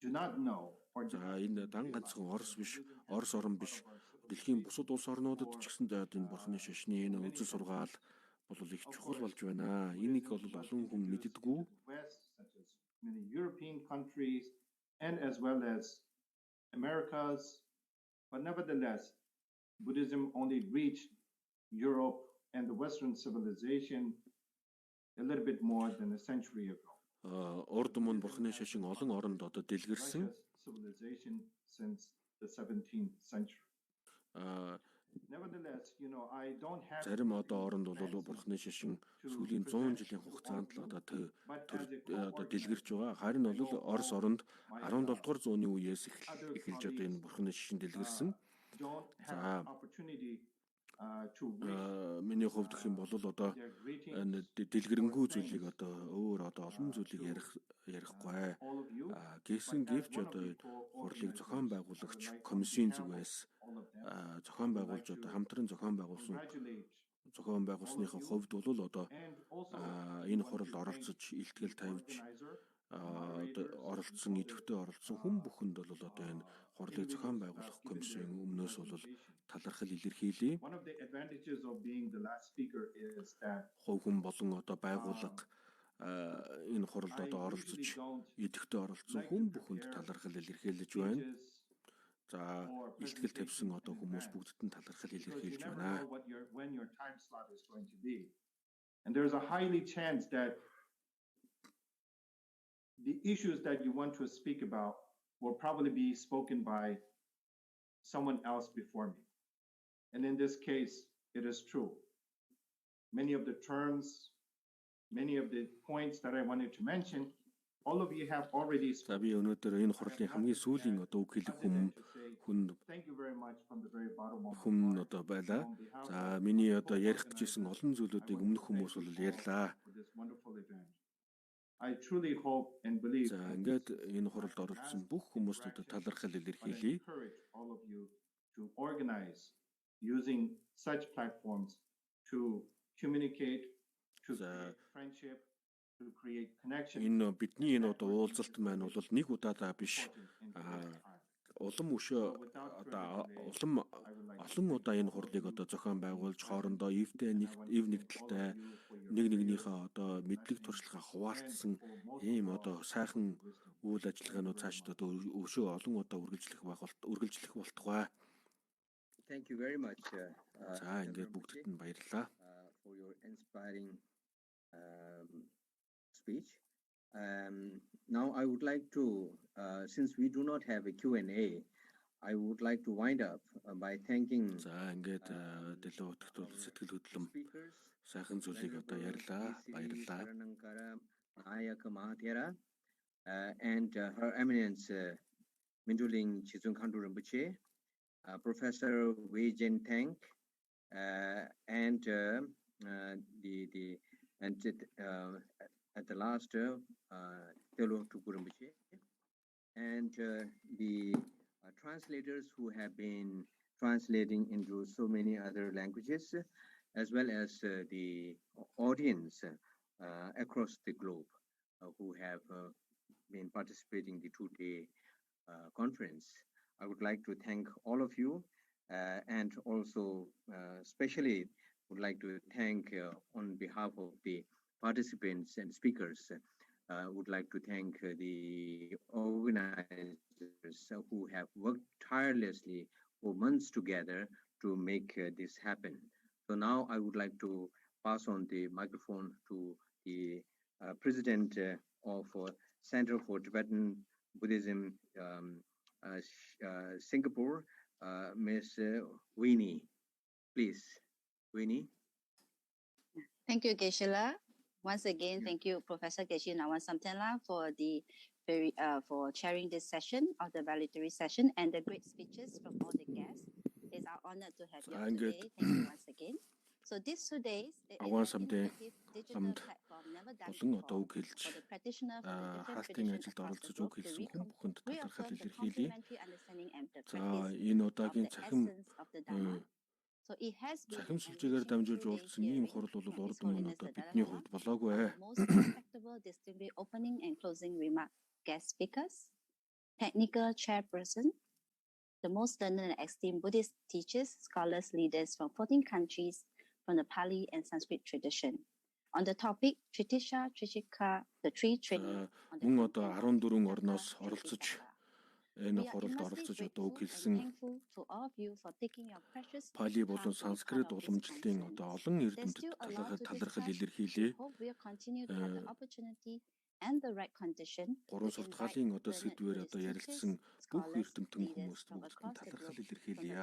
За энэ дан ганцхан Орос биш, Орос орн биш. Дэлхийн бусад улс орнуудад ч гэсэн энэ бурхны шашны энэ үзэл сургаал бол их чухал болж байна. Энийг бол олон хүн мэддэггүй. European countries and as well as Americas, but nevertheless, Buddhism only reached Europe and the Western civilization a little bit more than a century ago. Урд өмнө бурхны шашин олон оронд одоо дэлгэрсэн. Civilization since the 17th century. Nevertheless, you know, I don't have зарим одоо оронд бол бурхны шашин сүүлийн 100 жилийн хугацаанд л одоо дэлгэрч байгаа. Харин бол Орос оронд 17 дугаар зууны үеэс эхэлж одоо энэ бурхны шашин дэлгэрсэн. За миний хувьд гэх юм бол одоо дэлгэрэнгүй зүйлийг одоо өөр одоо олон зүйлийг ярихгүй. Гэсэн гэвч одоо хурлыг зохион байгуулагч комиссийн зүгээс зохион байгуулж одоо хамтран зохион байгуулсныхаа хувьд бол одоо энэ хуралд оролцож илтгэл тавьж оролцсон, идэвхтэй оролцсон хүн бүхэнд бол одоо энэ хурлыг зохион байгуулах комиссийн өмнөөс бол талархал илэрхийлье. Хувь хүн болон одоо байгууллага энэ хуралд одоо оролцож идэвхтэй оролцсон хүн бүхэнд талархал илэрхийлж байна. За илтгэл тавьсан одоо хүмүүс бүгдд нь талархал илэрхийлж байна. And there's a highly chance that the issues that you want to speak about will probably be spoken by someone else before me. And in this case, it is true. Many of the terms, many of the points that I wanted to mention, all of you have already spoken. Би өнөөдөр энэ хурлын хамгийн сүүлийн одоо үг хэлэх хүн Thank you very much from the very bottom of my хүн одоо байлаа. За миний одоо ярих гэжсэн олон зүйлүүдийг өмнөх хүмүүс бол ярьлаа. I truly hope and believe. За ингээд энэ хуралд оролцсон бүх хүмүүст одоо талархал илэрхийлье. All of you to organize using such platforms to communicate, to create friendship, to create connection. Энэ бидний энэ одоо уулзалт маань бол нэг удаадаа биш улам өшөө одоо олон удаа энэ хурлыг одоо зохион байгуулж хоорондоо ив нэгдэлтэй нэг нэгнийхээ одоо мэдлэг туршлагаа хуваалцсан ийм одоо сайхан үйл ажиллагаанууд цаашд одоо өшөө олон удаа үргэлжлэх болтугай. Thank you very much. За ингээд бүгдд нь баярлалаа. For your inspiring speech. Now I would like to, since we do not have a Q&A, I would like to wind up by thanking speakers, сайхан зүйлийг одоо ярьлаа, баярлалаа. And Her Eminence Minduling Chizung Khandu Rinpoche, Professor Wei Jin Tang, and at the last Telo Tuku Rinpoche, and the translators who have been translating into so many other languages, as well as the audience across the globe who have been participating in the two-day conference. I would like to thank all of you, and also especially would like to thank on behalf of the participants and speakers, would like to thank the organizers who have worked tirelessly for months together to make this happen. So now I would like to pass on the microphone to the president of Center for Tibetan Buddhism, Singapore, Ms. Winnie. Please, Winnie. Thank you, Geshe-la. Once again, thank you, Professor Geshe Nawan Samtenla, for for chairing this session of the valedictory session and the great speeches from all the guests. It's our honor to have you today. Thank you once again. So these 2 days, I want someday олон одоо үг хэлж хаалтын ажилд оролцож үг хэлсэн хүн бүхэнд талархал илэрхийлье. За энэ удаагийн цахим сүлжээгээр дамжуулж уулзсан ийм хурал бол урд өмнө одоо бидний хувьд болоогүй. Opening and closing remark guest speakers, technical chairperson, the most learned and esteemed Buddhist teachers, scholars, leaders from 14 countries from the Pali and Sanskrit tradition. On the topic, Tritisha, Trishika, the three training. Мөн одоо 14 орноос оролцож энэ хуралд оролцож одоо үг хэлсэн Пали болон санскрит уламжлалын одоо олон эрдэмтэд талархал илэрхийлье. Гурван суртахаалын одоо сэдвээр одоо ярилцсан бүх эрдэмтэн хүмүүст бүгд талархал илэрхийлье.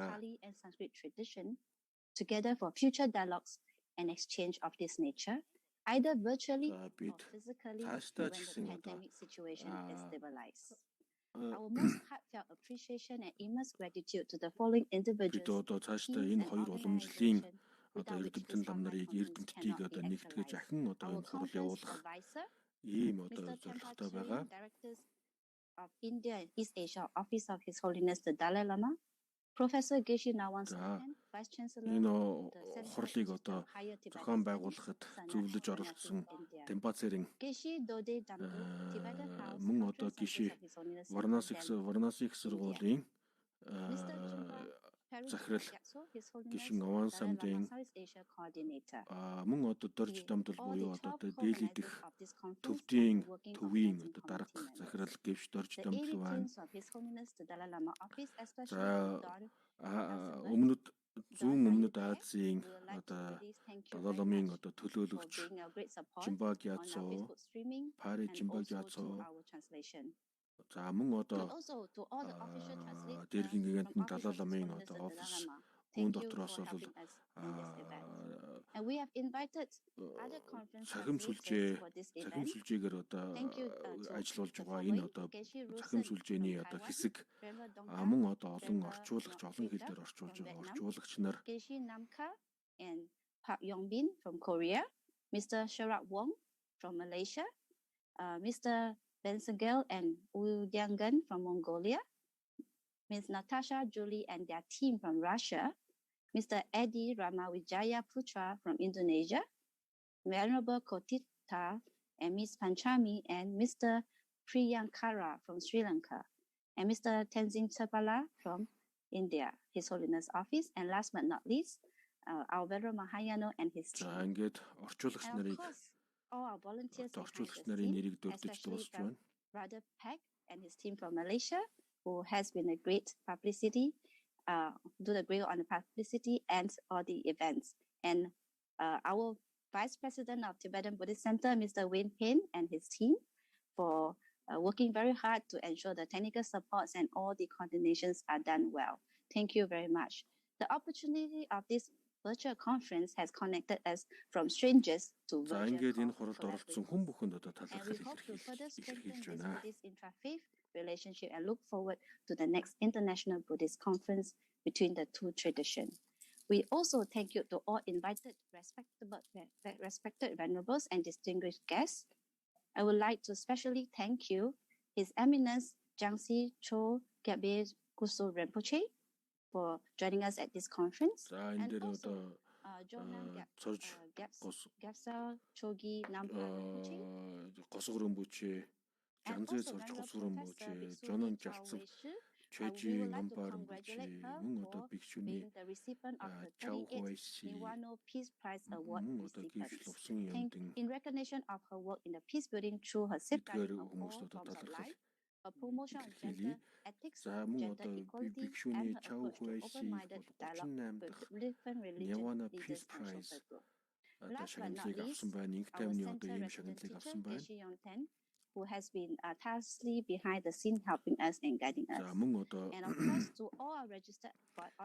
Together for future dialogues and exchange of this nature, either virtually or physically when the pandemic situation is stabilized. Our most heartfelt appreciation and immense gratitude to the following individuals, teams, and organizations, without which this online conference cannot be actualized. Our conference advisor, Mr. Tan Hak Chuen, Director of India and East Asia Office of His Holiness the Dalai Lama, Professor Geshe Nawan Soten, Vice Chancellor of the Center Institute of Higher Tibetan Studies, зөвлөж оролцсон Темпацерийн Geshe Dode Damdu, Tibetan House, мөн одоо Conference of гишээ His Holiness Варнаси их сургуулийн Mr. Chimpa захирал Gyatso, His Holiness гишин the Аван Dalai самдын Lama Southeast Asia Coordinator. мөн одоо дорж дамдал All буюу the одоо 12 дийлэгдэх co-organizers of this conference and төвдийн the working төвийн organizing одоо дарга committee захирал members. гэвч дорж The дамдал 80 байна. teams of His Holiness the Dalai Lama Office, especially За Don өмнөд зүүн өмнөд Азийн одоо Далай ламын одоо төлөөлөгч Жимба Gyatso, Пали Жимба Gyatso за мөн одоо дээрхийн гигантын Далай ламын одоо офис хүн дотроос бол цахим сүлжээгээр одоо ажиллуулж байгаа энэ одоо цахим сүлжээний одоо хэсэг мөн одоо олон орчуулагч олон хэл дээр орчуулж байгаа орчуулагч нар Geshe Namka and Park Yongbin from Korea, Mr. Sharat Wong from Malaysia, Mr. Bensengel and Wu Diangan from Mongolia, Ms. Natasha Julie and their team from Russia, Mr. Eddie Ramawijaya Putra from Indonesia, Venerable Kotita and Ms. Panchami and Mr. Priyankara from Sri Lanka, and Mr. Tenzin Chapala from India, His Holiness Office, and last but not least, our Venerable Mahayano and his team. За ингээд орчуулагч And of нарыг course, all our volunteers орчуулагч behind the нарын scene, нэрийг дурдж especially дуусч from байна. Brother Peck and his team from Malaysia, who has been a great publicity, do the great on the publicity and all the events. And our Vice President of Tibetan Buddhist Center, Mr. Wayne Payne, and his team for working very hard to ensure the technical supports and all the coordinations are done well. Thank you very much. The opportunity of this virtual conference has connected us from strangers to За virtual ингээд энэ хуралд оролцсон хүн бүхэнд одоо and талархал we hope to further strengthen илэрхийлж this байна. Buddhist intra-faith relationship and look forward to the next International Buddhist Conference between the two traditions. We also thank you to all invited respected venerables and distinguished guests. I would like to especially thank you, His Eminence Jangsi Cho Gyabye Kuso Rinpoche, for joining us at this conference. За энэ дээр одоо цорж Gapsa Chogi Nampa Rinpoche. госгөрөн бүчээ жанзээ цорж госгөрөн бүчээ жонон жавцав чэжи намбар бүчээ мөн одоо бигшүний чав хуайси мөн одоо гівшл усан юмдын In recognition of her work in the peace building through her safeguarding of all хүмүүст одоо forms of талархал life, her promotion of илэрхийлье. gender ethics, За мөн gender одоо equality, бигшүний and her чав approach to хуайси open-minded dialogue 38 with дахь different religious Явана leaders Peace and Prize social groups. одоо Last but not шагналыг least, авсан байна. Инх our тайвны center одоо ийм resident шагналыг teacher, авсан байна. Geshe Yongten, who has been tirelessly behind the scene helping us and guiding us. За мөн одоо And of course, to all our registered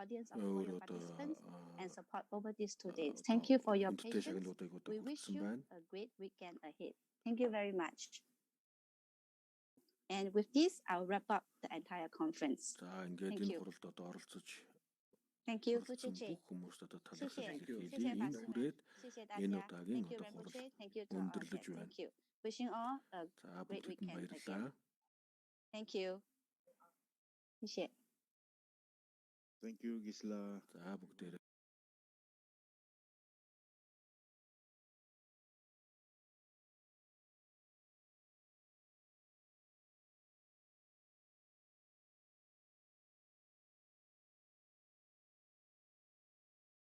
audience of all your participants and support over these 2 days. Thank you for your хүндтэй patience. шагналуудыг одоо We wish хүргэсэн you байна. a great weekend ahead. Thank you very much. And with this, I'll wrap up the entire conference. За ингээд Thank энэ you. хуралд одоо оролцож Thank you, оролцсон Fucheche. бүх хүмүүст одоо талархал 谢谢， илэрхийлье. 谢谢 Энэ 法师们， хүрээд 谢谢大 энэ 家 удаагийн，Thank you одоо хурал Rinpoche, Thank you to all our өндөрлөж guests, байна. Thank you. Wishing all a За great бүгдэд нь weekend again. баярлалаа. Thank you. 谢谢。 Thank you, Gisela. За бүгдээрээ